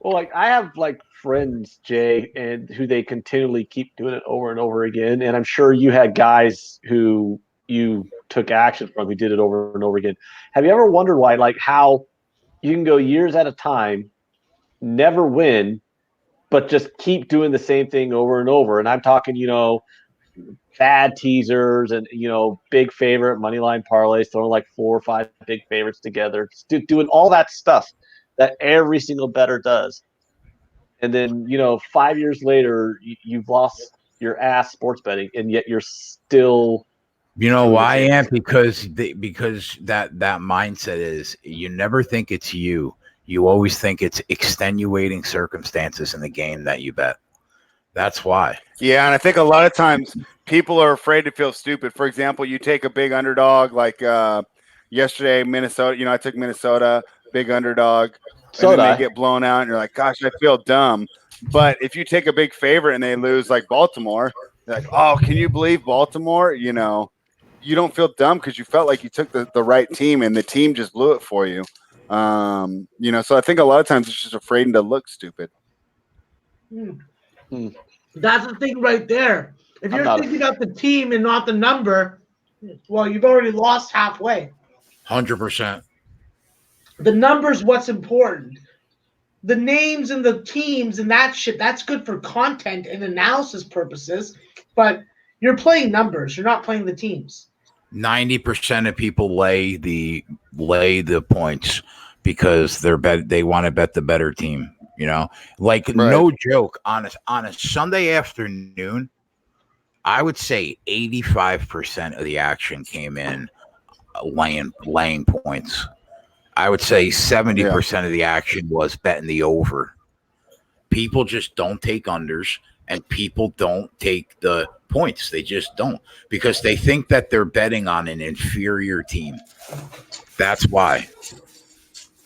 well, like I have like friends, Jay, and who they continually keep doing it over and over again. And I'm sure you had guys who you took action from who did it over and over again. Have you ever wondered why, like how you can go years at a time, never win, but just keep doing the same thing over and over? And I'm talking, bad teasers and, big favorite money line parlays, throwing like 4 or 5 big favorites together, doing all that stuff that every single bettor does. And then, 5 years later, you've lost your ass sports betting, and yet you're still.
You know why, Ant? Because that mindset is you never think it's you. You always think it's extenuating circumstances in the game that you bet. That's why.
Yeah, and I think a lot of times people are afraid to feel stupid. For example, you take a big underdog like yesterday, Minnesota. I took Minnesota, big underdog, and then they get blown out, and you're like, gosh, I feel dumb. But if you take a big favorite and they lose like Baltimore, you're like, oh, can you believe Baltimore? You don't feel dumb because you felt like you took the right team and the team just blew it for you. So I think a lot of times it's just afraid to look stupid.
That's the thing right there. If you're thinking about the team and not the number, well, you've already lost halfway.
100%.
The number's what's important. The names and the teams and that shit, that's good for content and analysis purposes, but you're playing numbers. You're not playing the teams.
90% of people lay the points because they want to bet the better team. Like right. No joke, on a Sunday afternoon, I would say 85% of the action came in laying points. I would say 70% of the action was betting the over. People just don't take unders, and people don't take the points. They just don't, because they think that they're betting on an inferior team. That's why.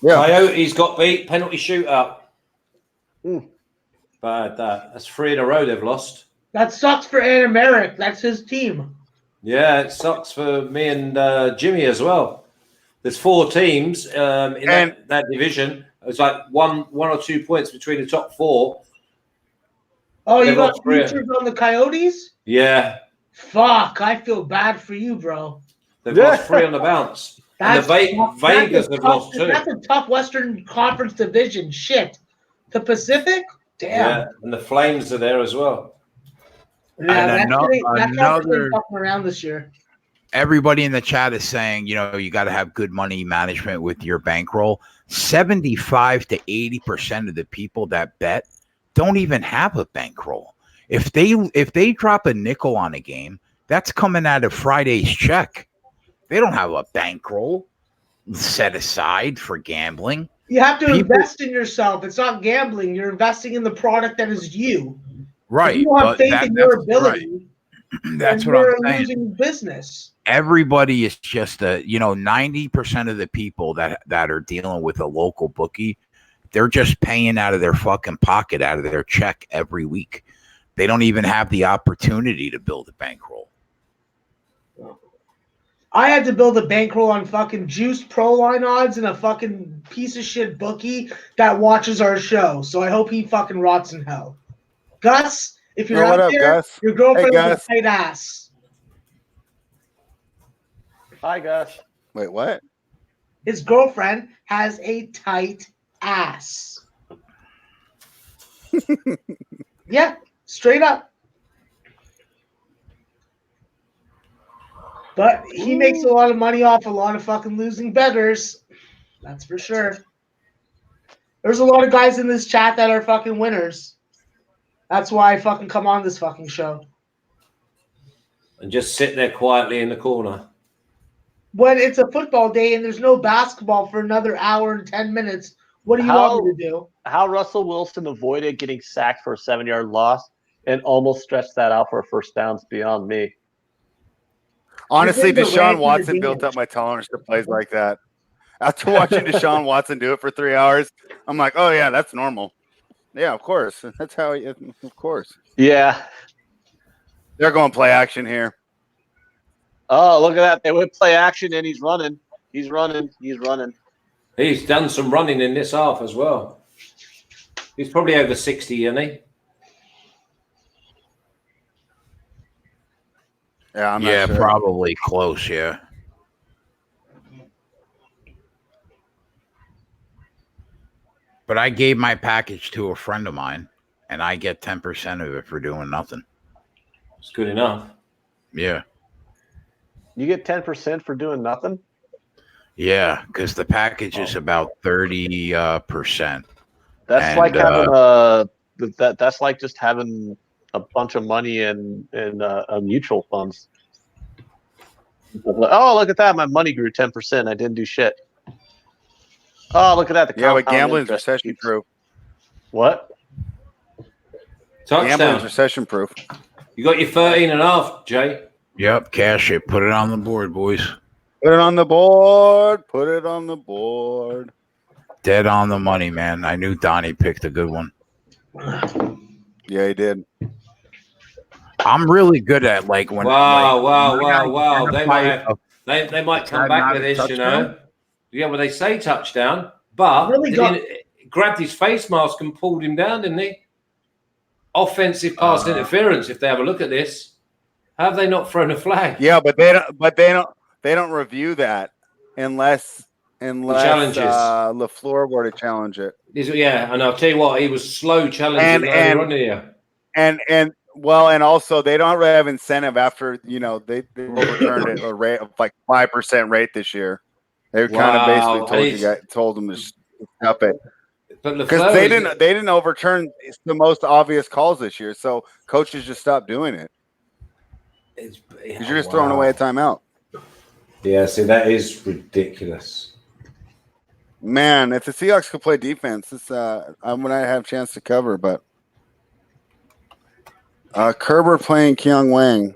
Yeah. Coyotes got beat, penalty shootout. Bad that. That's 3 in a row they've lost.
That sucks for Anna Merrick. That's his team.
Yeah, it sucks for me and Jimmy as well. There's 4 teams in that division. It's like one or 2 points between the top 4.
Oh, you got futures on the Coyotes?
Yeah.
Fuck, I feel bad for you, bro.
They've lost 3 on the bounce. And Vegas have lost 2.
That's a tough Western Conference division. Shit. The Pacific? Damn.
Yeah, and the Flames are there as well.
Yeah, another around this year.
Everybody in the chat is saying, you got to have good money management with your bankroll. 75 to 80% of the people that bet don't even have a bankroll. If they drop a nickel on a game, that's coming out of Friday's check. They don't have a bankroll set aside for gambling.
You have to invest in yourself. It's not gambling. You're investing in the product that is you.
Right.
If you have faith in your ability.
Right. That's what I'm saying.
Losing business.
Everybody is just 90% of the people that are dealing with a local bookie, they're just paying out of their fucking pocket, out of their check every week. They don't even have the opportunity to build a bankroll.
I had to build a bankroll on fucking Juiced Pro Line odds and a fucking piece of shit bookie that watches our show. So I hope he fucking rots in hell. Gus, if you're out there, Gus? Your girlfriend has a tight ass.
Hi, Gus.
Wait, what?
His girlfriend has a tight ass. Yeah, straight up. But he makes a lot of money off a lot of fucking losing bettors. That's for sure. There's a lot of guys in this chat that are fucking winners. That's why I fucking come on this fucking show.
And just sit there quietly in the corner.
When it's a football day and there's no basketball for another hour and 10 minutes, what do you want me to do?
How Russell Wilson avoided getting sacked for a 7-yard loss and almost stretched that out for a first down is beyond me.
Honestly,
You're getting
Deshaun
the
Watson
ranking
built up my tolerance to plays like that. After watching Deshaun Watson do it for 3 hours, I'm like, oh, yeah, that's normal. Yeah, of course. That's how – of course.
Yeah.
They're going play action here.
Oh, look at that. They went play action and he's running. He's running. He's running.
He's done some running in this half as well. He's probably over 60, isn't he?
Yeah, I'm not sure.
Probably close, yeah. But I gave my package to a friend of mine, and I get 10% of it for doing nothing.
It's good enough.
Yeah.
You get 10% for doing nothing?
Yeah, because the package is about 30%.
That's like having that's like just having a bunch of money in mutual funds. Oh, look at that! My money grew 10%. I didn't do shit. Oh, look at that!
Yeah, but gambling's recession proof.
What?
Gambling's recession proof.
You got your 13.5, Jay.
Yep, cash it. Put it on the board, boys.
Put it on the board. Put it on the board.
Dead on the money, man. I knew Donnie picked a good one.
Yeah, he did.
I'm really good at like when.
Wow. They might come back with this, you know. Yeah, well, they say touchdown, but
Really
he grabbed his face mask and pulled him down, didn't he? Offensive pass interference. If they have a look at this, have they not thrown a flag?
Yeah, but they don't. But they don't review that unless
challenges.
LaFleur were to challenge it.
Yeah, and I'll tell you what, he was slow challenging earlier on here.
And also they don't have incentive after they overturned it a rate of like 5% rate this year. They kind of basically told them to stop it. Because they didn't overturn the most obvious calls this year, so coaches just stopped doing it. Because you're just throwing away a timeout.
Yeah, see, that is ridiculous.
Man, if the Seahawks could play defense, it's I'm gonna have a chance to cover, but Kerber playing Keong Wang.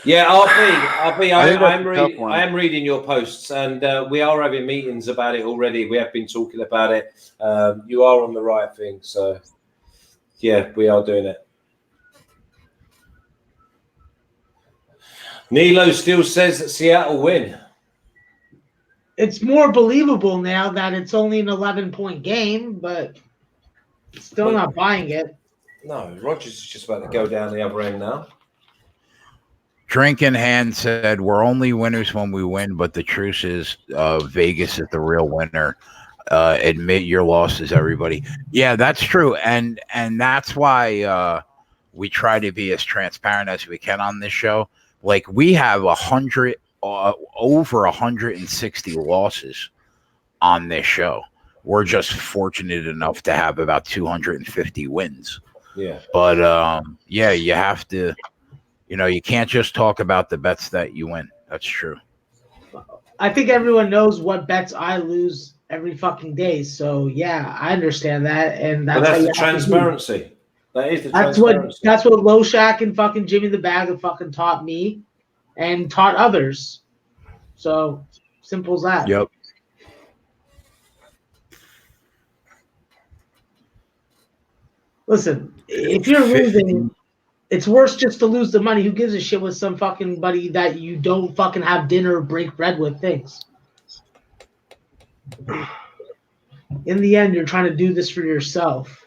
Yeah, RB, I am reading your posts, and we are having meetings about it already. We have been talking about it. You are on the right thing, so yeah, we are doing it. Nilo still says that Seattle win.
It's more believable now that it's only an 11-point game, but still not buying it.
No, Rogers is just about to go down the other end now.
Drink in hand said, we're only winners when we win, but the truth is Vegas is the real winner. Admit your losses, everybody. Yeah, that's true. And that's why we try to be as transparent as we can on this show. Like, we have over 160 losses on this show. We're just fortunate enough to have about 250 wins.
Yeah.
But, yeah, you have to, you can't just talk about the bets that you win. That's true.
I think everyone knows what bets I lose every fucking day. So, yeah, I understand that. And
that's the transparency. That is the transparency.
That's what Low Shack and fucking Jimmy the Bag have fucking taught me and taught others. So, simple as that.
Yep.
Listen, if you're losing, it's worse just to lose the money. Who gives a shit with some fucking buddy that you don't fucking have dinner or break bread with? Things. In the end, you're trying to do this for yourself.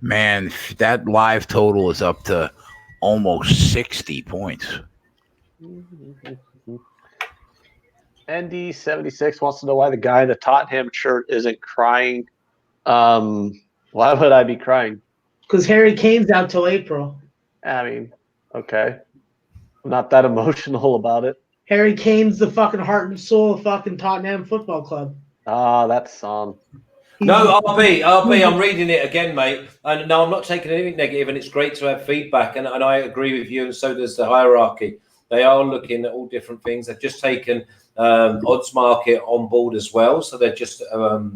Man, that live total is up to almost 60 points.
ND76 wants to know why the guy in the Tottenham shirt isn't crying. Why would I be crying?
Because Harry Kane's out till April.
I mean, okay. I'm not that emotional about it.
Harry Kane's the fucking heart and soul of fucking Tottenham Football Club.
Ah, that's
No, RB, I'm reading it again, mate. And no, I'm not taking anything negative, and it's great to have feedback. And I agree with you, and so does the hierarchy. They are looking at all different things. They've just taken odds market on board as well. So they're just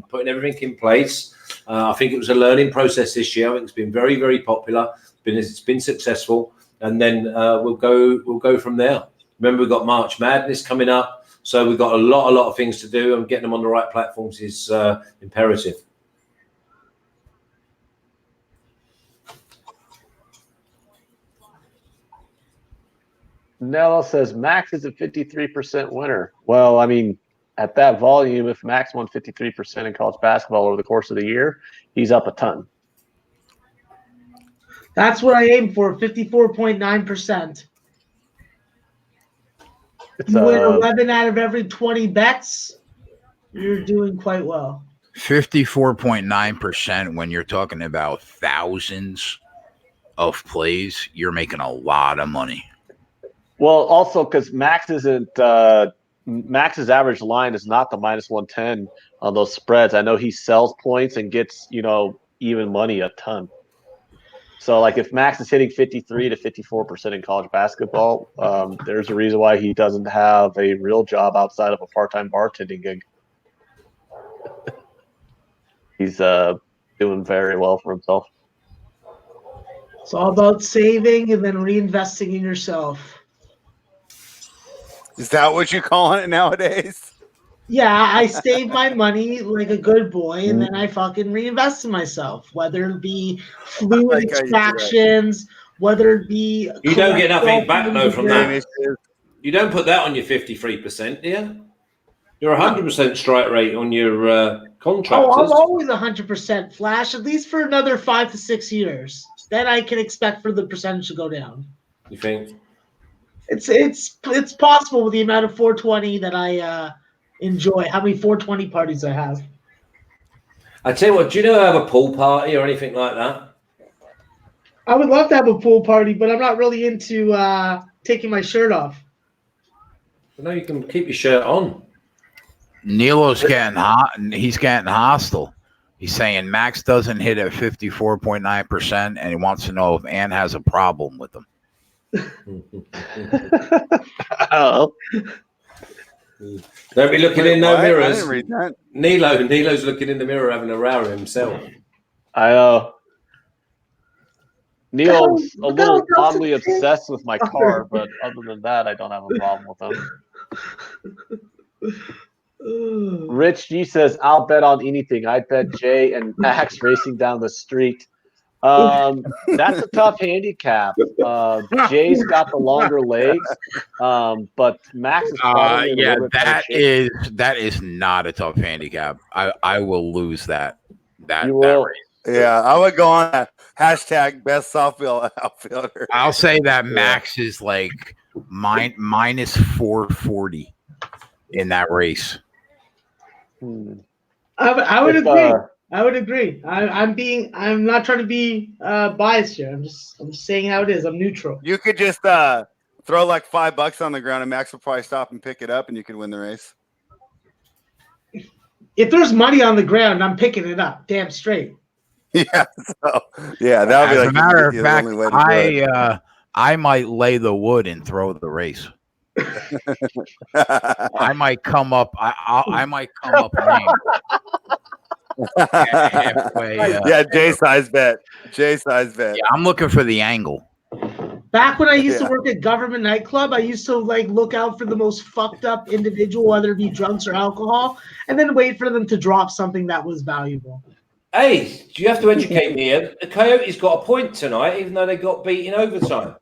putting everything in place. I think it was a learning process this year. I think it's been very, very popular. It's been successful. And then we'll go from there. Remember, we've got March Madness coming up. So we've got a lot of things to do, and getting them on the right platforms is imperative.
Nello says Max is a 53% winner. Well, I mean, at that volume, if Max won 53% in college basketball over the course of the year, he's up a ton.
That's what I aim for, 54.9%. You win 11 out of every 20 bets, you're doing quite well.
54.9% when you're talking about thousands of plays, you're making a lot of money.
Well, also because Max's average line is not the -110 on those spreads. I know he sells points and gets, even money a ton. So, like, if Max is hitting 53 to 54% in college basketball, there's a reason why he doesn't have a real job outside of a part-time bartending gig. He's doing very well for himself.
It's all about saving and then reinvesting in yourself.
Is that what you're calling it nowadays?
Yeah, I save my money like a good boy, and then I fucking reinvest in myself, whether it be fluid extractions, whether it be...
You don't get nothing back, though, from that. You don't put that on your 53%, do you? You're 100% strike rate on your contractors.
Oh, I'm always 100% Flash, at least for another 5 to 6 years. Then I can expect for the percentage to go down.
You think?
It's possible with the amount of 420 that I enjoy. How many 420 parties I have?
I tell you what, do you have a pool party or anything like that?
I would love to have a pool party, but I'm not really into taking my shirt off.
No, you can keep your shirt on.
Nilo's getting hot, and he's getting hostile. He's saying Max doesn't hit at 54.9%, and he wants to know if Ann has a problem with him.
Oh.
Don't be looking in no mirrors.
I didn't read that.
Nilo's looking in the mirror having a row with himself.
I know. Neil's a little oddly obsessed with my car, but other than that, I don't have a problem with him. Rich G says, I'll bet on anything. I bet Jay and Max racing down the street. That's a tough handicap. Jay's got the longer legs, but Max is probably
that is not a tough handicap. I will lose that
will.
race.
Yeah, I would go on that hashtag best softball outfielder.
I'll say that Max is like minus 440 in that race.
I would agree. I would agree. I'm not trying to be biased here. I'm just saying how it is. I'm neutral.
You could just throw like $5 on the ground, and Max will probably stop and pick it up, and you could win the race.
If there's money on the ground, I'm picking it up. Damn straight.
Yeah. So yeah, that would be like
as a matter of fact,
the only way to do it.
I might lay the wood and throw the race. I might come up. I might come up lame. Halfway,
yeah, J size bet. Yeah,
I'm looking for the angle.
Back when I used to work at Government Nightclub, I used to look out for the most fucked up individual, whether it be drugs or alcohol, and then wait for them to drop something that was valuable.
Hey, do you have to educate me here? The Coyotes got a point tonight, even though they got beat in overtime.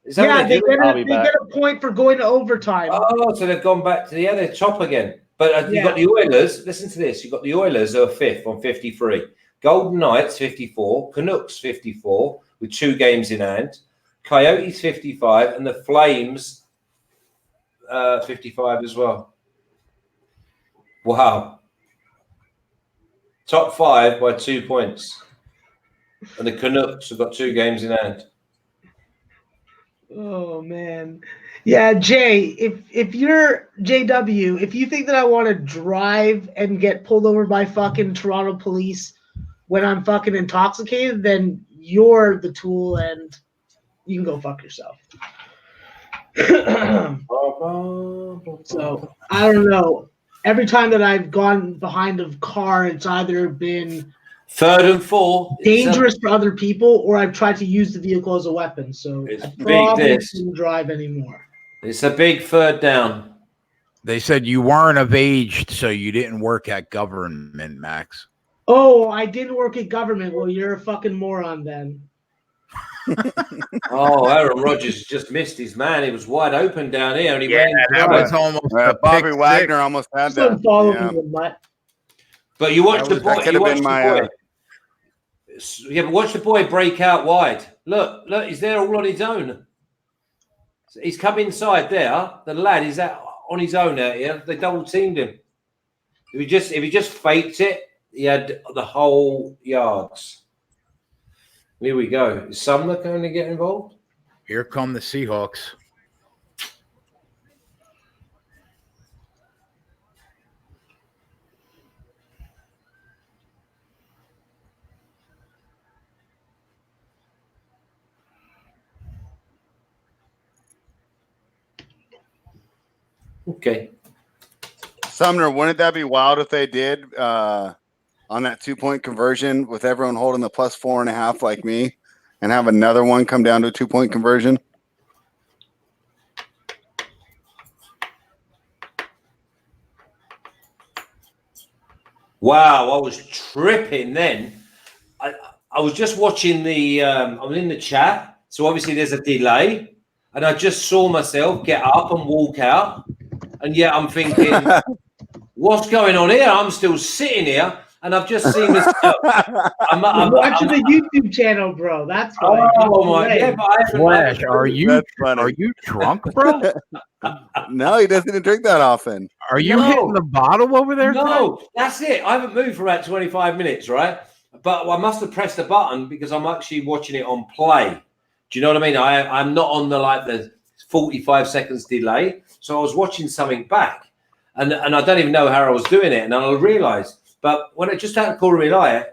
Is that
they get a point for going to overtime.
Oh, so they've gone back to the top again. But you've got the Oilers. Listen to this. You've got the Oilers who are 5th on 53. Golden Knights, 54. Canucks, 54, with 2 games in hand. Coyotes, 55. And the Flames 55 as well. Wow. Top 5 by 2 points. And the Canucks have got 2 games in hand.
Oh man. Yeah, Jay, if you're JW, if you think that I want to drive and get pulled over by fucking Toronto police when I'm fucking intoxicated, then you're the tool and you can go fuck yourself. So I don't know. Every time that I've gone behind a car, it's either been
3rd and 4.
dangerous for other people, or I've tried to use the vehicle as a weapon. So
It's
I
big,
probably
this.
shouldn't drive anymore.
It's a big 3rd down.
They said you weren't of age, so you didn't work at government, Max.
Oh, I didn't work at government. Well, you're a fucking moron then.
Oh, Aaron Rodgers just missed his man. He was wide open down here, and he went in
that
drive.
was almost a
Bobby
pick
Wagner
six.
almost had
Just don't follow
that.
me, you mutt.
But you watch the
That
boy.
could
You
have
watch
been
the
my.
boy. Yeah, but watch the boy break out wide. Look, he's there all on his own. He's come inside there. The lad is out on his own out here. They double teamed him. If he just faked it, he had the whole yards. Here we go. Is Sumner going to get involved?
Here come the Seahawks.
Okay.
Sumner, wouldn't that be wild if they did on that 2-point conversion with everyone holding the plus 4.5 like me, and have another one come down to a 2-point conversion?
Wow, I was tripping then. I was just watching the I'm in the chat, so obviously there's a delay, and I just saw myself get up and walk out, and yet I'm thinking, what's going on here? I'm still sitting here, and I've just seen myself.
I'm watching the YouTube channel, bro. That's why.
Oh my! Yeah, but I
Flash, are you drunk, bro?
No, he doesn't even drink that often.
Are you hitting the bottle over there?
No, that's it. I haven't moved for about 25 minutes, right? But I must have pressed the button because I'm actually watching it on play. Do you know what I mean? I'm not on the 45 seconds delay. So I was watching something back, and I don't even know how I was doing it, and I realised. But when I just had to call me eye,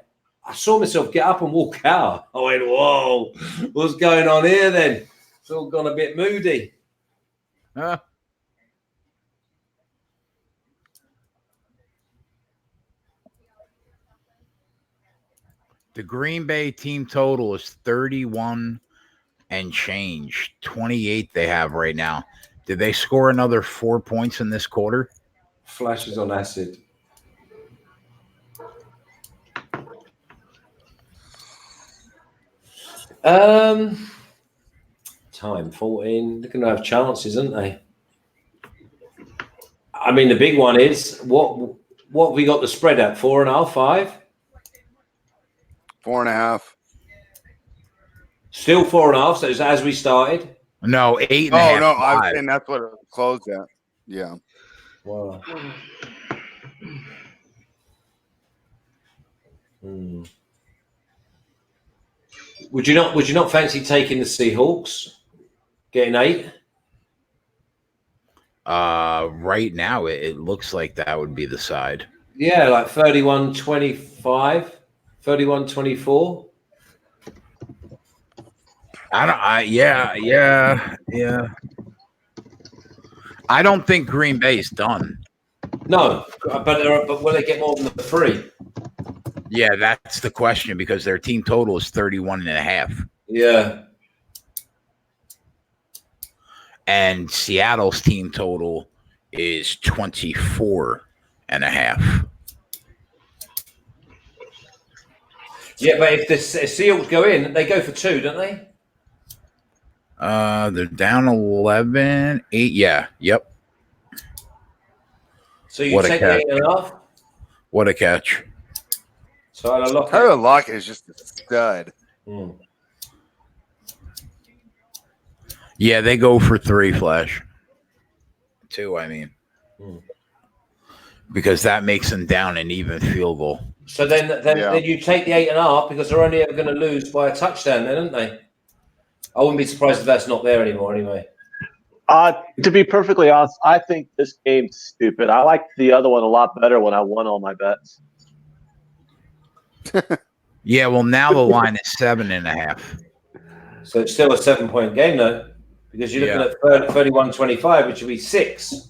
I saw myself get up and walk out. I went, "Whoa, what's going on here?" Then it's all gone a bit moody.
The Green Bay team total is 31 and change. 28 they have right now. Did they score another 4 points in this quarter?
Flash is on acid. Time 14. They're going to have chances, aren't they? I mean, the big one is what have we got the spread at? 4.5, 5?
4.5.
Still 4.5. So it's as we started.
No, 8.5.
Oh no, and that's what it closed at. Yeah.
Wow. Would you not fancy taking the Seahawks? Getting 8?
Right now it looks like that would be the side.
Yeah, like 31-25, 31-24.
Yeah. I don't think Green Bay's done.
No, but will they get more than the 3?
Yeah, that's the question because their team total is 31.5.
Yeah.
And Seattle's team total is 24.5.
Yeah, but if the Seahawks go in, they go for 2, don't they?
They're down 11, 8. Yeah, yep.
So you take 8.5?
What a catch.
Tyler Lockett is just a stud.
Yeah, they go for 3, Flash. too. I mean, because that makes them down an even field goal.
So then you take the 8.5 because they're only ever going to lose by a touchdown, then, aren't they? I wouldn't be surprised if that's not there anymore. Anyway.
To be perfectly honest, I think this game's stupid. I liked the other one a lot better when I won all my bets.
Yeah, well, now the line is 7.5.
So it's still a 7-point game, though, because you're looking at 31-25, which would be 6.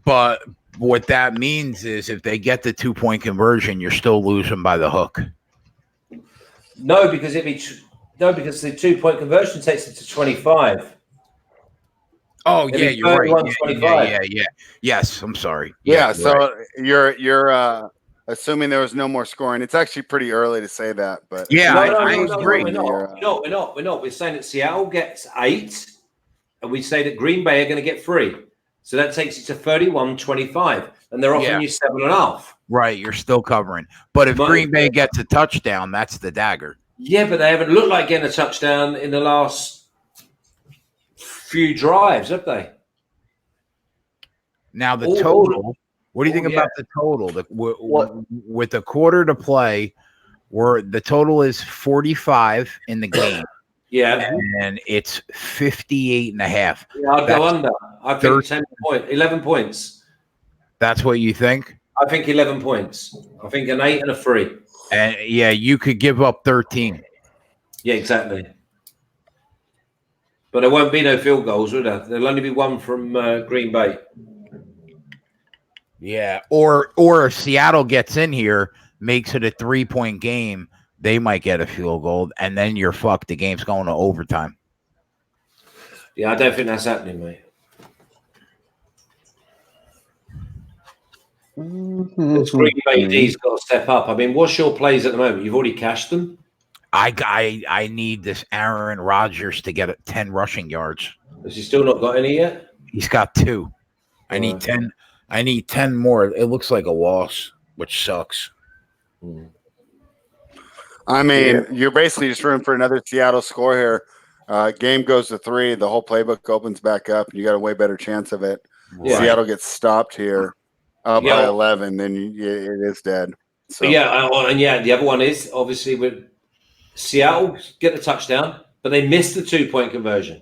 But what that means is if they get the 2-point conversion, you're still losing by the hook.
No, because because the 2-point conversion takes it to 25.
Oh, yeah, you're right.
25.
Yeah. Yes, I'm sorry.
Yeah, so
right.
you're assuming there was no more scoring. It's actually pretty early to say that, but
yeah, I agree.
We're not. We're saying that Seattle gets 8, and we say that Green Bay are going to get 3. So that takes it to 31-25, and they're offering you 7.5.
Right, you're still covering. But if Green Bay gets a touchdown, that's the dagger.
Yeah, but they haven't looked like getting a touchdown in the last few drives, have they?
Now the total. What do you think about the total? With a quarter to play, the total is 45 in the game.
Yeah,
and it's 58.5.
Yeah, I'd go under. I think 11 points.
That's what you think?
I think 11 points. I think an 8 and a 3.
And yeah, you could give up 13.
Yeah, exactly. But there won't be no field goals, will there? There'll only be one from Green Bay.
Yeah, or if Seattle gets in here, makes it a 3-point game, they might get a field goal, and then you're fucked. The game's going to overtime.
Yeah, I don't think that's happening, mate. It's Green Bay D's got to step up. I mean, what's your plays at the moment? You've already cashed them.
I need this Aaron Rodgers to get 10 rushing yards.
Has he still not got any yet?
He's got 2. I need 10. I need 10 more. It looks like a loss, which sucks.
I mean, you're basically just rooting for another Seattle score here. Game goes to 3. The whole playbook opens back up, and you got a way better chance of it. Yeah. Seattle gets stopped here by 11, then it is dead. So.
The other one is obviously with Seattle get the touchdown, but they missed the 2-point conversion.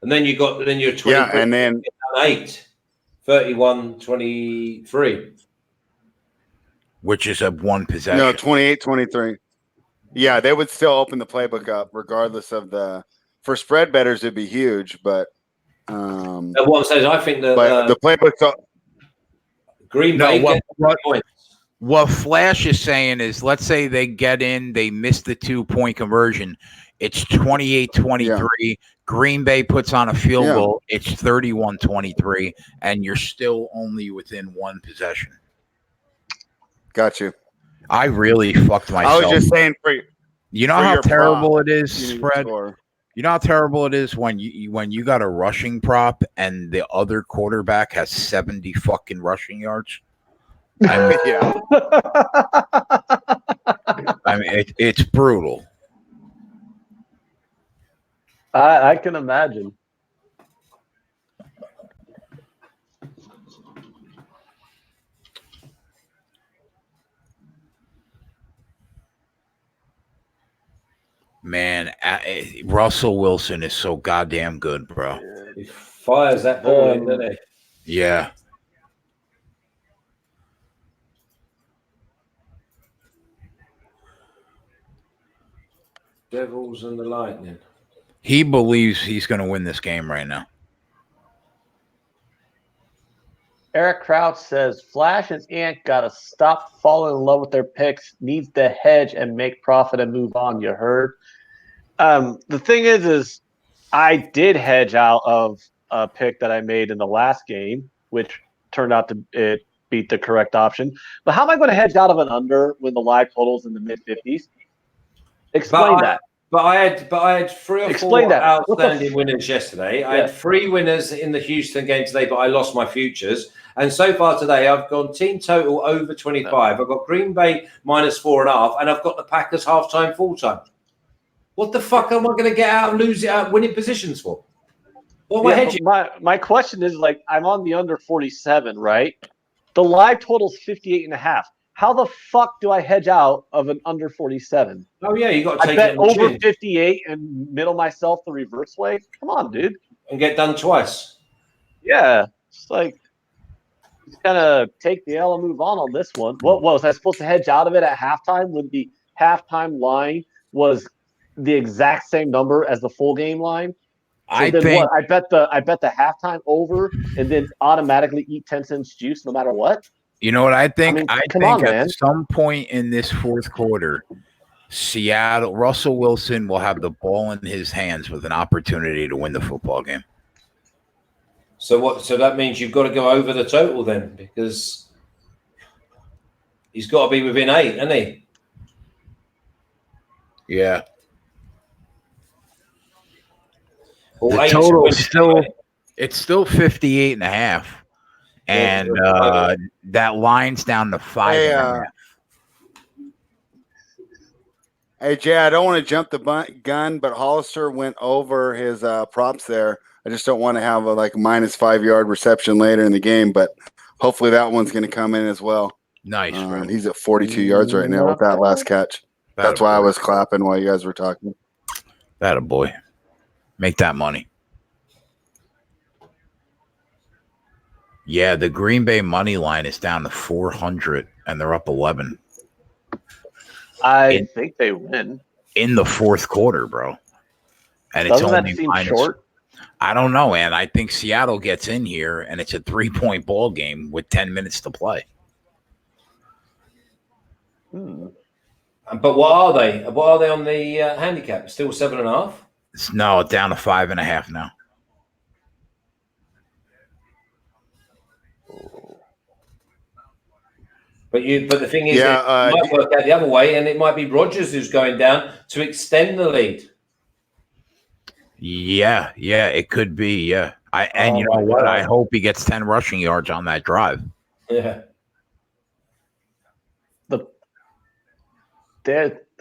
And then you're 20.
Yeah, and then
8, 31-23.
Which is a 1 possession.
No, 28-23. Yeah, they would still open the playbook up regardless of for spread bettors it'd be huge, but
what I'm saying is I think that
the playbook
Green Bay
what Flash is saying is, let's say they get in, they miss the 2-point conversion. It's 28-23. Yeah. Green Bay puts on a field goal. It's 31-23, and you're still only within 1 possession.
Got you.
I really fucked myself.
I was just saying
you know how terrible it is, Fred? You know how terrible it is when you got a rushing prop and the other quarterback has 70 fucking rushing yards? I mean, I mean it's brutal.
I can imagine.
Man, Russell Wilson is so goddamn good, bro.
He fires that ball in, doesn't he?
Yeah.
Devils and the Lightning.
He believes he's going to win this game right now.
Eric Crouch says, Flash and Ant got to stop falling in love with their picks, needs to hedge and make profit and move on. You heard? The thing is I did hedge out of a pick that I made in the last game, which turned out to beat the correct option. But how am I going to hedge out of an under when the live total's in the mid-50s? Explain that.
But I had 3 or 4 outstanding winners yesterday. I had 3 winners in the Houston game today, but I lost my futures. And so far today, I've gone team total over 25. I've got Green Bay minus 4.5, and I've got the Packers halftime, full time. What the fuck am I going to get out and lose it out winning positions for? What am I
Yeah,
hedging?
my question is, like, I'm on the under 47, right? The live total's 58.5. How the fuck do I hedge out of an under 47?
Oh yeah, you got to
I
take
bet
it on the
over
chin
58 and middle myself the reverse way. Come on, dude.
and get done twice.
Yeah, it's like just kind of take the L and move on this one. What was I supposed to hedge out of it at halftime when the halftime line was the exact same number as the full game line? So
I
then
think
what? I bet the halftime over and then automatically eat 10 cents juice no matter what.
you know what I think.
I mean,
I
come
think
on,
at
man.
some point in this fourth quarter, Russell Wilson will have the ball in his hands with an opportunity to win the football game.
So what? So that means you've got to go over the total then, because he's got to be within 8, hasn't he?
Yeah.
Or
The
8
total
wins
still
anyway.
it's still 58.5. And that line's down to 5.5.
Hey, Jay, I don't want to jump the gun, but Hollister went over his props there. I just don't want to have a minus 5 yard reception later in the game, but hopefully that one's going to come in as well.
Nice, bro.
He's at 42 yards right now with that last catch. That's why I was clapping while you guys were talking.
That a boy. Make that money. Yeah, the Green Bay money line is down to 400, and they're up 11.
I think they win.
In the fourth quarter, bro. And
Doesn't
it's
that
only
seem
minus,
short?
I don't know, man. I think Seattle gets in here, and it's a 3-point ball game with 10 minutes to play.
But what are they? What are they on the handicap? Still 7.5?
No, down to 5.5 now.
But the thing is, it might work out the other way, and it might be Rodgers who's going down to extend the lead.
Yeah, it could be. Yeah, you know what? I hope he gets 10 rushing yards on that drive.
Yeah.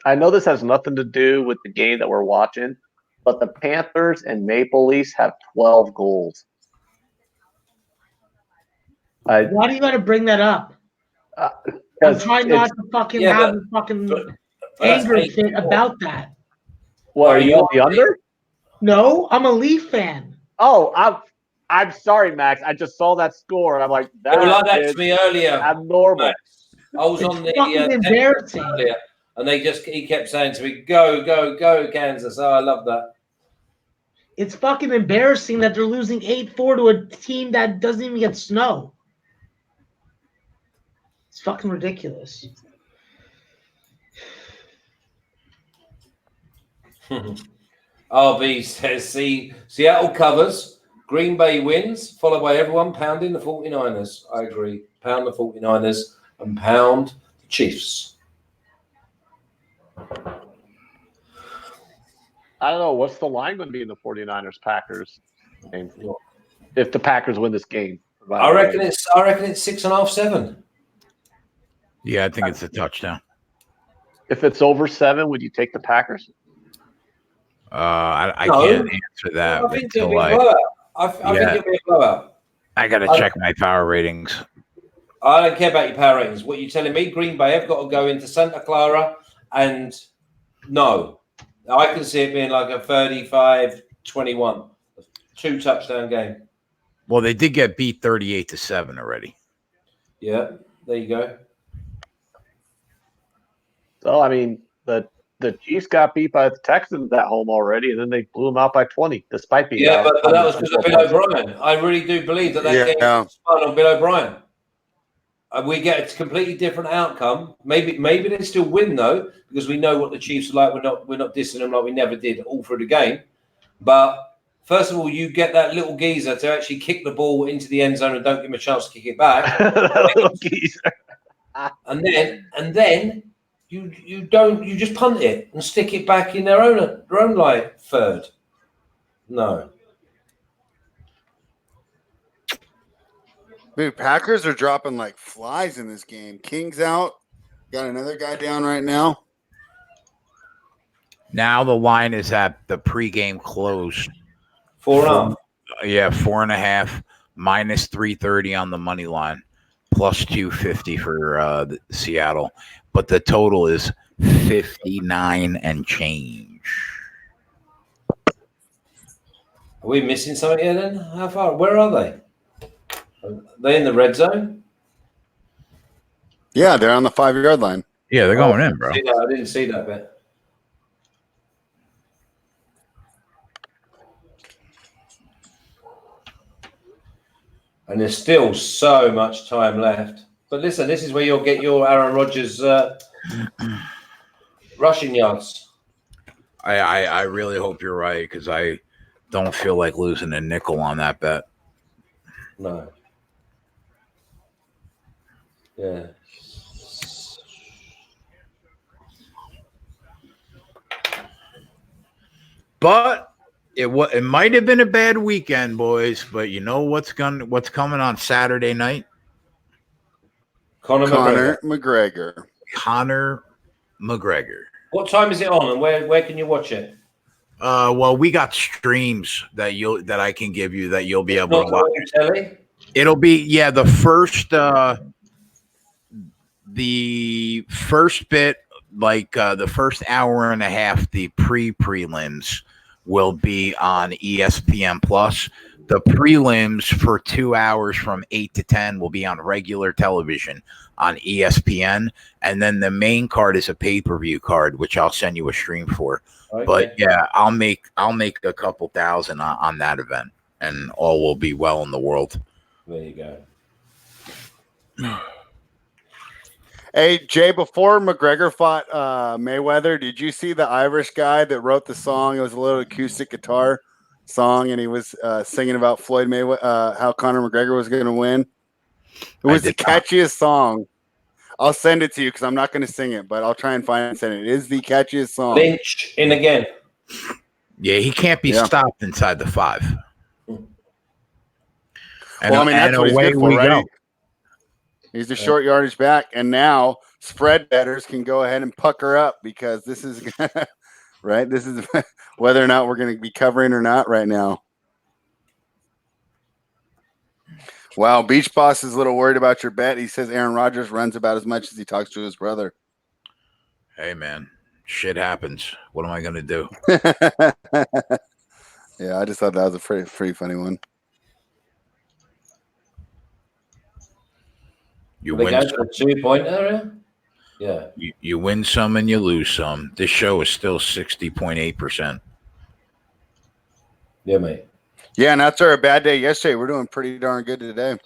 I know this has nothing to do with the game that we're watching, but the Panthers and Maple Leafs have 12 goals.
Why do you got to bring that up? I'm trying not to fucking have a fucking anger fit about that.
What, are you on the under?
No, I'm a Leaf fan.
Oh, I'm sorry, Max. I just saw that score, and I'm like,
that to me earlier.
Abnormal.
I was on the
embarrassing
earlier, and he kept saying to me, "Go, go, go, Kansas!" Oh, I love that.
It's fucking embarrassing that they're losing 8-4 to a team that doesn't even get snow. It's fucking ridiculous.
RV says, Seattle covers, Green Bay wins, followed by everyone pounding the 49ers. I agree. Pound the 49ers and pound the Chiefs.
I don't know. What's the line going to be in the 49ers Packers game? If the Packers win this game?
I reckon it's 6.5, 7.
Yeah, I think it's a touchdown.
If it's over 7, would you take the Packers?
I can't answer that.
I think it'll be a blowout. I think it'll be a blowout.
I got to check my power ratings.
I don't care about your power ratings. What you're telling me, Green Bay have got to go into Santa Clara, and no. I can see it being like a 35-21, 2-touchdown game.
Well, they did get beat 38-7 already.
Yeah, there you go.
So, I mean, the Chiefs got beat by the Texans at home already, and then they blew them out by 20, despite being
but that was because of Bill O'Brien. I really do believe that game was spun on Bill O'Brien. We get a completely different outcome. Maybe they still win though, because we know what the Chiefs are like. We're not dissing them like we never did all through the game. But first of all, you get that little geezer to actually kick the ball into the end zone and don't give him a chance to kick it back.
Little geezer.
And then you just punt it and stick it back in their own like third. No.
Dude, Packers are dropping like flies in this game. King's out. Got another guy down right now.
Now the line is at the pregame close.
4.5.
Yeah, 4.5 minus 330 on the money line, plus 250 for Seattle, but the total is 59 and change.
Are we missing something here then? How far? Where are they? Are they in the red zone?
Yeah, they're on the 5-yard line.
Yeah, they're going in, bro.
I didn't see that bit. And there's still so much time left. But listen, this is where you'll get your Aaron Rodgers rushing yards.
I really hope you're right, because I don't feel like losing a nickel on that bet.
No. Yeah.
But it might have been a bad weekend, boys. But you know what's coming on Saturday night?
Conor McGregor.
Conor McGregor.
What time is it on, and where can you watch it?
Well, we got streams that I can give you that you'll be able to watch.
Telly?
It'll be the first bit, like the first hour and a half, the prelims will be on ESPN Plus. The prelims for 2 hours from 8 to 10 will be on regular television on ESPN, and then the main card is a pay-per-view card, which I'll send you a stream for. Okay. But yeah, I'll make a couple thousand on that event, and all will be well in the world.
There you go.
Hey, Jay, before McGregor fought Mayweather, did you see the Irish guy that wrote the song? It was a little acoustic guitar song, and he was singing about Floyd Mayweather, how Conor McGregor was going to win. It was the catchiest song. I'll send it to you because I'm not going to sing it, but I'll try and find it and send it. It is the catchiest song.
Lynch in again.
Yeah, he can't be stopped inside the 5.
And, well, I mean, that's what he's good for, right? He's the short yardage back, and now spread bettors can go ahead and pucker up, because this is right. This is whether or not we're going to be covering or not right now. Wow, Beach Boss is a little worried about your bet. He says Aaron Rodgers runs about as much as he talks to his brother.
Hey, man, shit happens. What am I going to do?
Yeah, I just thought that was a pretty funny one.
You win
some 2-point area. Yeah.
You win some and you lose some. This show is still 60.8%.
Yeah, mate.
Yeah, and after a bad day yesterday, we're doing pretty darn good today.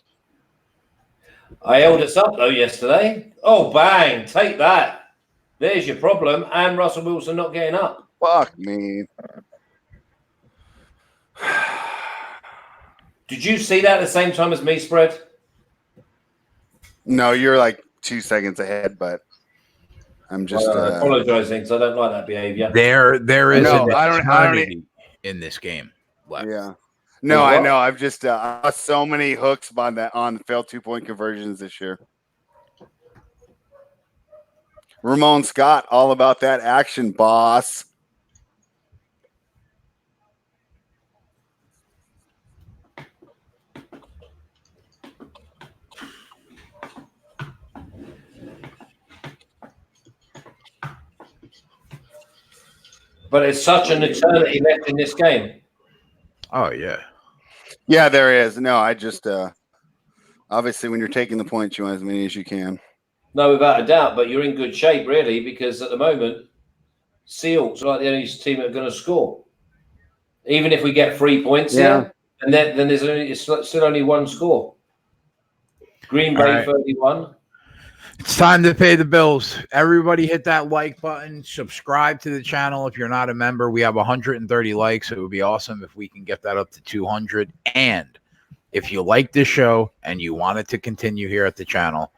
I held us up, though, yesterday. Oh, bang. Take that. There's your problem. And Russell Wilson not getting up.
Fuck me.
Did you see that at the same time as me, Spread?
No, you're like 2 seconds ahead, but I'm just
apologizing because I don't like that behavior.
There is
I don't
in this game left.
Yeah. No, I know. I've just so many hooks on failed 2-point conversions this year. Ramon Scott, all about that action, boss.
But it's such an eternity left in this game.
Oh, yeah.
Yeah, there is. No, I just obviously when you're taking the points, you want as many as you can.
No, without a doubt. But you're in good shape, really, because at the moment, Seahawks are like the only team that are going to score. Even if we get 3 points here, and then it's still only one score. Green Bay 31.
It's time to pay the bills. Everybody hit that like button. Subscribe to the channel if you're not a member. We have 130 likes. It would be awesome if we can get that up to 200. And if you like this show and you want it to continue here at the channel,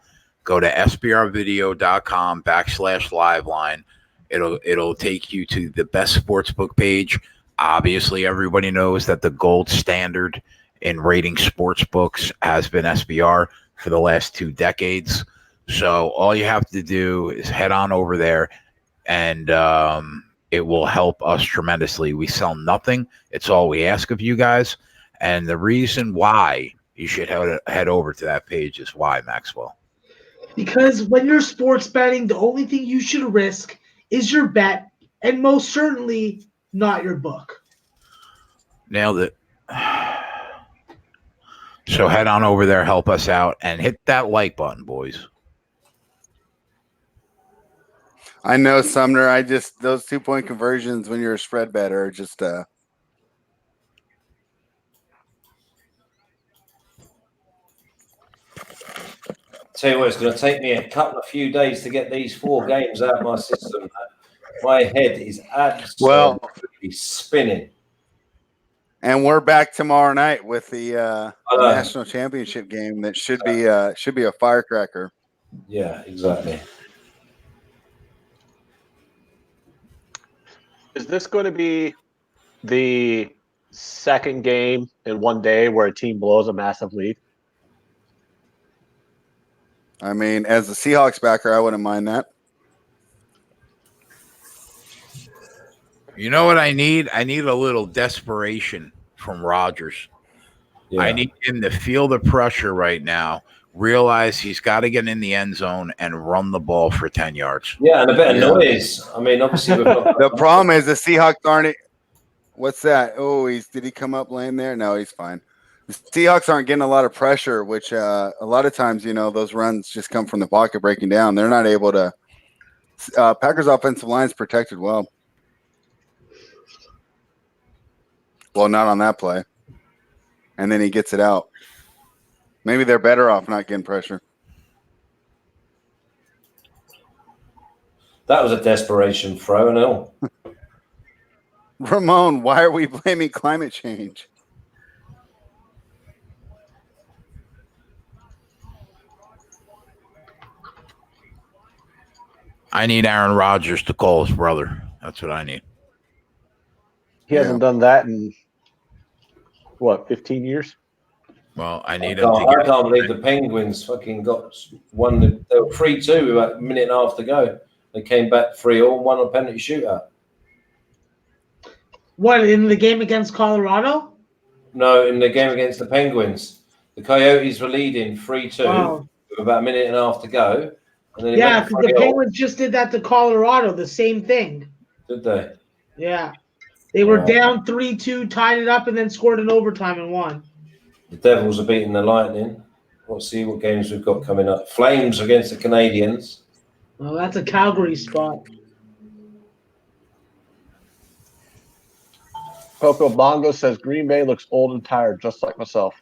go to sbrvideo.com/liveline. It'll take you to the best sportsbook page. Obviously, everybody knows that the gold standard in rating sportsbooks has been SBR for the last 2 decades. So all you have to do is head on over there, and it will help us tremendously. We sell nothing. It's all we ask of you guys. And the reason why you should head over to that page is why, Maxwell.
Because when you're sports betting, the only thing you should risk is your bet, and most certainly not your book.
Nailed it. So head on over there, help us out, and hit that like button, boys.
I know, Sumner. Those 2-point conversions when you're a spread better are just
Tell you what, it's going to take me a few days to get these 4 games out of my system. My head is absolutely spinning.
And we're back tomorrow night with the national championship game that should be a firecracker.
Yeah, exactly.
Is this going to be the second game in one day where a team blows a massive lead?
I mean, as a Seahawks backer, I wouldn't mind that.
You know what I need? I need a little desperation from Rodgers. Yeah. I need him to feel the pressure right now, realize he's got to get in the end zone and run the ball for 10 yards.
Yeah, and a bit of noise. I mean, obviously,
the problem is the Seahawks aren't. What's that? Oh, did he come up lane there? No, he's fine. The Seahawks aren't getting a lot of pressure, which a lot of times, those runs just come from the pocket breaking down. They're not able to. Packers' offensive line is protected well. Well, not on that play. And then he gets it out. Maybe they're better off not getting pressure.
That was a desperation throw and all.
Ramon, why are we blaming climate change?
I need Aaron Rodgers to call his brother. That's what I need.
He hasn't done that in, 15 years?
Well, I need
him to I can't believe the Penguins fucking got one. They were 3-2 with about a minute and a half to go. They came back 3-3, won a penalty shootout.
What, in the game against Colorado?
No, in the game against the Penguins. The Coyotes were leading 3-2 with about a minute and a half to go. And then
because the Penguins just did that to Colorado, the same thing.
Did they?
Yeah. They were down 3-2, tied it up, and then scored in overtime and won.
The Devils are beating the Lightning. We'll see what games we've got coming up. Flames against the Canadians.
Well, that's a Calgary spot.
Coco Bongo says Green Bay looks old and tired, just like myself.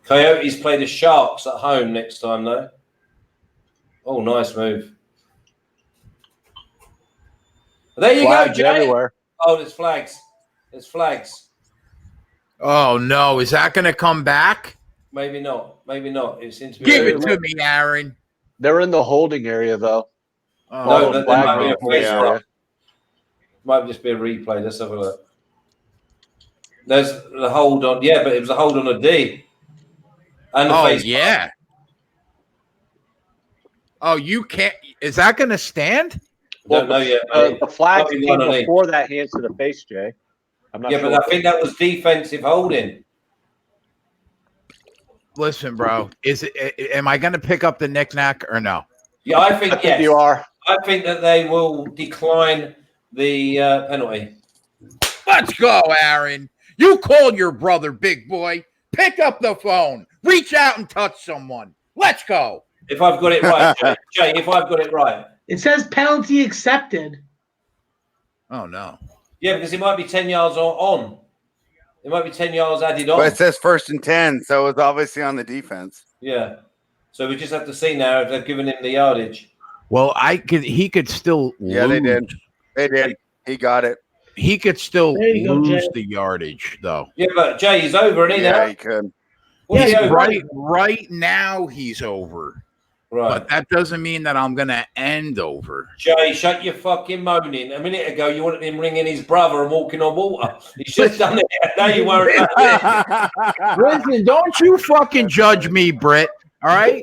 Coyotes play the Sharks at home next time, though. Oh, nice move. There you go, Jay.
Everywhere.
Oh, there's flags. There's flags.
Oh, no. Is that going to come back?
Maybe not. Maybe not. It seems to be.
Give it to me, Aaron.
They're in the holding area, though.
Oh, no, that might be a area. Might just be a replay. Let's have a look. There's the hold on. Yeah, but it was a hold on a D. And the face
yeah. Oh, you can't. Is that going to stand?
Don't know yet.
The flag came before that hands to the face, Jay. I'm not sure.
But I think that was defensive holding.
Listen, bro. Am I going to pick up the knick-knack or no?
Yeah, I think yes.
You are.
I think that they will decline the penalty.
Let's go, Aaron. You called your brother, big boy. Pick up the phone. Reach out and touch someone. Let's go.
If I've got it right, Jay, if I've got it right.
It says penalty accepted.
Oh, no.
Yeah, because it might be 10 yards on. It might be 10 yards added on.
But it says 1st and 10, so it's obviously on the defense.
Yeah. So we just have to see now if they've given him the yardage.
Well, he could still
Yeah,
lose.
they did. They did. He got it.
He could still lose
Jay.
the yardage, though.
Yeah, but Jay, he's over, isn't he?
Yeah,
now?
he could.
What's he over?
Right now, he's over.
Right.
But that doesn't mean that I'm going to end over.
Jay, shut your fucking moaning. A minute ago, you wanted him ringing his brother and walking on water. He's just done it. Now you worry about it.
Listen, don't you fucking judge me, Britt. All right?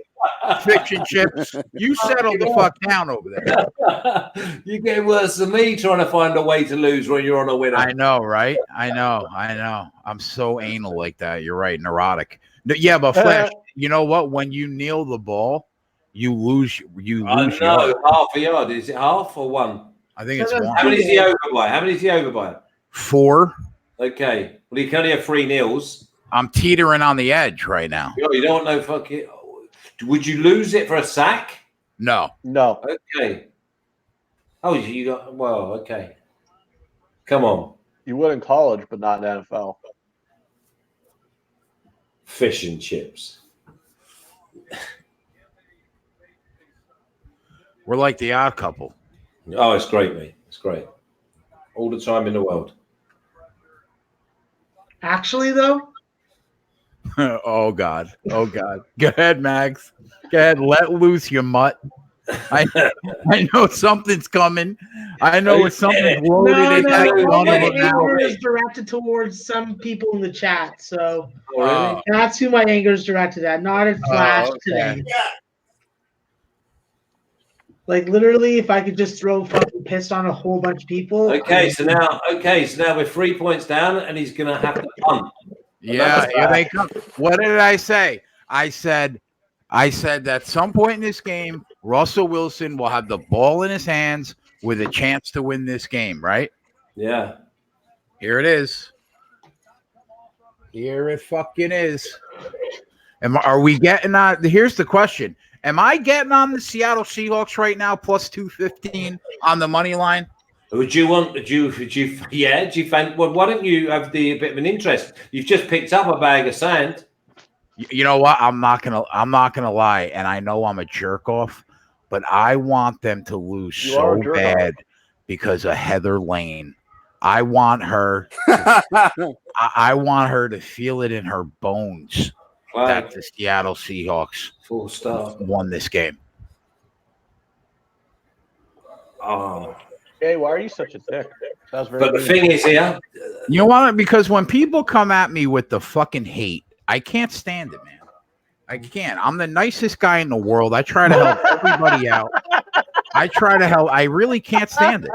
Fish and chips. You settle the fuck down over there.
You're getting worse than me trying to find a way to lose when you're on a winner.
I know, right? I know. I'm so anal like that. You're right, neurotic. Yeah, but Flash, you know what? When you kneel the ball, you lose.
I know, half a yard. Is it half or one?
I think it's one.
How many is he over by? How many is he over by?
4.
Okay. Well, you can only have 3 nils.
I'm teetering on the edge right now.
You don't know fucking. Would you lose it for a sack?
No.
Okay. Oh, you got. Well, okay. Come on.
You would in college, but not in NFL.
Fish and chips.
We're like the odd couple.
Oh, it's great, mate. It's great. All the time in the world.
Actually, though,
Oh God. Go ahead, Max. Go ahead. Let loose your mutt. I know something's coming. I know it's something loaded.
all my anger is directed towards some people in the chat. So that's who my anger is directed at, not at Flash today. Like literally, if I could just throw fucking pissed on a whole bunch of people.
Okay, so now we're 3 points down, and he's gonna have to punt.
Yeah, here they come. What did I say? I said that at some point in this game, Russell Wilson will have the ball in his hands with a chance to win this game, right?
Yeah.
Here it is. Here it fucking is. Are we getting on? Here's the question. Am I getting on the Seattle Seahawks right now, plus 215 on the money line?
Would you find? Well, why don't you have the bit of an interest? You've just picked up a bag of sand.
You know what? I'm not gonna lie, and I know I'm a jerk off, but I want them to lose so bad because of Heather Lane. I want her. I want her to feel it in her bones that the Seattle Seahawks
full stop
won this game.
Oh.
Hey, why are you such a dick?
But the thing is here.
You know what? Because when people come at me with the fucking hate, I can't stand it, man. I can't. I'm the nicest guy in the world. I try to help everybody out. I really can't stand it.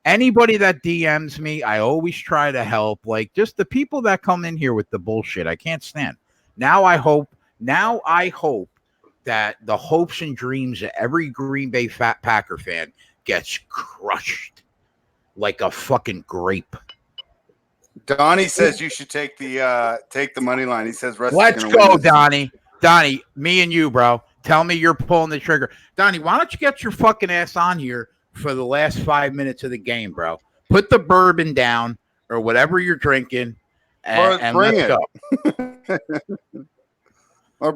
Anybody that DMs me, I always try to help. Like just the people that come in here with the bullshit, I can't stand. Now I hope that the hopes and dreams of every Green Bay Packer fan gets crushed like a fucking grape.
Donnie says you should take the money line. He says Russ.
Let's go, Donnie. Donnie, me and you, bro. Tell me you're pulling the trigger. Donnie, why don't you get your fucking ass on here for the last 5 minutes of the game, bro? Put the bourbon down or whatever you're drinking and let's go.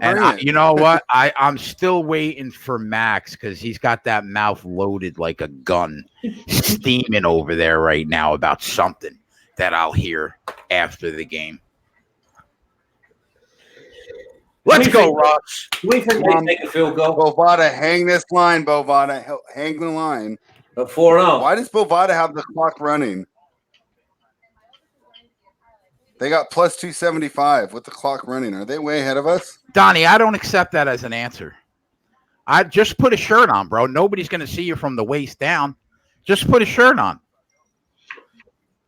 And you know what? I'm still waiting for Max because he's got that mouth loaded like a gun, steaming over there right now about something that I'll hear after the game. Let's go, Russ.
We think they take a field goal.
Bovada, hang this line, Bovada. Hang the line.
At 4-0.
Why does Bovada have the clock running? They got plus 275 with the clock running. Are they way ahead of us?
Donnie, I don't accept that as an answer. I just put a shirt on, bro. Nobody's going to see you from the waist down. Just put a shirt on.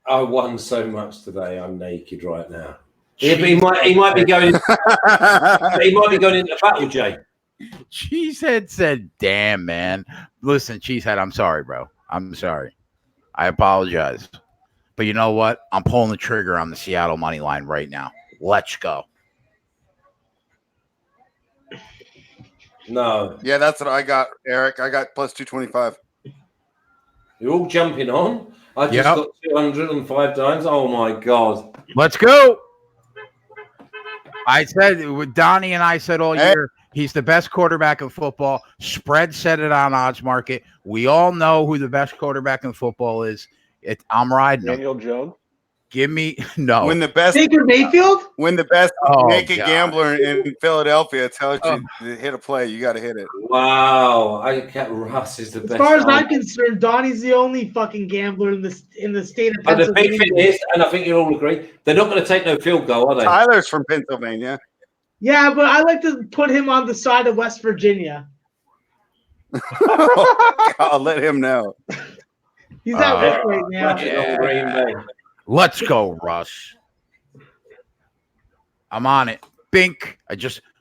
I won so much today. I'm naked right now. He might be going. He might be going into battle, Jay.
Cheesehead said, "Damn, man. Listen, Cheesehead, I'm sorry, bro. I'm sorry. I apologize. But you know what? I'm pulling the trigger on the Seattle money line right now. Let's go."
No.
Yeah, that's what I got, Eric. I got plus 225.
You're all jumping on. I just got 205 times. Oh, my God.
Let's go. I said, with Donnie and I said all year, he's the best quarterback in football. Spread said it on Odds Market. We all know who the best quarterback in football is. I'm riding
Daniel Jones.
Give me no.
When the best
Baker Mayfield?
When the best naked gambler in Philadelphia tells you to hit a play, you got to hit it.
Wow, I get Russ is the best.
As far as I'm concerned, Donnie's the only fucking gambler in the state of Pennsylvania.
But the big thing is, and I think you'll all agree, they're not going to take no field goal, are they?
Tyler's from Pennsylvania.
Yeah, but I like to put him on the side of West Virginia.
I'll let him know.
He's at work right now.
Rush is on Green Bay.
Let's go, Russ. I'm on it. Bink.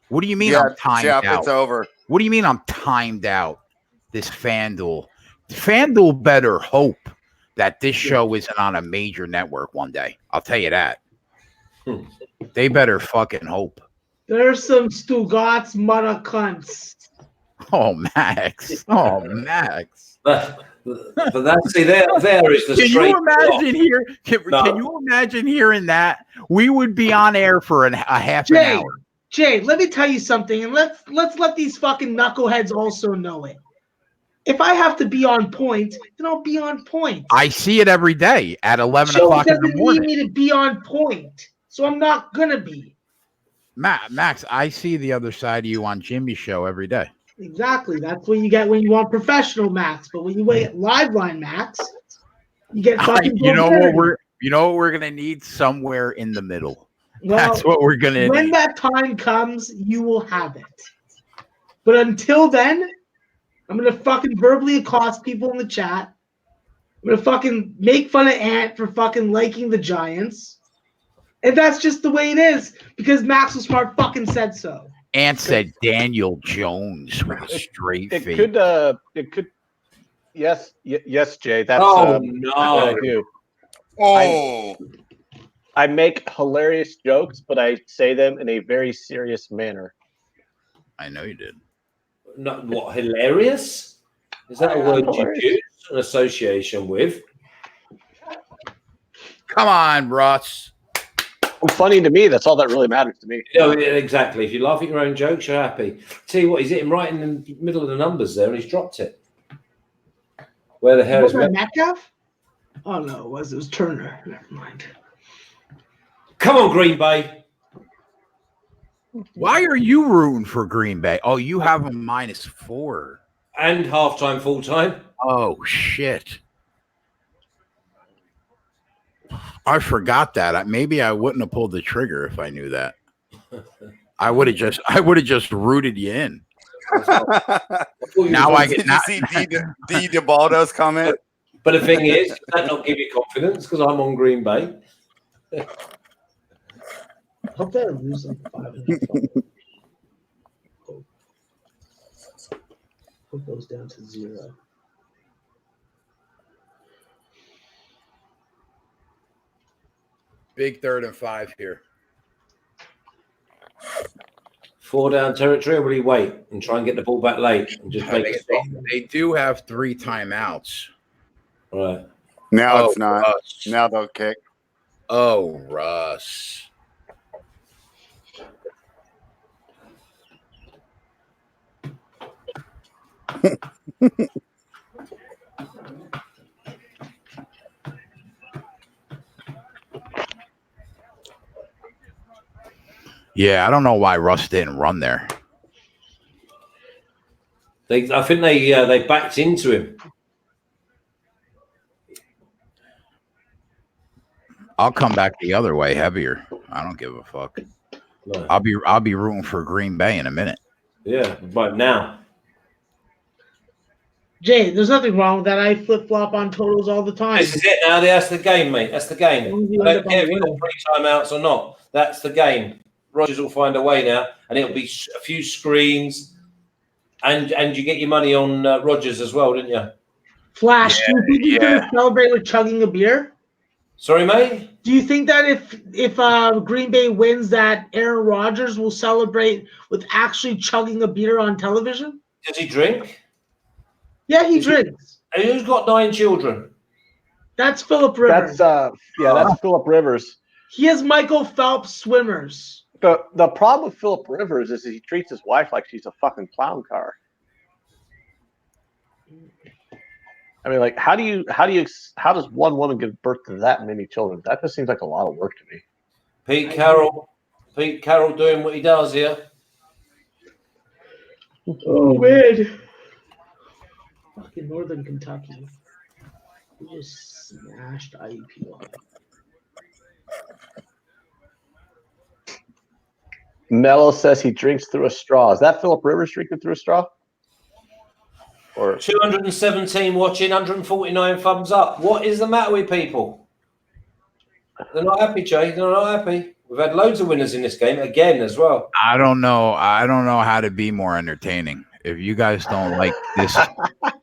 What do you mean I'm timed
Jeff,
out?
it's over.
What do you mean I'm timed out? This FanDuel. FanDuel better hope that this show isn't on a major network one day. I'll tell you that. They better fucking hope.
There's some Stugatz mother cunts.
Oh, Max. Oh, Max.
But that's there is the
Can
straight.
you imagine hearing that? We would be on air for a half an hour.
Jay, let me tell you something, and let's let these fucking knuckleheads also know it. If I have to be on point, then I'll be on point.
I see it every day at 11 o'clock in the morning.
Need me to be on point, so I'm not gonna be.
Max, I see the other side of you on Jimmy's show every day.
Exactly. That's what you get when you want professional Max. But when you wait live line Max, you get fucking.
You know what we're gonna need somewhere in the middle. Well, that's what we're gonna need.
When that time comes, you will have it. But until then, I'm gonna fucking verbally accost people in the chat. I'm gonna fucking make fun of Ant for fucking liking the Giants. And that's just the way it is because Maxwell Smart fucking said so.
Ant said Daniel Jones with a straight face.
It could. Yes, Jay. That's
no.
What I do.
Oh.
I make hilarious jokes, but I say them in a very serious manner.
I know you did.
Not what hilarious? Is that a word you use in association with?
Come on, Russ.
Funny to me. That's all that really matters to me.
No, exactly. If you laugh at your own jokes, you're happy. Tell you what, he's hitting right in the middle of the numbers there, and he's dropped it. Where the hell is
Metcalf? Oh no, it was Turner. Never mind.
Come on, Green Bay.
Why are you rooting for Green Bay? Oh, you have them -4.
And halftime, full time.
Oh shit. I forgot that. Maybe I wouldn't have pulled the trigger if I knew that. I would have just rooted you in. Now I get
Did you see D DeBaldo's comment?
But the thing is, does that not give you confidence because I'm on Green Bay?
I hope they're losing 5.5. Hope goes down to 0.
Big 3rd and 5 here.
4 down territory, or will he wait and try and get the ball back late and just make it stop?
They do have 3 timeouts.
Right.
Now it's not.
Russ.
Now they'll kick.
Oh, Russ. Yeah, I don't know why Russ didn't run there.
I think they backed into him.
I'll come back the other way, heavier. I don't give a fuck.
No.
I'll be rooting for Green Bay in a minute.
Yeah, right now.
Jay, there's nothing wrong with that. I flip flop on totals all the time.
This is it now. That's the game, mate. That's the game. I don't care if you've got 3 timeouts or not. That's the game. Rodgers will find a way now, and it'll be a few screens, and you get your money on Rodgers as well, didn't you?
Flash, do you think he's going to celebrate with chugging a beer?
Sorry, mate?
Do you think that if Green Bay wins that Aaron Rodgers will celebrate with actually chugging a beer on television?
Does he drink?
Yeah, he drinks.
And who's got 9 children?
That's Phillip Rivers.
That's Phillip Rivers.
He has Michael Phelps swimmers.
The problem with Phillip Rivers is he treats his wife like she's a fucking clown car. I mean, like, how does one woman give birth to that many children? That just seems like a lot of work to me.
Pete Carroll doing what he does here.
Oh man, fucking Northern Kentucky. We just smashed IUP.
Mello says he drinks through a straw. Is that Philip Rivers drinking through a straw? Or
217 watching, 149 thumbs up. What is the matter with people? They're not happy, Jay. They're not happy. We've had loads of winners in this game again as well.
I don't know how to be more entertaining. If you guys don't like this,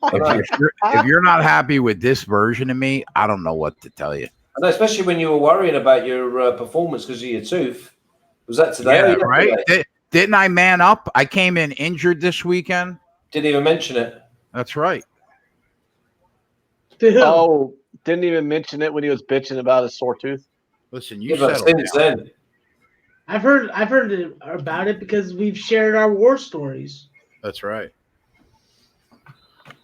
if you're not happy with this version of me, I don't know what to tell you.
I know, especially when you were worrying about your performance because of your tooth. Was that today?
Yeah, right. Didn't I man up? I came in injured this weekend.
Didn't even mention it.
That's right.
Oh, didn't even mention it when he was bitching about his sore tooth.
Listen, you
Yeah,
settled
since
down.
then.
I've heard about it because we've shared our war stories.
That's right.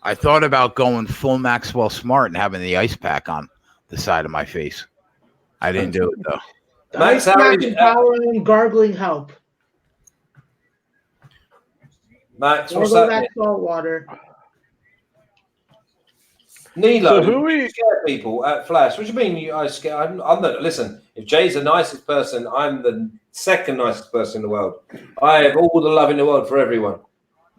I thought about going full Maxwell Smart and having the ice pack on the side of my face. I didn't do it though.
Max,
Ice
how
pack
is-
and power and gargling help.
Max, what's
Gargle
happening?
that salt water.
Nilo,
So who
you scare people at Flash? What do you mean? I scare? I'm the listen. If Jay's the nicest person, I'm the second nicest person in the world. I have all the love in the world for everyone.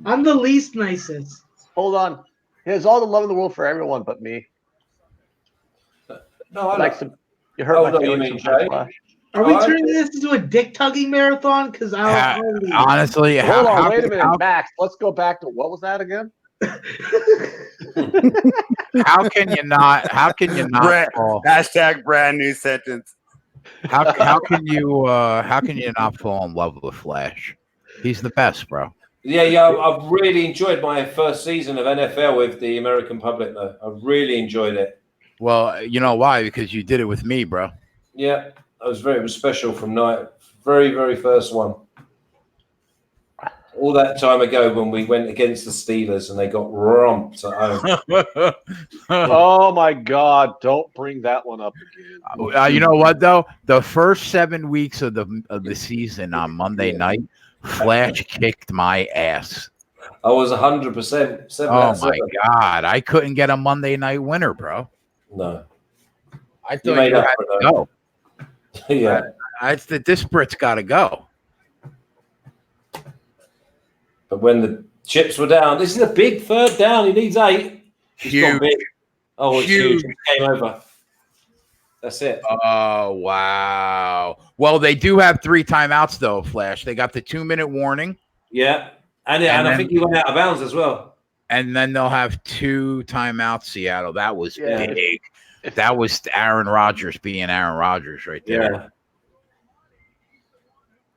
I'm the least nicest.
Hold on. He has all the love in the world for everyone but me.
No, I
Like
like.
some, you hurt
Oh,
my
no, you
feelings
mean
sometimes,
Jay?
Flash.
Are we
I-
turning this into a dick tugging marathon? Because I'll leave.
Honestly,
Hold on, wait a
can-
minute, Max. Let's go back to what was that again?
how can you not? How can you not? Fall,
Hashtag brand new sentence.
how can you not fall in love with Flash? He's the best, bro.
Yeah. I've really enjoyed my first season of NFL with the American public, though. I really enjoyed it.
Well, you know why? Because you did it with me, bro.
Yeah, it was special from night, very, very first one. All that time ago when we went against the Steelers and they got romped at home.
Oh my God! Don't bring that one up again.
You know what though? The first 7 weeks of the season on Monday night, Flash kicked my ass.
I was 100%.
Oh my God! I couldn't get a Monday night winner, bro.
No.
I
You
thought
made
you
up
had
for
to
that.
go.
Yeah.
It's the disparate got to go.
But when the chips were down, this is a big third down. He needs 8. He's gone
Huge.
big. Oh, it's huge.
Huge.
Game over. That's it.
Oh wow! Well, they do have 3 timeouts though, Flash. They got the 2-minute warning,
Yeah. And I
then-
think he went out of bounds as well.
and then they'll have 2 timeouts. Seattle. That was
Yeah.
big. That was Aaron Rodgers being Aaron Rodgers right there.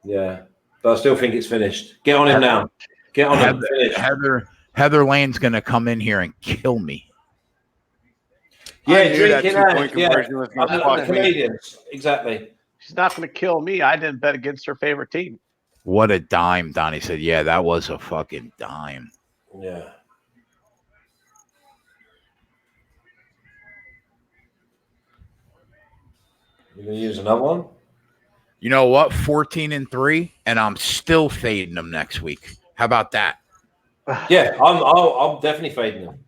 Yeah. But I still think it's finished. Get on him now. Get on him. Finish.
Heather Lane's gonna come in here and kill me.
Yeah,
I knew that
drinking
2-point
that. Yeah.
conversion was going to
I'm
fuck
the
me.
Canadians. Exactly.
She's not going to kill me. I didn't bet against her favorite team.
What a dime, Donnie said. Yeah, that was a fucking dime.
Yeah. You gonna use another one?
You know what? 14-3, and I'm still fading them next week. How about that?
Yeah, I'm definitely fading them.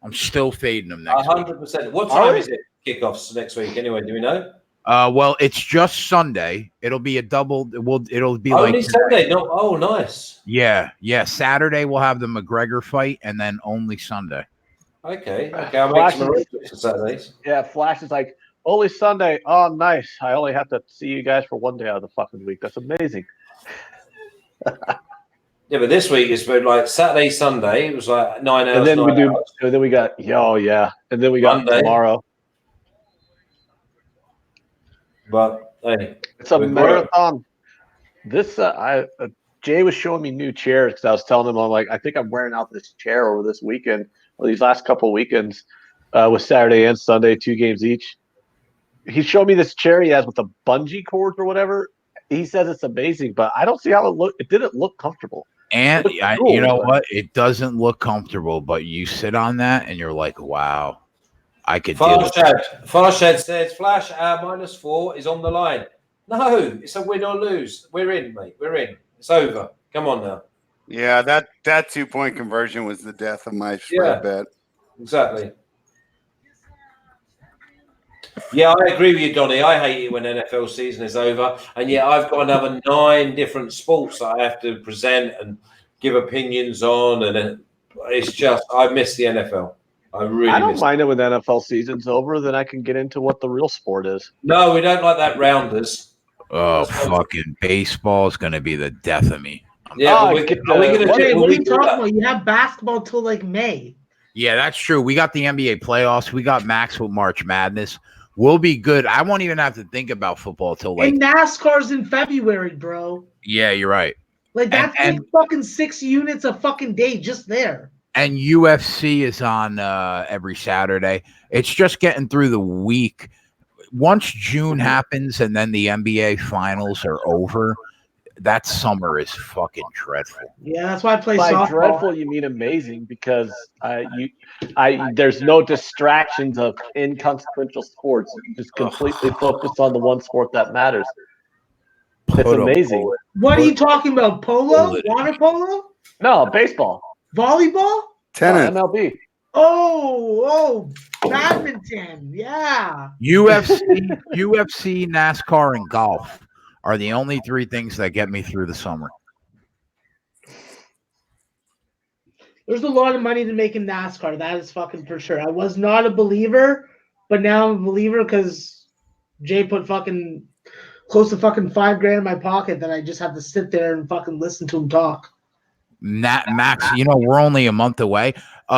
I'm still fading them next week.
100%. What
Are
time
we?
is it? Kickoffs next week. Anyway, do we know?
Well, it's just Sunday. It'll be a double. It'll be
Only
like
Sunday. No. Oh, nice.
yeah. Saturday we'll have the McGregor fight, and then only Sunday.
Okay. I'll make
Flash
some arrangements for Saturdays.
Yeah, Flash is like, only Sunday. Oh, nice. I only have to see you guys for one day out of the fucking week. That's amazing.
Yeah, but this week it's been like Saturday, Sunday. It was like 9 hours.
And then we
9
do.
hours.
And then we got. Oh yeah. And then we got
Monday.
tomorrow.
But hey,
It's a
We've got
marathon. This Jay was showing me new chairs because I was telling him I'm like I think I'm wearing out this chair over this weekend or these last couple of weekends with Saturday and Sunday 2 games each. He showed me this chair he has with the bungee cords or whatever. He says it's amazing, but I don't see how it look. It didn't look comfortable.
And
Looks cool,
you know
but-
what? It doesn't look comfortable, but you sit on that and you're like, wow, I could deal with that.
Farshad says Flash -4 is on the line. No, it's a win or lose. We're in, mate. We're in. It's over. Come on now.
Yeah, that 2-point conversion was the death of my spread bet.
Exactly. Yeah, I agree with you, Donny. I hate it when NFL season is over, and yet I've got another 9 different sports that I have to present and give opinions on, and it's just I miss the NFL. I really
don't
miss
mind it when the NFL season's over. Then I can get into what the real sport is.
No, we don't like that rounders.
Oh, fucking baseball is going to be the death of me.
Yeah,
Oh,
are we going to
Hey,
do?
what are
We
you
do
talking
that?
about? You have basketball till like May.
Yeah, that's true. We got the NBA playoffs. We got Max with March Madness. We'll be good. I won't even have to think about football till like.
And NASCAR's in February, bro.
Yeah, you're right.
Like that's
and
like fucking 6 units a fucking day just there.
And UFC is on every Saturday. It's just getting through the week. Once June happens and then the NBA finals are over, that summer is fucking dreadful.
Yeah, that's why I play
By
softball.
dreadful, you mean amazing because there's no distractions of inconsequential sports. You just completely focus on the one sport that matters. It's amazing.
What are you talking about? Polo? Water polo?
No, baseball,
Volleyball?
Tennis.
MLB.
Oh, badminton. Yeah.
UFC, NASCAR, and golf are the only 3 things that get me through the summer.
There's a lot of money to make in NASCAR. That is fucking for sure. I was not a believer, but now I'm a believer because Jay put fucking close to fucking $5,000 in my pocket that I just have to sit there and fucking listen to him talk.
Max, we're only a month away.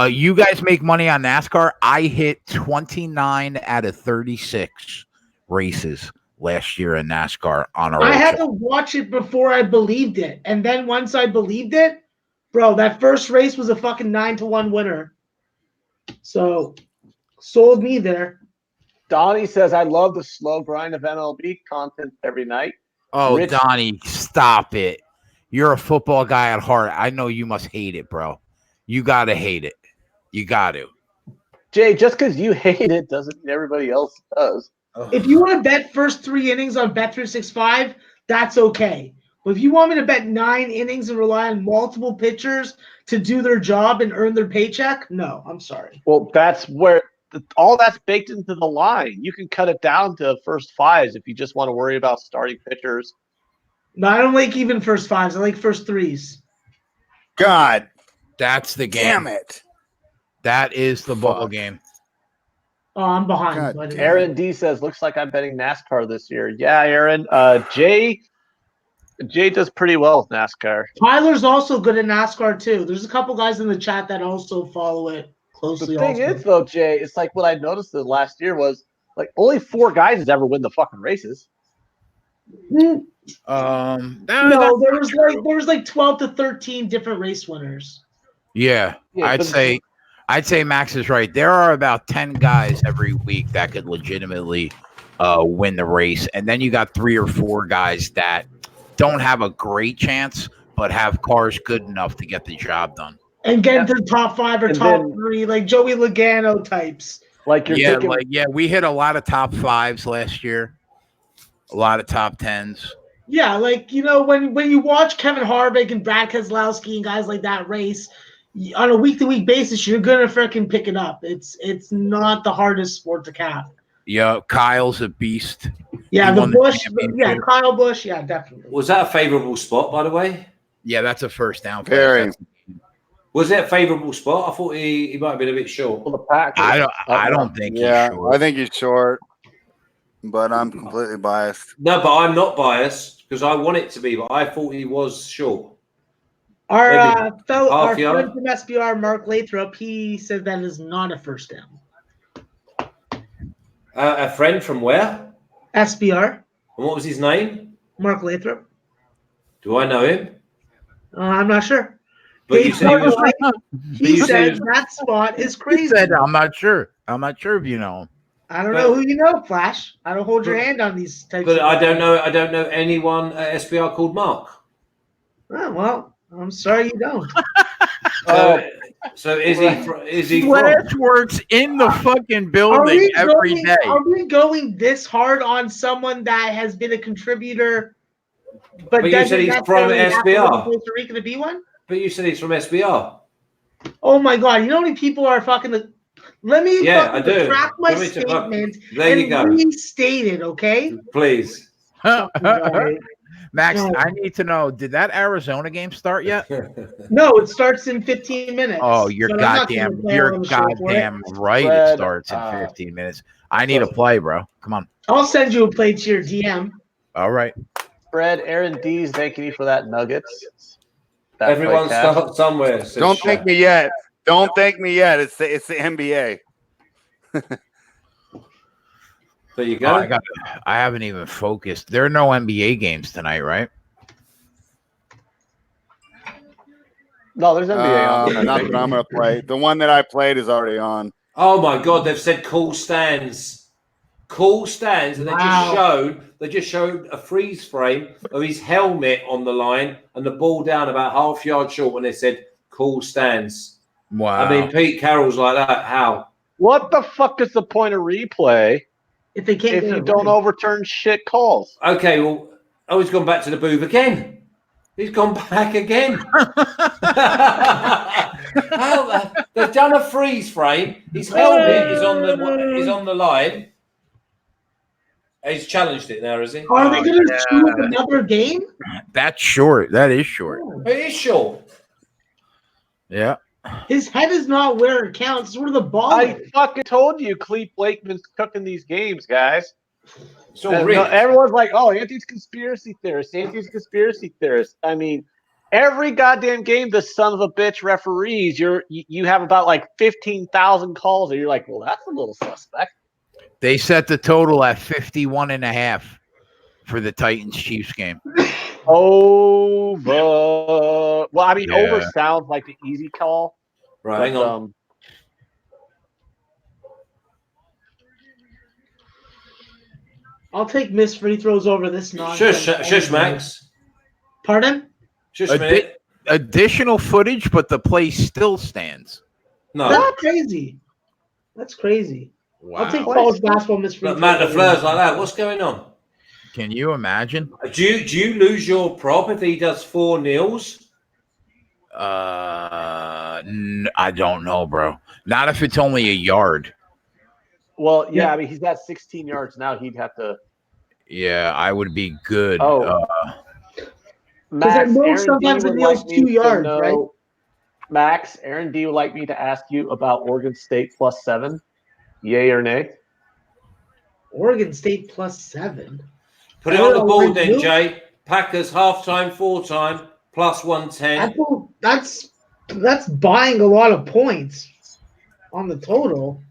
You guys make money on NASCAR. I hit 29 out of 36 races last year in NASCAR on our.
I had to watch it before I believed it, and then once I believed it, bro, that first race was a fucking 9-1 winner. So, sold me there.
Donnie says, I love the slow grind of MLB content every night.
Oh, Donnie, stop it. You're a football guy at heart. I know you must hate it, bro. You got to hate it. You got to.
Jay, just because you hate it doesn't mean everybody else does.
If you want to bet first 3 innings on Bet365, that's okay. But if you want me to bet 9 innings and rely on multiple pitchers to do their job and earn their paycheck, no, I'm sorry.
Well, that's where all that's baked into the line. You can cut it down to first 5s if you just want to worry about starting pitchers.
No, I don't like even first 5s. I like first 3s.
God.
That's the game.
Damn it.
That is the ball game.
Oh, I'm behind.
God,
But
Aaron D says, looks like I'm betting NASCAR this year. Yeah, Aaron. Jay does pretty well with NASCAR.
Tyler's also good at NASCAR, too. There's a couple guys in the chat that also follow it closely.
The thing is, though, Jay, it's like what I noticed the last year was like only 4 guys ever win the fucking races.
No, there was like 12 to 13 different race winners.
Yeah, I'd say Max is right. There are about 10 guys every week that could legitimately win the race, and then you got 3 or 4 guys that don't have a great chance, but have cars good enough to get the job done.
And get into the top 5 or top 3, like Joey Logano types.
Like you're thinking,
we hit a lot of top 5s last year, a lot of top 10s.
Yeah, like when you watch Kevin Harvick and Brad Keselowski and guys like that race on a week-to-week basis, you're gonna freaking pick it up. It's not the hardest sport to cap.
Yeah, Kyle's a beast.
Yeah, Kyle Busch. Yeah, definitely.
Was that a favorable spot, by the way?
Yeah, that's a first down.
Very.
Was it a favorable spot? I thought he might have been a bit short.
well, the Packers.
I don't think he's short.
I think he's short, but I'm completely biased.
No, but I'm not biased because I want it to be, but I thought he was short.
Our
Maybe
our
yard.
friend from SBR, Mark Lathrop, he said that is not a first down.
A friend from where?
SBR,
And what was his name?
Mark Lathrop.
Do I know him?
I'm not sure.
But you said he was.
He
you
said
said-
that spot is
He
crazy.
said, I'm not sure if you know him.
I don't know who you know, Flash. I don't hold your hand on these types.
But
of
I don't know anyone at SBR called Mark.
Oh, well, I'm sorry you don't.
So is he from?
Flash works in the fucking building every day.
Are we going this hard on someone that has been a contributor?
But you said he's from SBR.
Costa Rica to be one?
But you said he's from SBR.
Oh my God! You know how many people are fucking Let me
Yeah, I do.
retract my
Let me just-
statement
There you
and
go.
restate it, okay?
Please.
Right.
Max,
No.
I need to know, did that Arizona game start yet?
No, it starts in 15 minutes.
Oh, you're
but I'm not gonna
goddamn,
play
you're
on the show for it.
goddamn right. It
Fred,
starts in 15 minutes. I need to play, bro. Come on.
I'll send you a play to your DM.
All right.
Fred, Aaron D's thanking you for that Nuggets. That
Everyone
play cash.
start somewhere. says
Don't
Shaq.
thank me yet. Don't thank me yet. It's the NBA.
There you
Oh,
go.
I haven't even focused. There are no NBA games tonight, right?
No, there's NBA on.
Not that I'm gonna play. The one that I played is already on.
Oh my God, they've said cool stands. Cool stands, and
Wow.
they just showed a freeze frame of his helmet on the line and the ball down about half yard short when they said cool stands.
Wow.
I mean, Pete Carroll's like that. How?
What the fuck is the point of replay
If they can't
if
get
you
it
don't
right.
overturn shit calls?
Okay, well, he's gone back to the booth again. He's gone back again. They've done a freeze frame. His helmet is on the line. He's challenged it now, is he?
Are they going to shoot up another game?
That's short. That is short.
It is short.
Yeah.
His head is not where it counts. It's where the ball
I
is.
fucking told you, Clete Blakeman's cooking these games, guys.
It's all
And
rigged.
everyone's like, "Oh, Anthony's conspiracy theorist. Anthony's conspiracy theorist." I mean, every goddamn game, the son of a bitch referees, you have about like 15,000 calls, and you're like, "Well, that's a little suspect."
They set the total at 51.5 for the Titans Chiefs game.
Over. Well, I mean,
Yeah.
over sounds like the easy call.
Right,
But,
hang on.
I'll take missed free throws over this nonsense.
Shush, Max.
Pardon?
Shush, a minute.
Additional footage, but the play still stands.
No.
That's crazy. That's crazy.
Wow.
I'll take college basketball missed free
Look,
throws.
Matt
over
LaFleur's
that.
like that. What's going on?
Can you imagine?
Do you lose your prop if he does 4 nils?
I don't know, bro. Not if it's only a yard.
Well, yeah, I mean, he's at 16 yards now. He'd have to.
Yeah, I would be good.
Oh.
Because I
Max,
know
Aaron D
sometimes it
would
kneels
like me
2
to
yards,
know-
right?
Max, Aaron D would like me to ask you about Oregon State +7. Yay or nay?
Oregon State +7.
Put it on the board then, Jay. Packers halftime, 4-time, +110.
That's buying a lot of points on the total.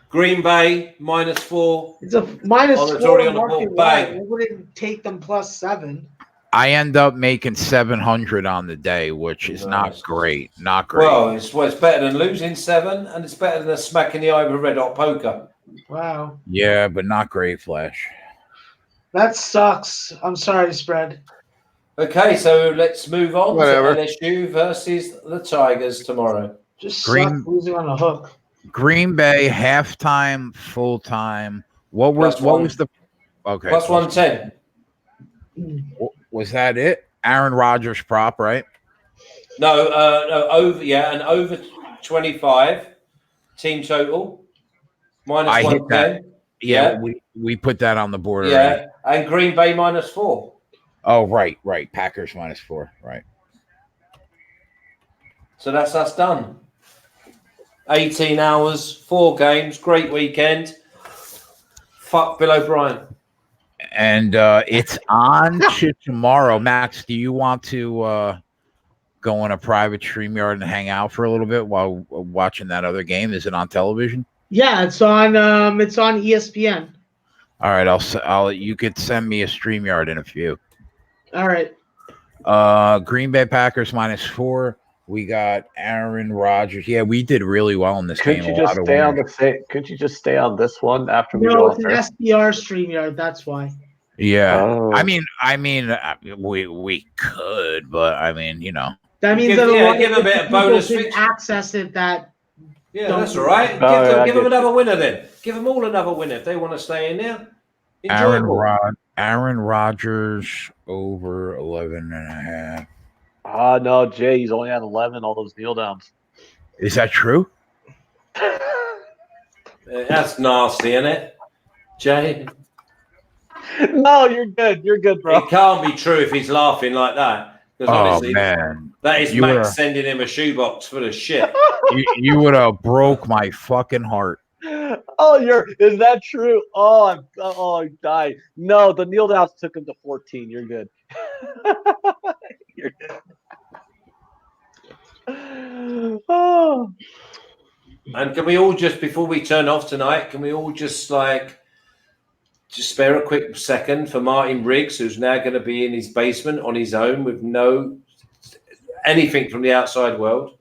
Green Bay -4.
It's a minus
Oh, it's
4
already on the
market
board. Bang.
wide. I wouldn't take them +7.
I end up making 700 on the day, which is not great. Not great.
Well, it's better than losing 7, and it's better than a smack in the eye with red hot poker.
Wow.
Yeah, but not great, Flash.
That sucks. I'm sorry, spread.
Okay, so let's move on
Whatever.
to LSU versus the Tigers tomorrow.
Just
Green-
sucks losing on a hook.
Green Bay halftime, full time. What was the okay?
+110.
Was that it? Aaron Rodgers prop, right?
No, over. Yeah, and over 25 team total
I hit that.
-110.
Yeah, we put that on the board
Yeah,
already.
and Green Bay -4.
Oh, right. Packers -4. Right.
So that's us done. 18 hours, 4 games, great weekend. Fuck Bill O'Brien.
And it's on to tomorrow. Max, do you want to go on a private StreamYard and hang out for a little bit while watching that other game? Is it on television?
Yeah, it's on ESPN.
All right, you could send me a StreamYard in a few.
All right.
Green Bay Packers -4. We got Aaron Rodgers. Yeah, we did really well in this
Couldn't
game.
you just stay on couldn't you just stay on this one after we
No,
go
it's
off
an
there?
SBR StreamYard. That's why.
Yeah.
Oh.
I mean, we could, but I mean, you know.
That means
Give-
that
yeah,
a lot
give
of
a bit of
people
bonus
can
fix.
access it. That
Yeah,
Don't
that's
do
all right.
that.
Give
I
them
get
another winner then. Give them all another winner if they want to stay in there.
Aaron Rodgers over 11.5.
No, Jay, he's only at 11. All those kneel downs.
Is that true?
That's nasty, isn't it, Jay?
No, you're good. You're good, bro.
It can't be true if he's laughing like that. Because honestly,
man,
that is
You
Max
would've-
sending him a shoebox full of shit.
you would have broke my fucking heart.
Oh, is that true? Oh, I died. No, the kneel downs took him to 14. You're good. You're good. Oh.
And can we all just, before we turn off tonight, can we all just spare a quick second for Martin Riggs, who's now going to be in his basement on his own with no anything from the outside world?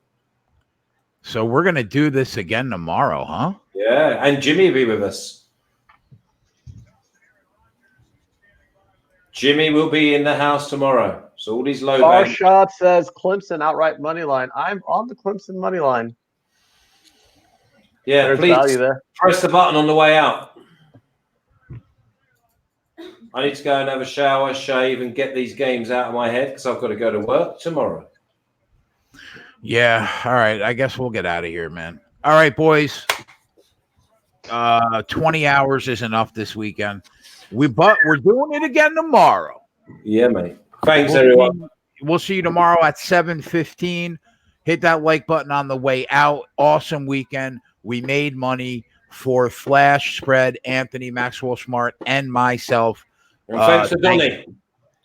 So we're gonna do this again tomorrow, huh?
Yeah, and Jimmy will be with us. Jimmy will be in the house tomorrow. So all these low
Our
bank.
shot says Clemson outright money line. I'm on the Clemson money line.
Yeah,
There's
please
value there.
press the button on the way out. I need to go and have a shower, shave, and get these games out of my head because I've got to go to work tomorrow.
Yeah. All right. I guess we'll get out of here, man. All right, boys. 20 hours is enough this weekend. But we're doing it again tomorrow.
Yeah, mate. Thanks, everyone.
We'll see you tomorrow at 7:15. Hit that like button on the way out. Awesome weekend. We made money for Flash Spread, Anthony, Maxwell Smart, and myself.
And thanks to Donnie.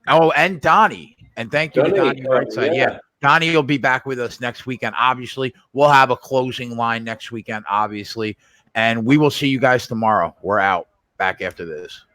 And Donnie. And thank you to
Donnie,
Donnie Rightside. Yeah. Donnie will be back with us next weekend. Obviously, we'll have a closing line next weekend, obviously. And we will see you guys tomorrow. We're out. Back after this.